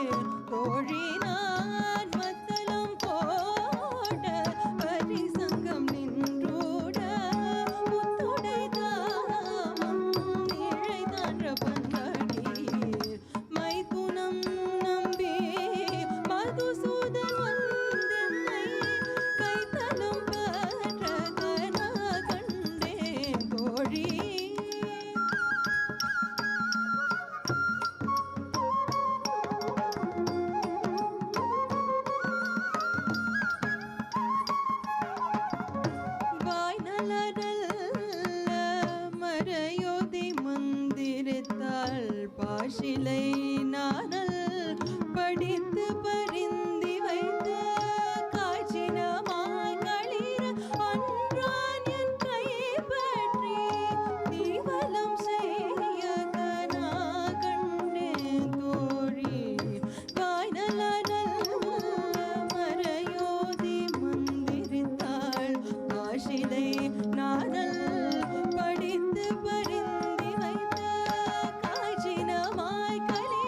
தோழி நான் மத்தலம் கோட பரிசங்கம் நின்றோட முத்துடை தாமம் நிழை தாண்ட பந்தாழ்கே மைத்துனம் நம்பி மதுசூதன் வந்தென்னை கைத்தலம் பற்ற கனா கண்டே தோழி வாய்நலரல்ல மறையோதை மந்திரத்தால் பாஷிலை நானல் படித்து பரிந்தி வைத்த காய்ச்சினமாய் களிர அன்றான் என் கைப்பற்றி தீவலம் செய்ய கனா கண்டே தோழி வாய்நலரல்ல மறையோதி மந்திரித்தாள் பாஷிலை நானல் படித்து பரிந்தி வைத்த காய்ச்சினமாய் களி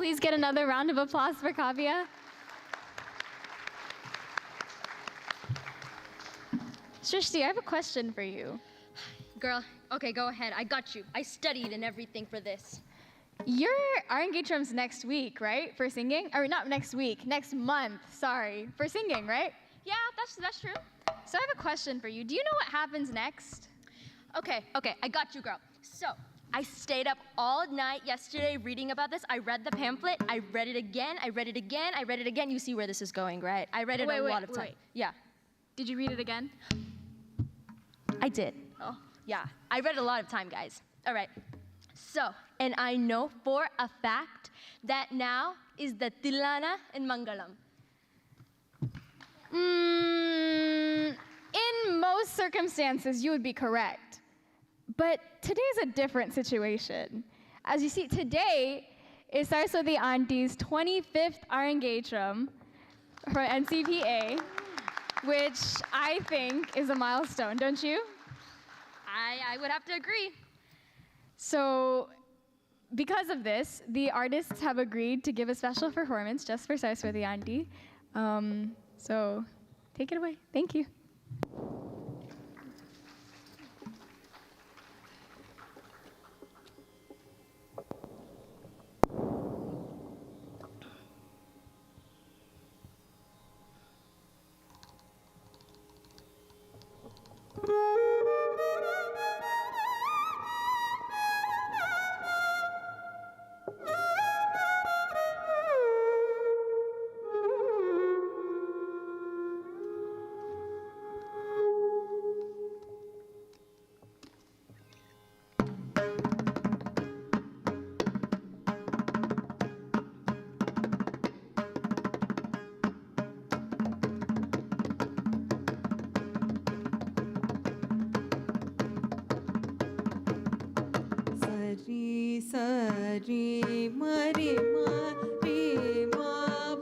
please get another round of applause for Kavya? Shrishti, I have a question for you. Girl, okay, go ahead. I got you. I studied and everything for this. Your Arangetram's next week, right? For singing? Or not next week, next month, sorry. For singing, right? Yeah, that's true. So I have a question for you. Do you know what happens next? Okay, I got you, girl. So, I stayed up all night yesterday reading about this. I read the pamphlet. I read it again. I read it again. I read it again. You see where this is going, right? I read it a lot of times. Yeah. Did you read it again? I did. Oh. Yeah, I read it a lot of time, guys. All right. So, and I know for a fact that now is the Tilana and Mangalam. In most circumstances, you would be correct. But today's a different situation. As you see, today is Saraswati Auntie's 25th Arangetram for NCPA, which I think is a milestone, don't you? I would have to agree. So, because of this, the artists have agreed to give a special performance just for Saraswati Auntie. So, take it away. Thank you. Sari mari ma re ma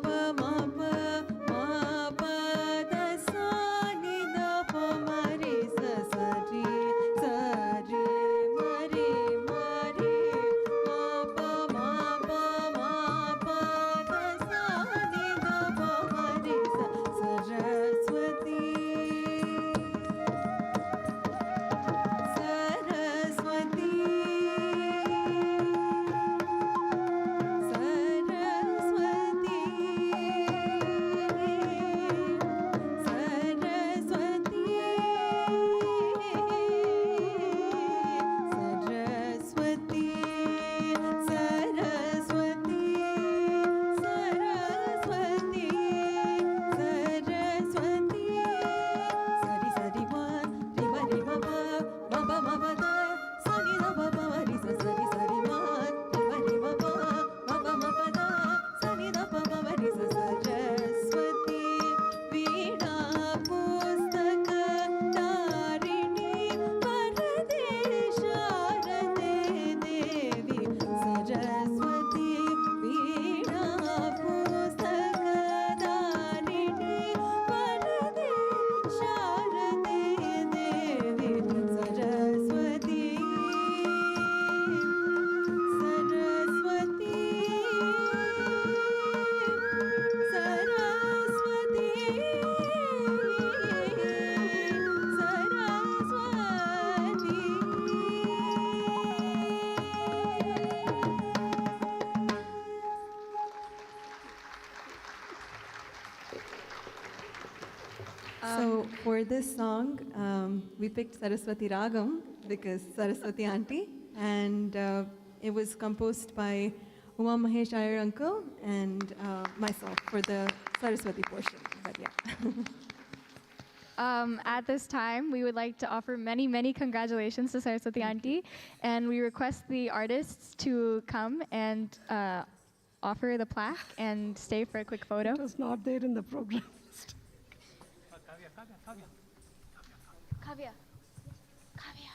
pa ma pa ma pa da sa ni da pa ma re sa sari sari mari ma re ma pa ma pa ma pa da sa ni da pa ma re sa Saraswati Saraswati So for this song, we picked Saraswati Ragam because Saraswati Auntie, and it was composed by Uma Mahesh Iyer uncle and myself for the Saraswati portion. But yeah. At this time, we would like to offer many, many congratulations to Saraswati Auntie, and we request the artists to come and offer the plaque and stay for a quick photo. It was not there in the program. Kavya. Kavya.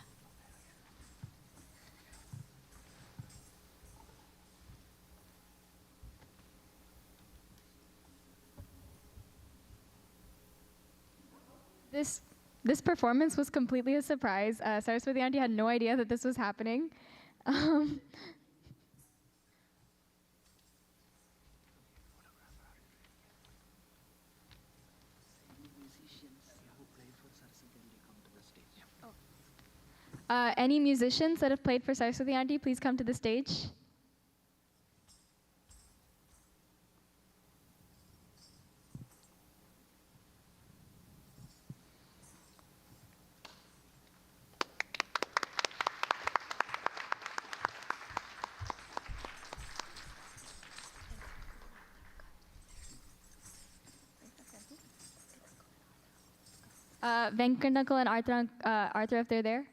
This performance was completely a surprise. Saraswati Auntie had no idea that this was happening. Any musicians that have played for Saraswati Auntie, please come to the stage. Venkat Uncle and Arthur, if they're there.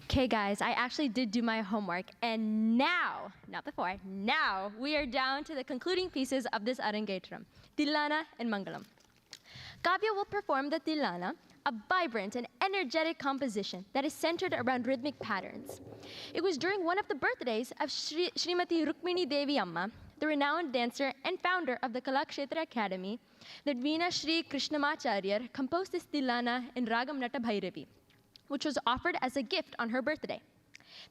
Okay, guys, I actually did do my homework, and now, not before, now we are down to the concluding pieces of this Arangetram, Tilana and Mangalam. Kavya will perform the Tilana, a vibrant and energetic composition that is centered around rhythmic patterns. It was during one of the birthdays of Srimati Rukmini Devi Amma, the renowned dancer and founder of the Kalakshetra Academy, that Veena Shri Krishnamacharyar composed this Tilana in Ragam Nata Bhairavi, which was offered as a gift on her birthday.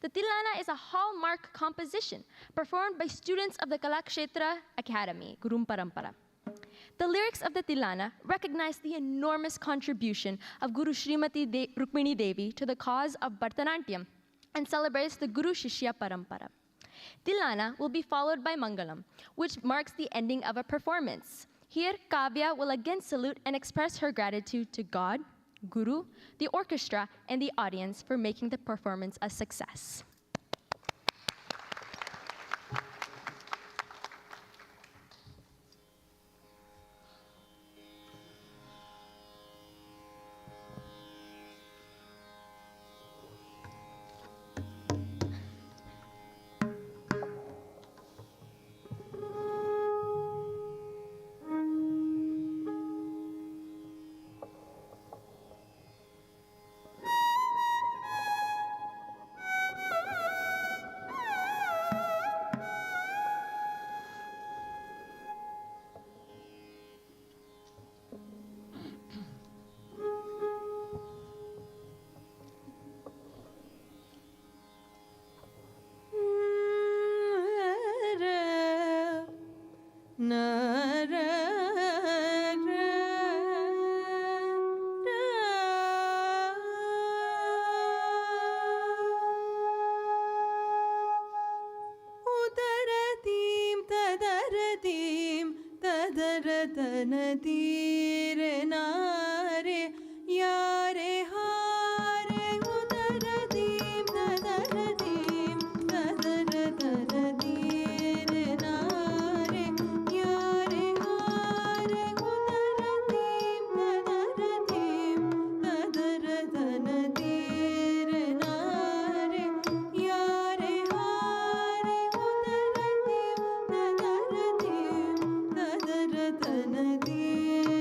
The Tilana is a hallmark composition performed by students of the Kalakshetra Academy, Gurum Parampara. The lyrics of the Tilana recognize the enormous contribution of Guru Srimati Rukmini Devi to the cause of Bharatanatyam and celebrates the Guru Shishya Parampara. Tilana will be followed by Mangalam, which marks the ending of a performance. Here, Kavya will again salute and express her gratitude to God, Guru, the orchestra, and the audience for making the performance a success. Thank you.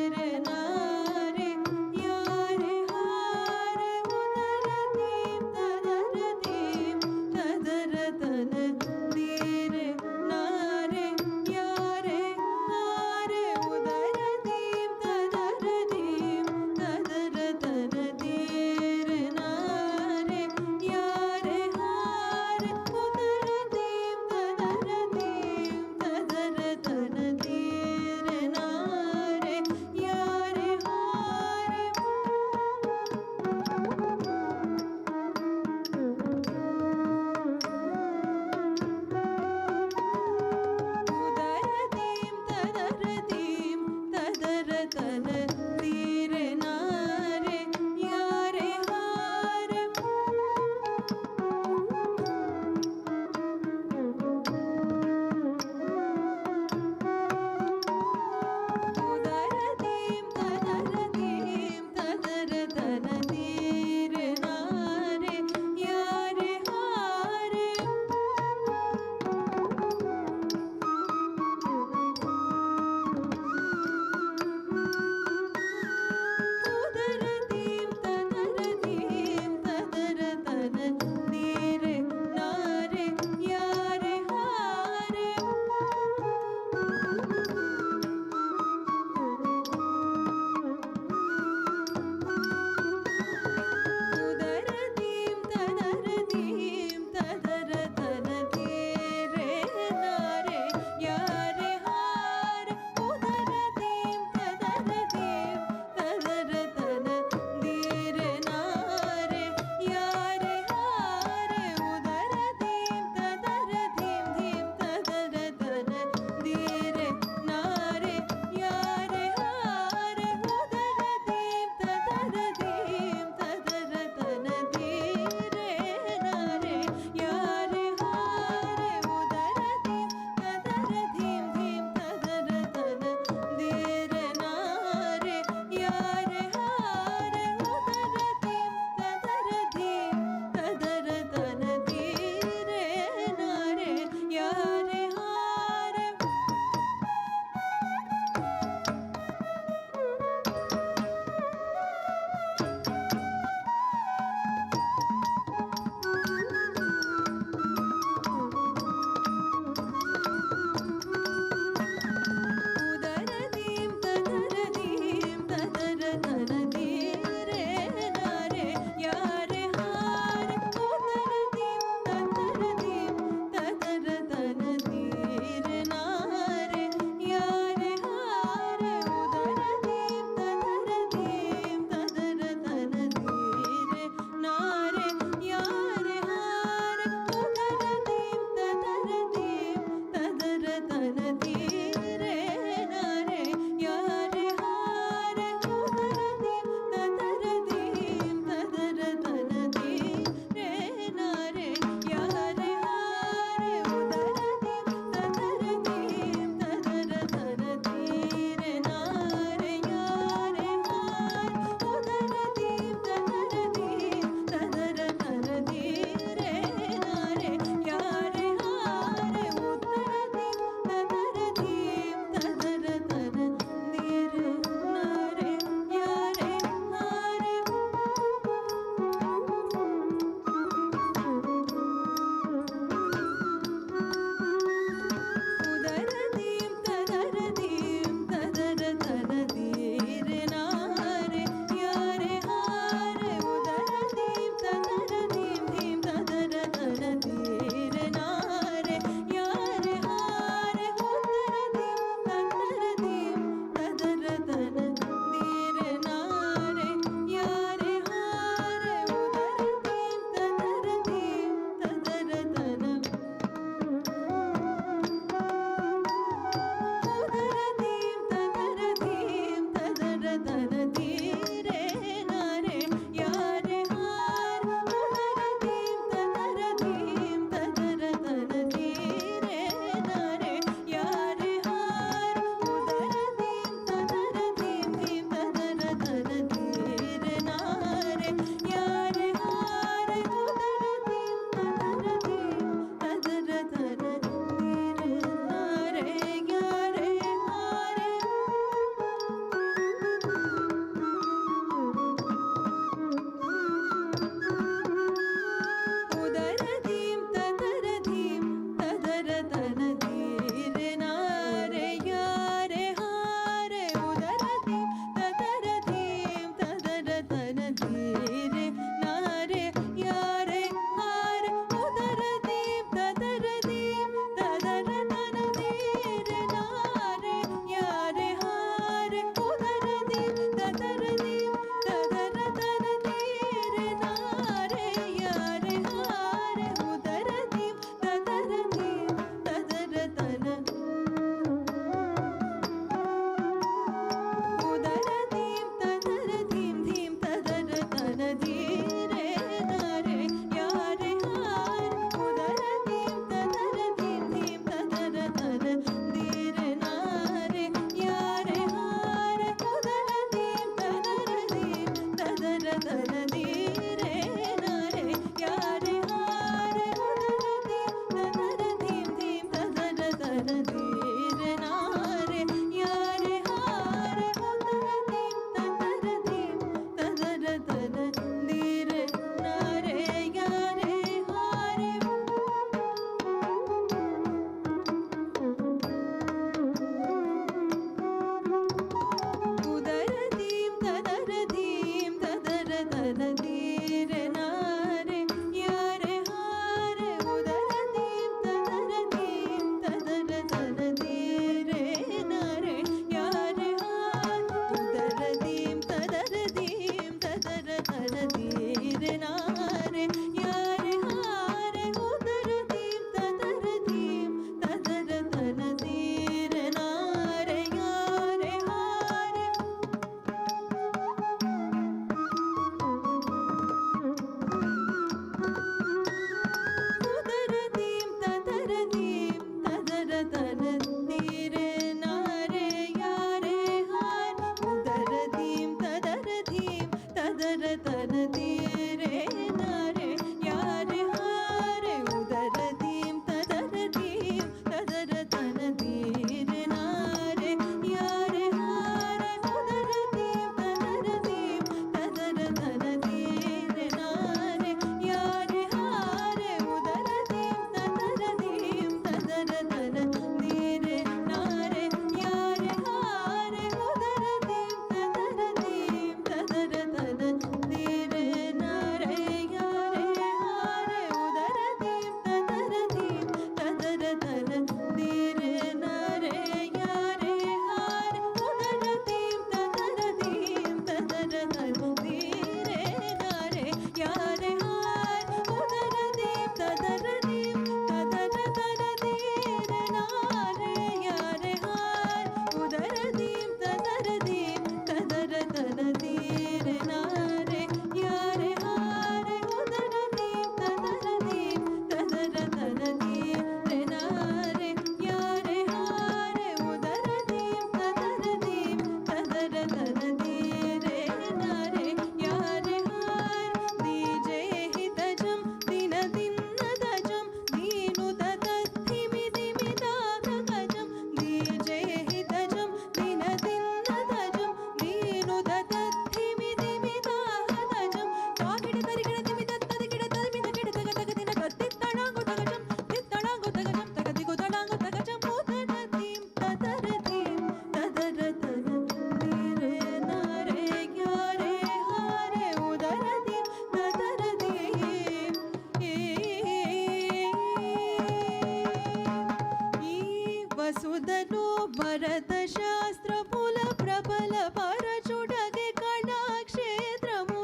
వసుదను భరత శాస్త్రముల ప్రబల పరచుడగే కణాక్షేత్రము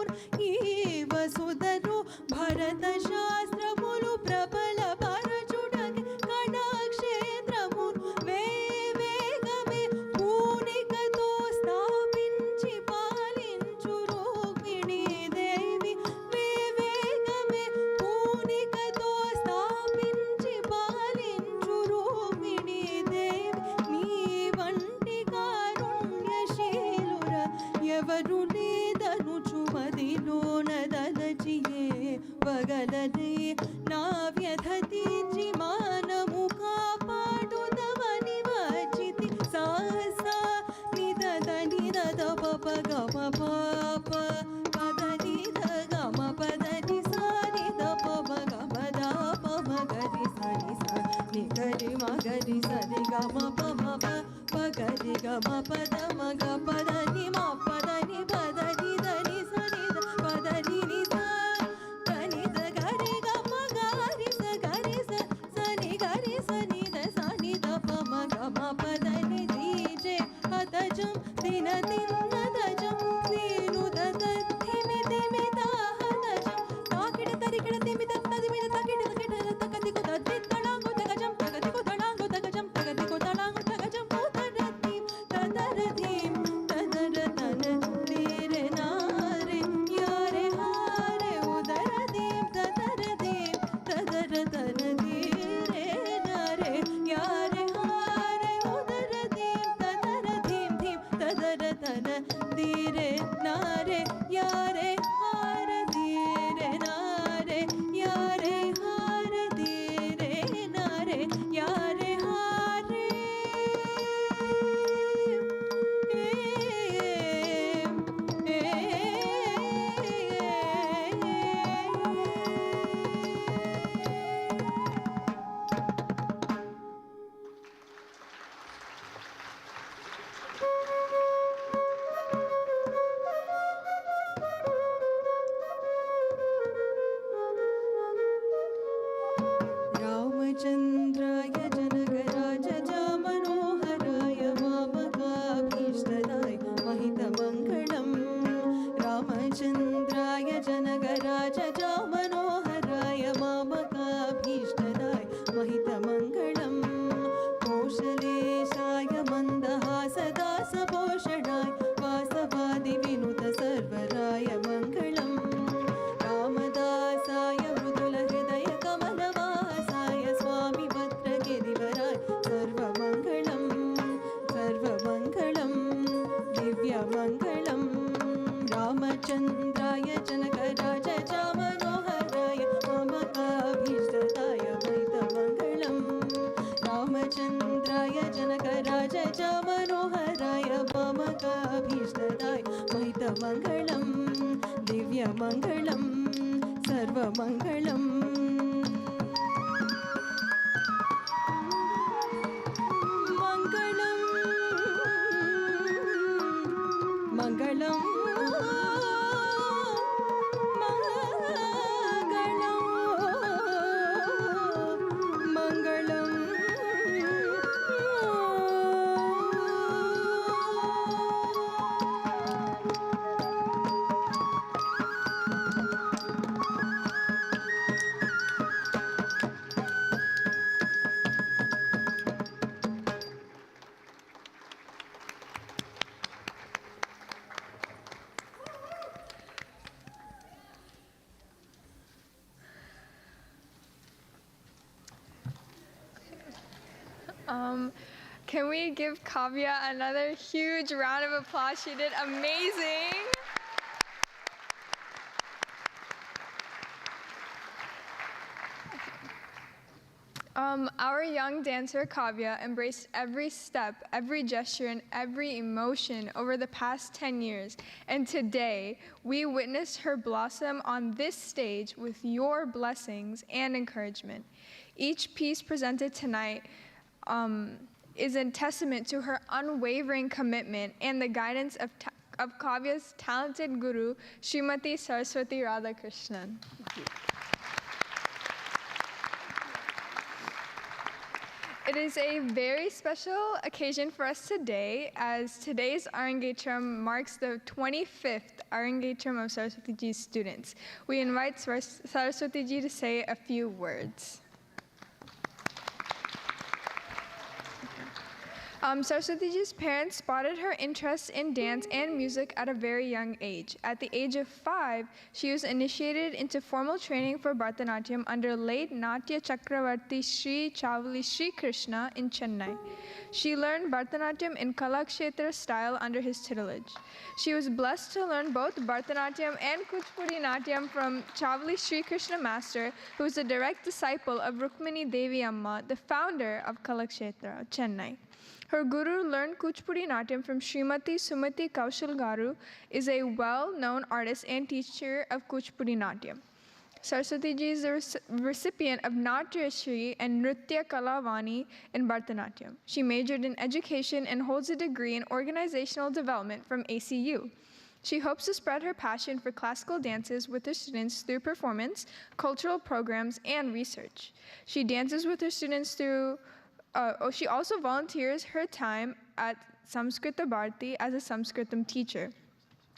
ఈ వసుదను భరత శాస్త్రములు ప్రబల పరచుడగే కణాక్షేత్రము వేగమే పూనికతో స్థాపించి పాలించు రుక్మిణీ దేవి వేగమే పూనికతో స్థాపించి పాలించు రుక్మిణీ దేవి నీ వంటి కారుణ్యశీలుర ఎవరు లేదనుచుమదిలోనదలచియే వగలనే నా వ్యధ తీర్చి మానము కాపాడుదవని వచ్చితి సాసా నిదద నిదద పప గమ పాప పద నిద గమ పద ని సా నిద పమ గమ ద పమ గరి సని స ని గరి మ గరి సని గమ పమ ప గరి గమ పద మగ పద ని మ పద ని పద ని ద ని స ని ద పద ని ని స గని ద గరి గమ గరి స గరి స స ని గరి స ని ద స ని ద పమ గమ పద ని దీజే హతజం దిన దిన దజం దీను ద ధిమి ధిమి ద హతజం తాకిడ తరికిడ దిమి ద తదిమి ద తకిడ తకిడ తకది కు తది తడాంగు తగజం తగది కు తడాంగు తగజం తగది కు తడాంగు తగజం తదరతీం తదరతీం తదర తన తీరే నారే యారే హారే ఉదరతీం తదరతీం తదర తన తీరే నారే యారే హారే ఉదరతీం తదరతీం ధీం తదర తన తీరే నారే యారే హారే తీరే నారే యారే హారే తీరే నారే యారే హారే रामचन्द्राय जनकराज मनोहराय मामकाभीष्टदाय महितमङ्गलम् रामचन्द्राय जनकराज मनोहराय मामकाभीष्टदाय महितमङ्गलम् कौशलेशाय मन्दहासदासपोषणाय वासवादिविनुत सर्वराय मङ्गलम् रामदासाय मृदुलहृदय कमलवासाय स्वामी भद्रगिरिवराय सर्वमङ्गलं सर्वमङ्गलं दिव्यमङ्गलं रामचन्द्राय जनकराज मनोहराय ममकाभीष्टदाय महितमङ्गलं रामचन्द्राय जनकराज मनोहराय ममकाभीष्टदाय महितमङ्गलं दिव्यमङ्गलं सर्वमङ्गलम् मङ्गलं मङ्गलं मङ्गलं Can we give Kavya another huge round of applause? She did amazing. Our young dancer Kavya embraced every step, every gesture, and every emotion over the past 10 years. And today, we witnessed her blossom on this stage with your blessings and encouragement. Each piece presented tonight is a testament to her unwavering commitment and the guidance of Kavya's talented guru, Srimati Saraswati Radhakrishnan. It is a very special occasion for us today, as today's Arangetram marks the 25th Arangetram of Saraswati Ji's students. We invite Saraswati Ji to say a few words. Saraswati Ji's parents spotted her interest in dance and music at a very young age. At the age of 5, she was initiated into formal training for Bharatanatyam under late Natya Chakravarti Sri Chavali Sri Krishna in Chennai. She learned Bharatanatyam in Kalakshetra style under his tutelage. She was blessed to learn both Bharatanatyam and Kuchipudi Natyam from Chavali Sri Krishna Master, who was a direct disciple of Rukmini Devi Amma, the founder of Kalakshetra, Chennai. Her guru learned Kuchipudi Natyam from Srimati Sumati Kaushal Garu, is a well-known artist and teacher of Kuchipudi Natyam. Saraswati Ji is the recipient of Natya Shri and Nritya Kalavani in Bharatanatyam. She majored in education and holds a degree in organizational development from ACU. She hopes to spread her passion for classical dances with her students through performance, cultural programs, and research. She dances with her students through she also volunteers her time at Samskrita Bharati as a Samskritam teacher.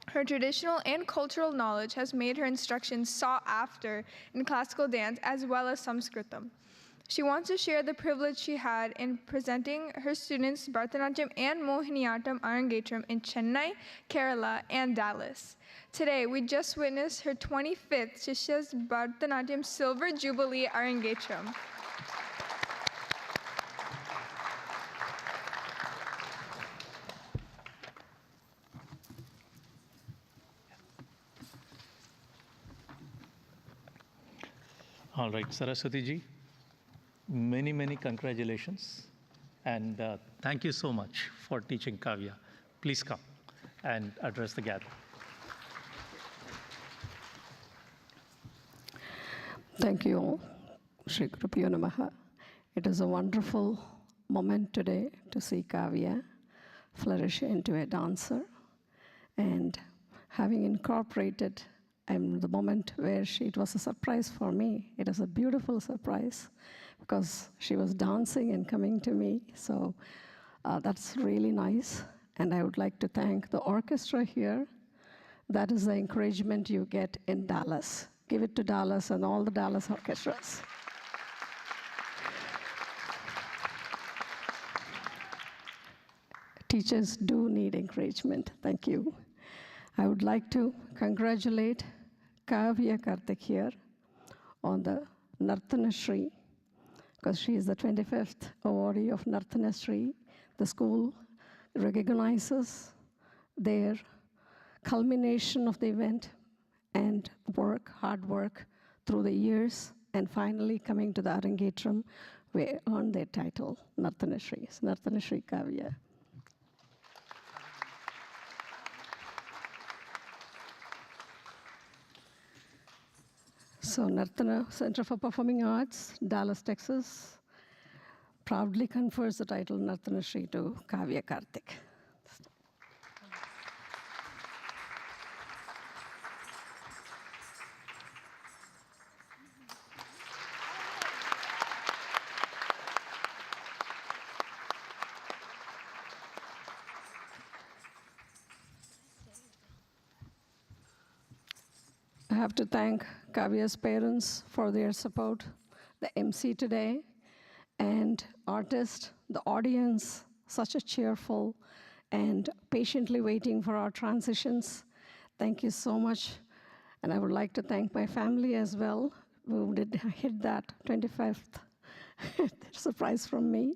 Her traditional and cultural knowledge has made her instruction sought after in classical dance as well as Samskritam. She wants to share the privilege she had in presenting her students Bharatanatyam and Mohiniyattam Arangetram in Chennai, Kerala, and Dallas. Today, we just witnessed her 25th Shishya's Bharatanatyam Silver Jubilee Arangetram. All right, Saraswati Ji, many congratulations. And thank you so much for teaching Kavya. Please come and address the gathering. Thank you all. Shri Gurubhyo Namaha. It is a wonderful moment today to see Kavya flourish into a dancer. And having incorporated the moment where it was a surprise for me. It was a beautiful surprise because she was dancing and coming to me. So that's really nice. And I would like to thank the orchestra here. That is the encouragement you get in Dallas. Give it to Dallas and all the Dallas orchestras. Teachers do need encouragement. Thank you. I would like to congratulate Kavya Karthik here on the Nartana Shri, because she is the 25th awardee of Nartana Shri. The school recognizes their culmination of the event and hard work through the years, and finally coming to the Arangetram, we earned their title, Nartana Shri. Nartana Shri Kavya. So Nartana Center for Performing Arts, Dallas, Texas, proudly confers the title Nartana Shri to Kavya Karthik. I have to thank Kavya's parents for their support, the MC today, and artists, the audience, such a cheerful and patiently waiting for our transitions. Thank you so much. And I would like to thank my family as well, who did hit that 25th surprise from me.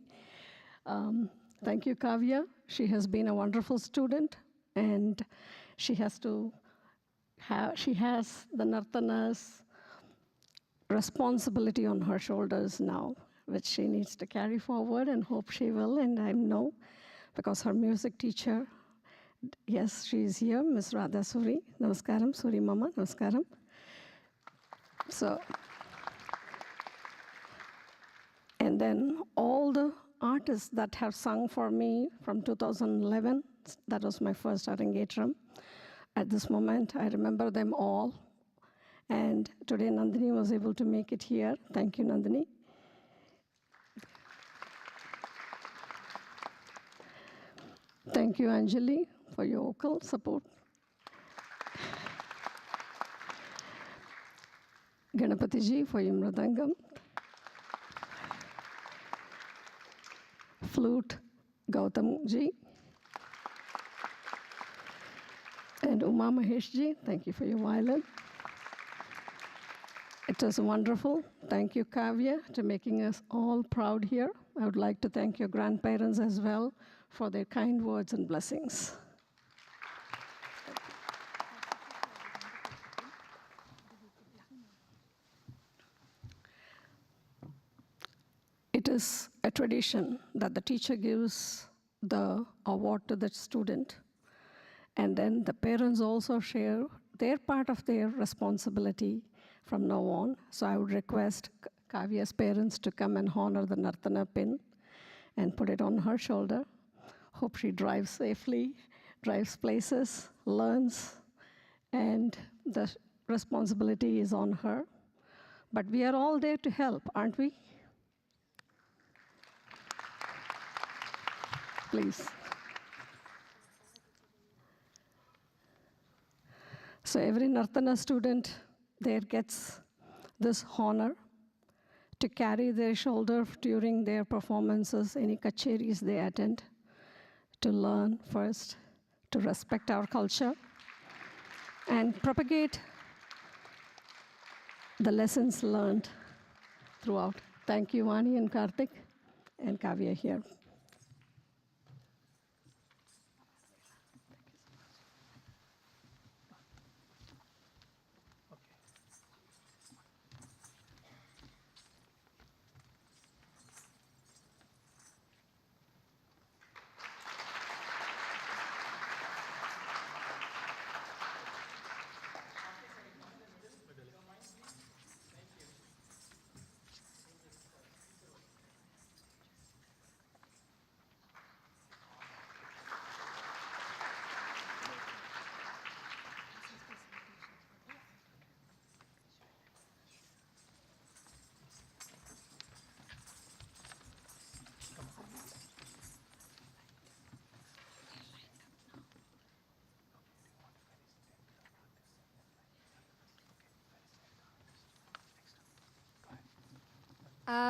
Thank you, Kavya. She has been a wonderful student, and she has the Nartana's responsibility on her shoulders now, which she needs to carry forward, and hope she will, and I know, because her music teacher, yes, she is here, Ms. Radha Suri. Namaskaram, Suri Mama, namaskaram. So, and then all the artists that have sung for me from 2011, that was my first Arangetram. At this moment, I remember them all. And today, Nandini was able to make it here. Thank you, Nandini. Thank you, Anjali, for your vocal support. Ganapati ji for your mridangam. Flute, Gautam ji. And Uma Mahesh ji, thank you for your violin. It was wonderful. Thank you, Kavya, for making us all proud here. I would like to thank your grandparents as well for their kind words and blessings. It is a tradition that the teacher gives the award to the student, and then the parents also share their part of their responsibility from now on. So I would request Kavya's parents to come and honor the Nartana pin and put it on her shoulder. Hope she drives safely, drives places, learns, and the responsibility is on her. But we are all there to help, aren't we? Please. So every Nartana student there gets this honor to carry their shoulder during their performances, any kacheris they attend, to learn first, to respect our culture, and propagate the lessons learned throughout. Thank you, Vani and Karthik, and Kavya here.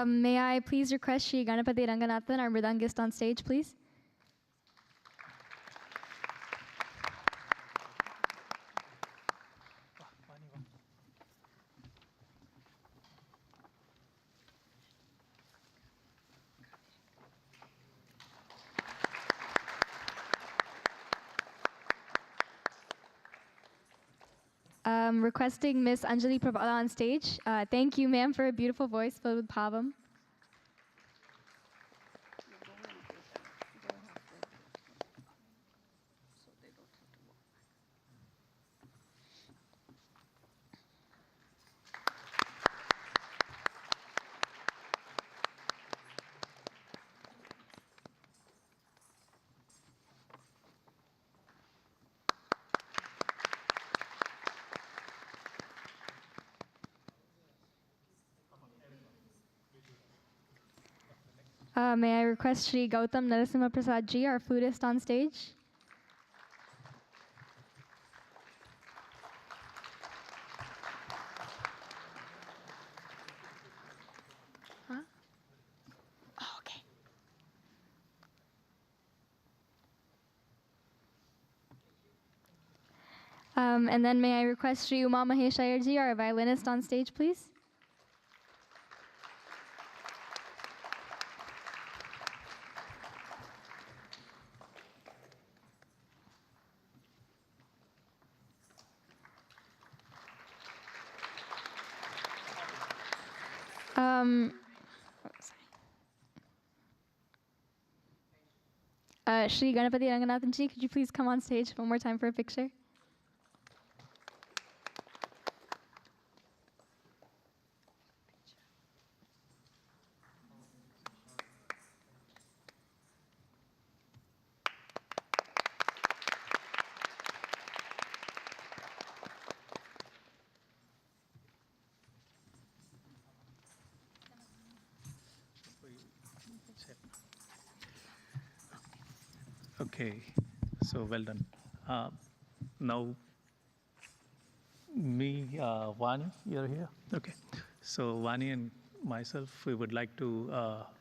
May I please request Shri Ganapati Ranganathan, our Mridangist, on stage, please? Requesting Miss Anjali Pravala on stage. Thank you, ma'am, for a beautiful voice filled with bhavam. May I request Shri Gautam Narasimha Prasad ji, our flutist, on stage? Huh? Oh, okay. And then may I request Shri Uma Mahesh Iyer ji, our violinist, on stage, please? Shri Ganapati Ranganathan ji, could you please come on stage one more time for a picture? Okay, so well done. Now, Vani, you're here? Okay. So Vani and myself, we would like to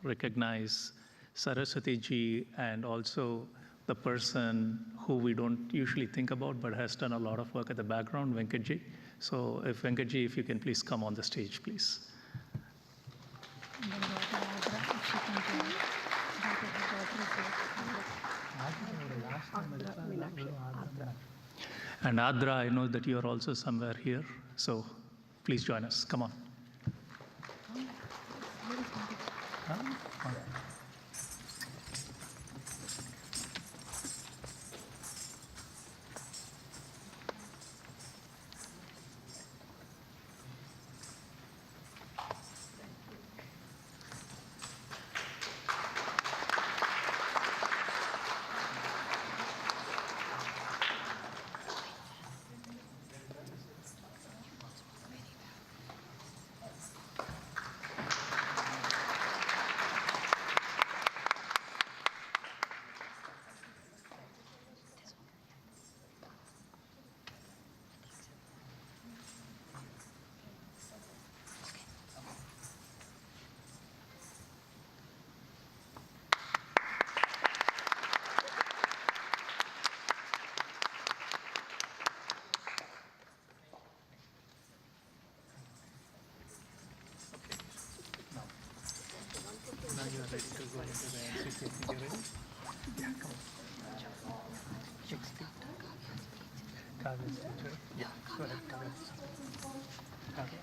recognize Saraswati ji and also the person who we don't usually think about but has done a lot of work at the background, Venkat ji. So if Venkat ji, if you can please come on the stage, please. And Adra, I know that you are also somewhere here, so please join us. Come on. Now you are ready to go into the NCC. You ready? Yeah, come on. Kavya's teacher. Yeah, go ahead, Kavya. Kavya,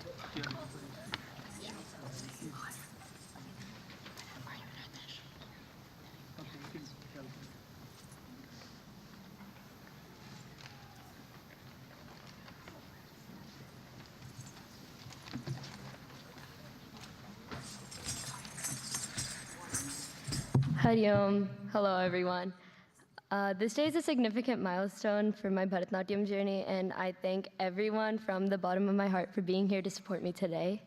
Hari Om. Hello, everyone. This day is a significant milestone for my Bharatanatyam journey, and I thank everyone from the bottom of my heart for being here to support me today.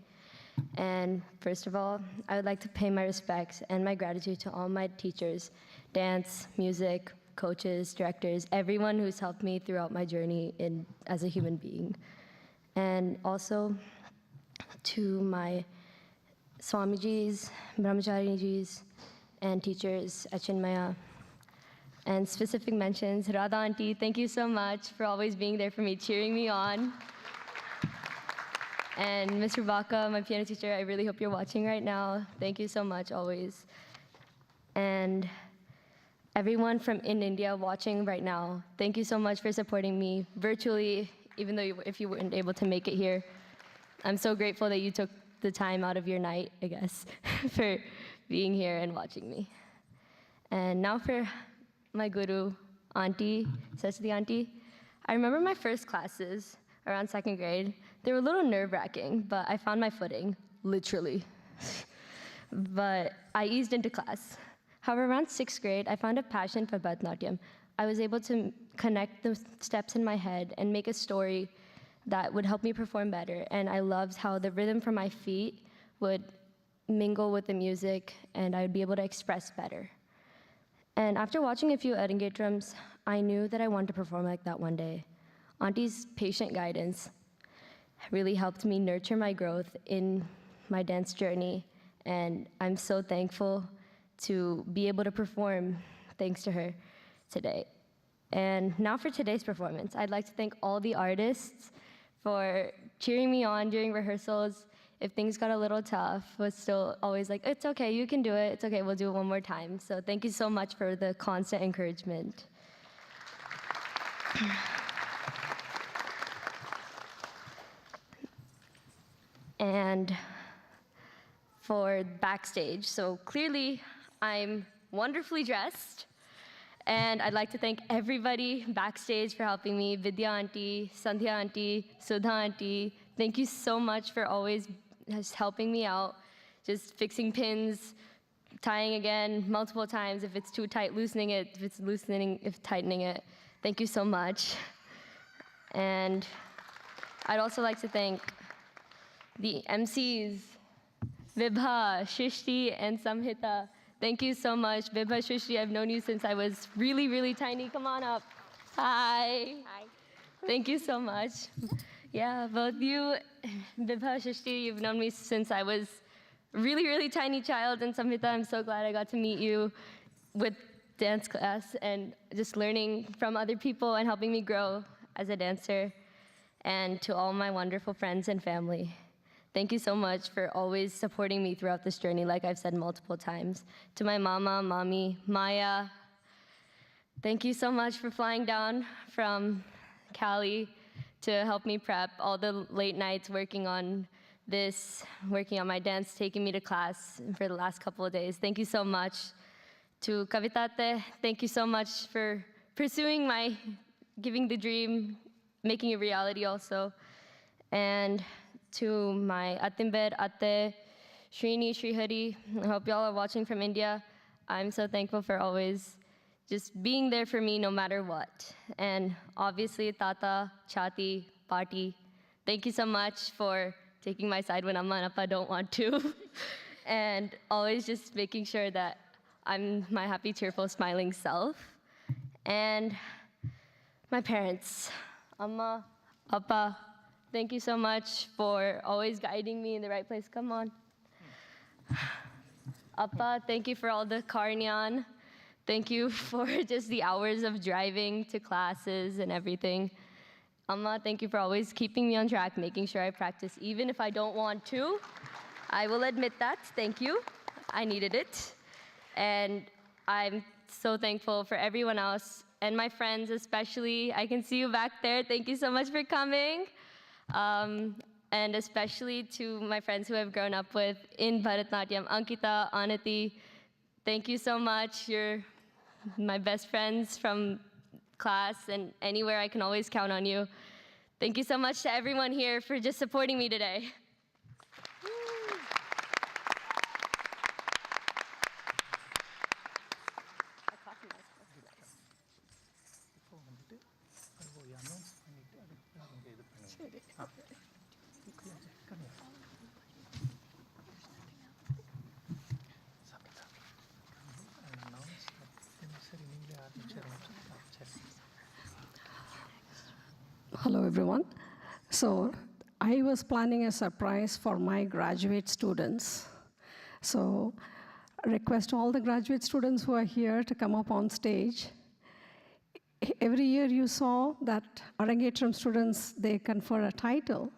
And first of all, I would like to pay my respects and my gratitude to all my teachers, dance, music, coaches, directors, everyone who's helped me throughout my journey as a human being. And also to my Swamijis, Brahmacharijis, and teachers at Chinmaya. And specific mentions, Radha Auntie, thank you so much for always being there for me, cheering me on. And Mr. Baka, my piano teacher, I really hope you're watching right now. Thank you so much, always. And everyone from in India watching right now, thank you so much for supporting me virtually, even though if you weren't able to make it here. I'm so grateful that you took the time out of your night, I guess, for being here and watching me. And now for my guru, Auntie, Saraswati Auntie. I remember my first classes around second grade. They were a little nerve-wracking, but I found my footing, literally. But I eased into class. However, around sixth grade, I found a passion for Bharatanatyam. I was able to connect the steps in my head and make a story that would help me perform better. And I loved how the rhythm from my feet would mingle with the music, and I would be able to express better. And after watching a few Arangetrams, I knew that I wanted to perform like that one day. Auntie's patient guidance really helped me nurture my growth in my dance journey, and I'm so thankful to be able to perform thanks to her today. And now for today's performance, I'd like to thank all the artists for cheering me on during rehearsals. If things got a little tough, was still always like, it's okay, you can do it, it's okay, we'll do it one more time. So thank you so much for the constant encouragement. And for backstage, so clearly I'm wonderfully dressed, and I'd like to thank everybody backstage for helping me, Vidya Auntie, Sandhya Auntie, Sudha Auntie. Thank you so much for always just helping me out, just fixing pins, tying again multiple times. If it's too tight, loosening it. If it's loosening, if tightening it. Thank you so much. And I'd also like to thank the MCs, Vibha, Shishti, and Samhita. Thank you so much. Vibha Shrishti, I've known you since I was really, really tiny. Come on up. Hi. Hi. Thank you so much. Yeah, both you, Vibha Shrishti, you've known me since I was a really, really tiny child. And Samhita, I'm so glad I got to meet you with dance class and just learning from other people and helping me grow as a dancer. And to all my wonderful friends and family, thank you so much for always supporting me throughout this journey, like I've said multiple times. To my mama, mommy, Maya, thank you so much for flying down from Cali to help me prep, all the late nights working on this, working on my dance, taking me to class for the last couple of days. Thank you so much. To Kavitate, thank you so much for pursuing my giving the dream, making it reality also. And to my Atimbed, Ate, Srini, Srihari, I hope y'all are watching from India. I'm so thankful for always just being there for me no matter what. And obviously, Tata, Chati, Pati, thank you so much for taking my side when Amma and Appa don't want to. And always just making sure that I'm my happy, cheerful, smiling self. And my parents, Amma, Appa, thank you so much for always guiding me in the right place. Come on. Appa, thank you for all the karnyan. Thank you for just the hours of driving to classes and everything. Amma, thank you for always keeping me on track, making sure I practice even if I don't want to. I will admit that. Thank you. I needed it. And I'm so thankful for everyone else and my friends especially. I can see you back there. Thank you so much for coming. And especially to my friends who I've grown up with in Bharatanatyam, Ankita, Anati, thank you so much. You're my best friends from class and anywhere. I can always count on you. Thank you so much to everyone here for just supporting me today. Hello, everyone. So I was planning a surprise for my graduate students. So I request all the graduate students who are here to come up on stage. Every year you saw that Arangetram students, they confer a title.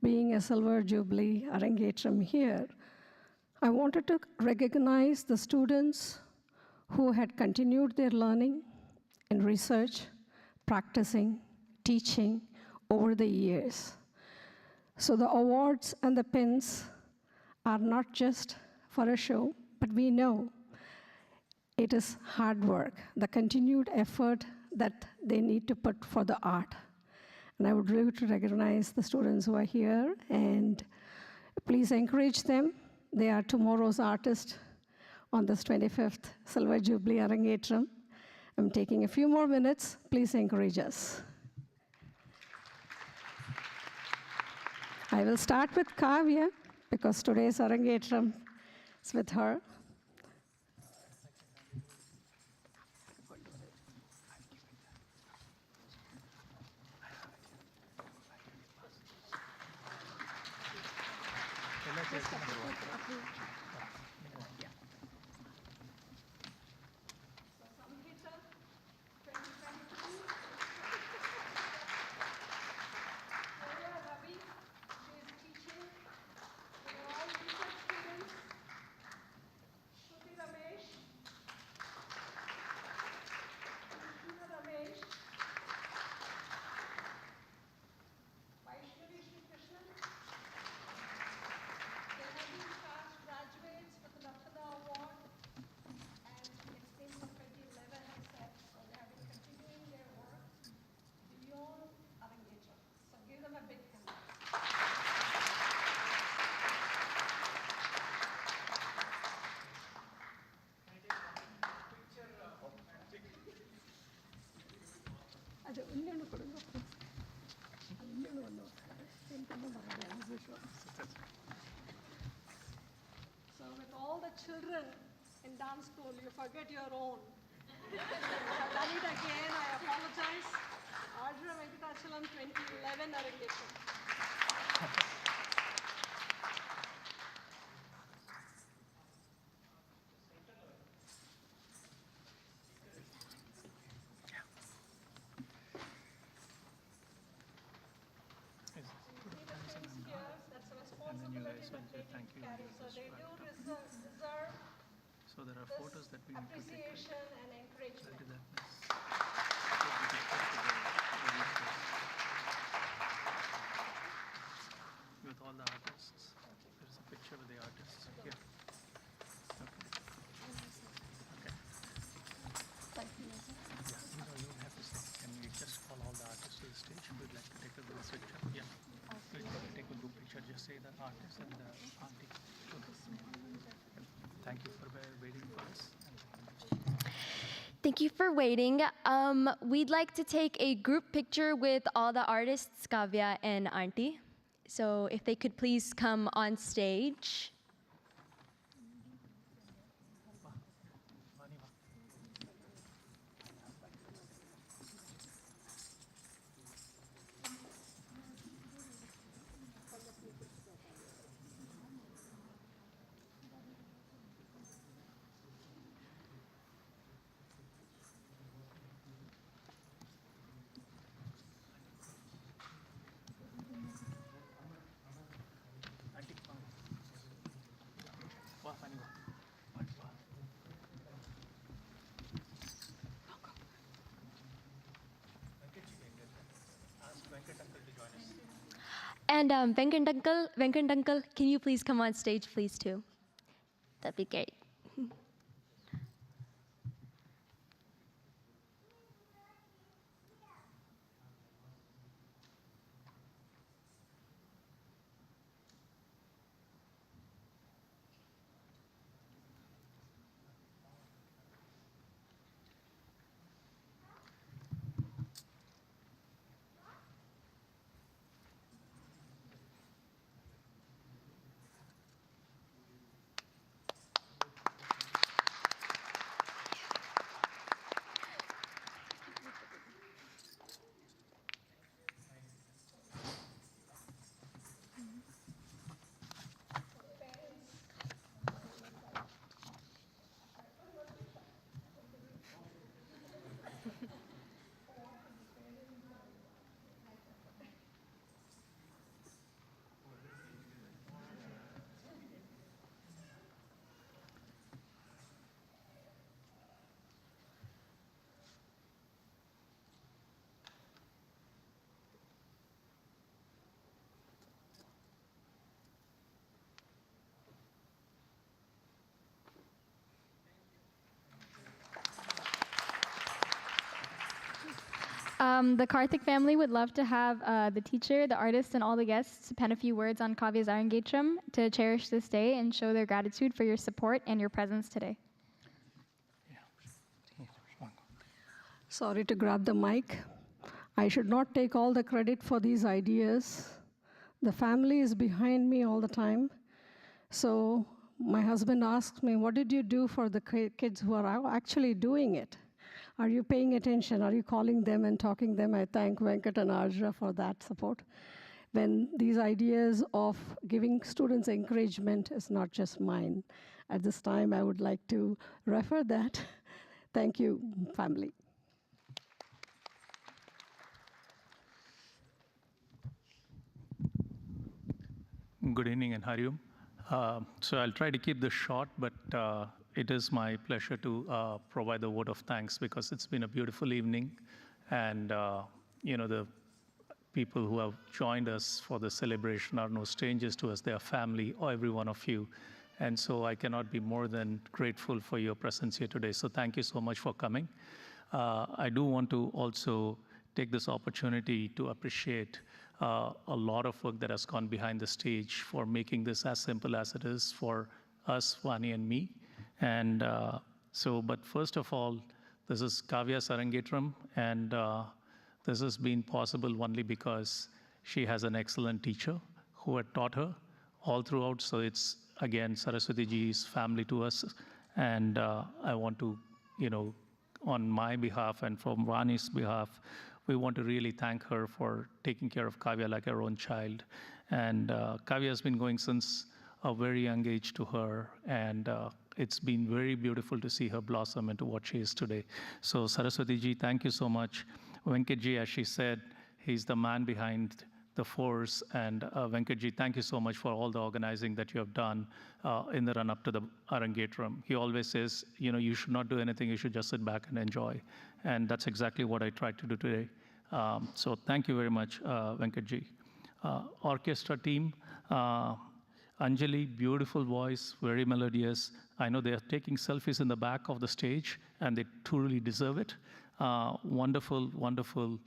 Being a Silver Jubilee Arangetram here, I wanted to recognize the students who had continued their learning and research, practicing, teaching over the years. So the awards and the pins are not just for a show, but we know it is hard work, the continued effort that they need to put for the art. And I would really to recognize the students who are here, and please encourage them. They are tomorrow's artists on this 25th Silver Jubilee Arangetram. I'm taking a few more minutes. Please encourage us. I will start with Kavya, because today's Arangetram is with her. So with all the children in dance school, you forget your own. I've done it again, I apologize. Ardra Venkatachalam 2011 Arangetram. That's a responsibility that they carry. So they do deserve So there are photos that we need to take. appreciation and encouragement. With all the artists. There is a picture with the artists here. Okay. Okay. Yeah, no, you don't have to say. Can we just call all the artists to the stage? We'd like to take a group picture. Yeah. We'd like to take a group picture. Just say the artist and the auntie. Thank you for waiting for us. Thank you for waiting. We'd like to take a group picture with all the artists, Kavya and Auntie. So if they could please come on stage. And Venkat Uncle, can you please come on stage, please, too? That'd be great. The Karthik family would love to have the teacher, the artist, and all the guests pen a few words on Kavya's Arangetram to cherish this day and show their gratitude for your support and your presence today. Sorry to grab the mic. I should not take all the credit for these ideas. The family is behind me all the time. So my husband asked me, what did you do for the kids who are actually doing it? Are you paying attention? Are you calling them and talking them? I thank Venkat and Ardra for that support. When these ideas of giving students encouragement is not just mine. At this time, I would like to refer that. Thank you, family. Good evening and Hariom. So I'll try to keep this short, but it is my pleasure to provide the vote of thanks because it's been a beautiful evening, and the people who have joined us for the celebration are no strangers to us. They are family, or every one of you, and so I cannot be more than grateful for your presence here today. So thank you so much for coming. I do want to also take this opportunity to appreciate a lot of work that has gone behind the stage for making this as simple as it is for us, Vani and me. And but first of all, this is Kavya's Arangetram, and this has been possible only because she has an excellent teacher who had taught her all throughout. So it's, again, Saraswati ji's family to us. And I want to, on my behalf and from Vani's behalf, we want to really thank her for taking care of Kavya like her own child. And Kavya has been going since a very young age to her, and it's been very beautiful to see her blossom into what she is today. So Saraswati ji, thank you so much. Venkat ji, as she said, he's the man behind the force. And Venkat ji, thank you so much for all the organizing that you have done in the run-up to the Arangetram. He always says, you should not do anything, you should just sit back and enjoy. And that's exactly what I tried to do today. So thank you very much, Venkat ji. Orchestra team, Anjali, beautiful voice, very melodious. I know they are taking selfies in the back of the stage, and they truly deserve it. Wonderful, wonderful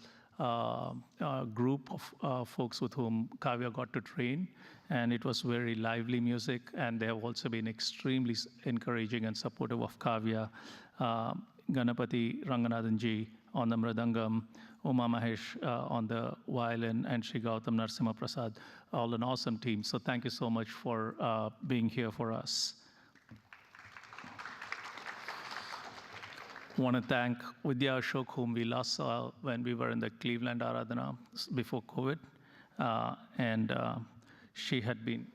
group of folks with whom Kavya got to train, and it was very lively music, and they have also been extremely encouraging and supportive of Kavya. Ganapati Ranganathanji on the mridangam, Uma Mahesh on the violin, and Shri Gautam Narsimha Prasad, all an awesome team. So thank you so much for being here for us. I want to thank Vidya Ashok, whom we last saw when we were in the Cleveland Aradhana before COVID. And she had been,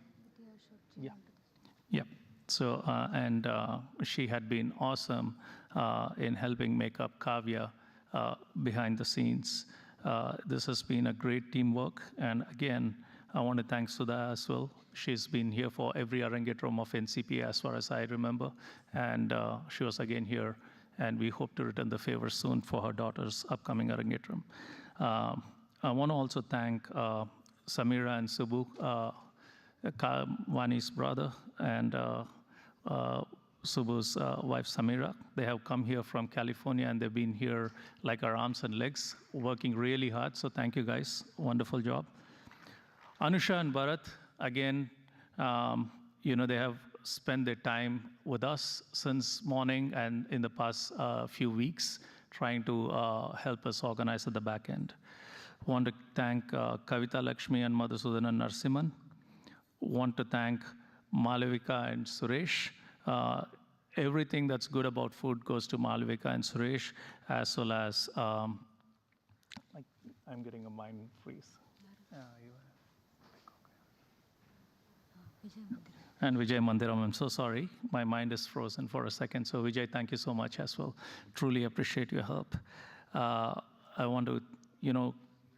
So, and she had been awesome in helping make up Kavya behind the scenes. This has been a great teamwork. And again, I want to thank Sudha as well. She's been here for every Arangetram of NCP as far as I remember. And she was again here. And we hope to return the favor soon for her daughter's upcoming Arangetram. I want to also thank Samira and Subbu, Vani's brother, and Subbu's wife Samira. They have come here from California, and they've been here like our arms and legs, working really hard. So thank you guys, wonderful job. Anusha and Bharat, again, they have spent their time with us since morning and in the past few weeks, trying to help us organize at the back end. Want to thank Kavita Lakshmi and Madhusudanan Narsiman. Want to thank Malavika and Suresh. Everything that's good about food goes to Malavika and Suresh, as well as, I'm getting a mind freeze. And Vijay Mandiram, I'm so sorry. My mind is frozen for a second. So Vijay, thank you so much as well. Truly appreciate your help. I want to,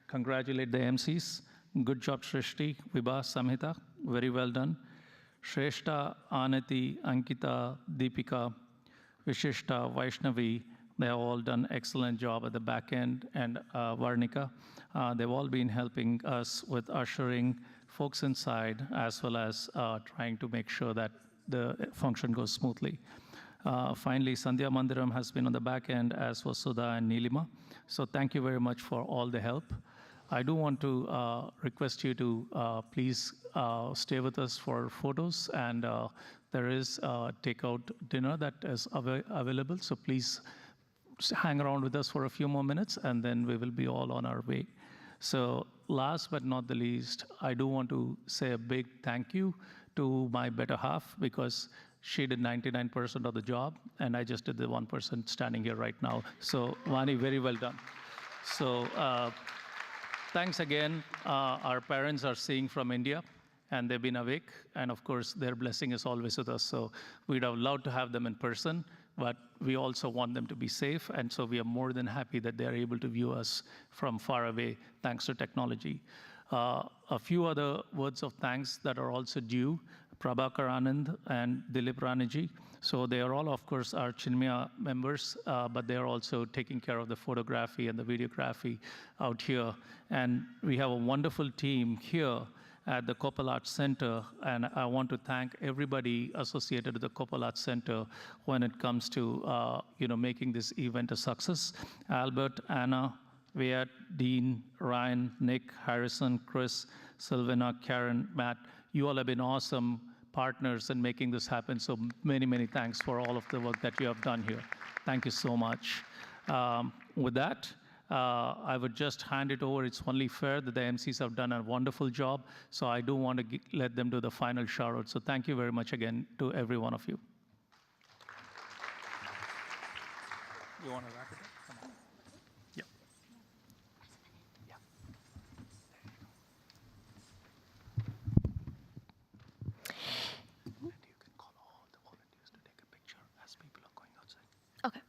congratulate the MCs. Good job, Shrishti, Vibha, Samhita. Very well done. Shreshta, Anati, Ankita, Deepika, Vishishta, Vaishnavi, they have all done excellent job at the back end. And Varnika, they've all been helping us with ushering folks inside, as well as trying to make sure that the function goes smoothly. Finally, Sandhya Mandiram has been on the back end, as was Sudha and Nilima. So thank you very much for all the help. I do want to request you to please stay with us for photos, and there is a takeout dinner that is available. So please hang around with us for a few more minutes, and then we will be all on our way. So last but not the least, I do want to say a big thank you to my better half, because she did 99% of the job, and I just did the 1% standing here right now. So Vani, very well done. So thanks again. Our parents are seeing from India, and they've been awake, and of course their blessing is always with us. So we'd have loved to have them in person, but we also want them to be safe, and so we are more than happy that they are able to view us from far away, thanks to technology. A few other words of thanks that are also due: Prabhakar Anand and Dilip Raniji. So they are all, of course, our Chinmaya members, but they are also taking care of the photography and the videography out here. And we have a wonderful team here at the Koppal Arts Center, and I want to thank everybody associated with the Koppal Arts Center when it comes to making this event a success. Albert, Anna, Viet, Dean, Ryan, Nick, Harrison, Chris, Sylvana, Karen, Matt, you all have been awesome partners in making this happen. So many, many thanks for all of the work that you have done here. Thank you so much. With that, I would just hand it over. It's only fair that the MCs have done a wonderful job. So I do want to let them do the final shout out. So thank you very much again to every one of you. You want to wrap it up? Come on. Yeah. Yeah. And you can call all the volunteers to take a picture as people are going outside. Okay.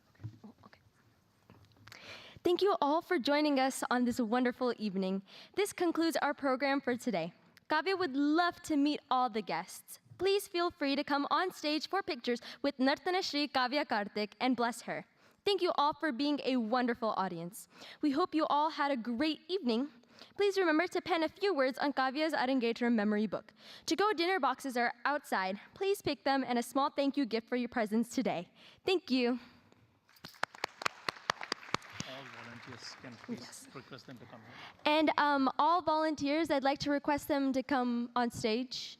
Thank you all for joining us on this wonderful evening. This concludes our program for today. Kavya would love to meet all the guests. Please feel free to come on stage for pictures with Nartana Shri Kavya Karthik and bless her. Thank you all for being a wonderful audience. We hope you all had a great evening. Please remember to pen a few words on Kavya's Arangetram memory book. To-go dinner boxes are outside. Please pick them and a small thank you gift for your presence today. Thank you. All volunteers can please request them to come here. And all volunteers, I'd like to request them to come on stage.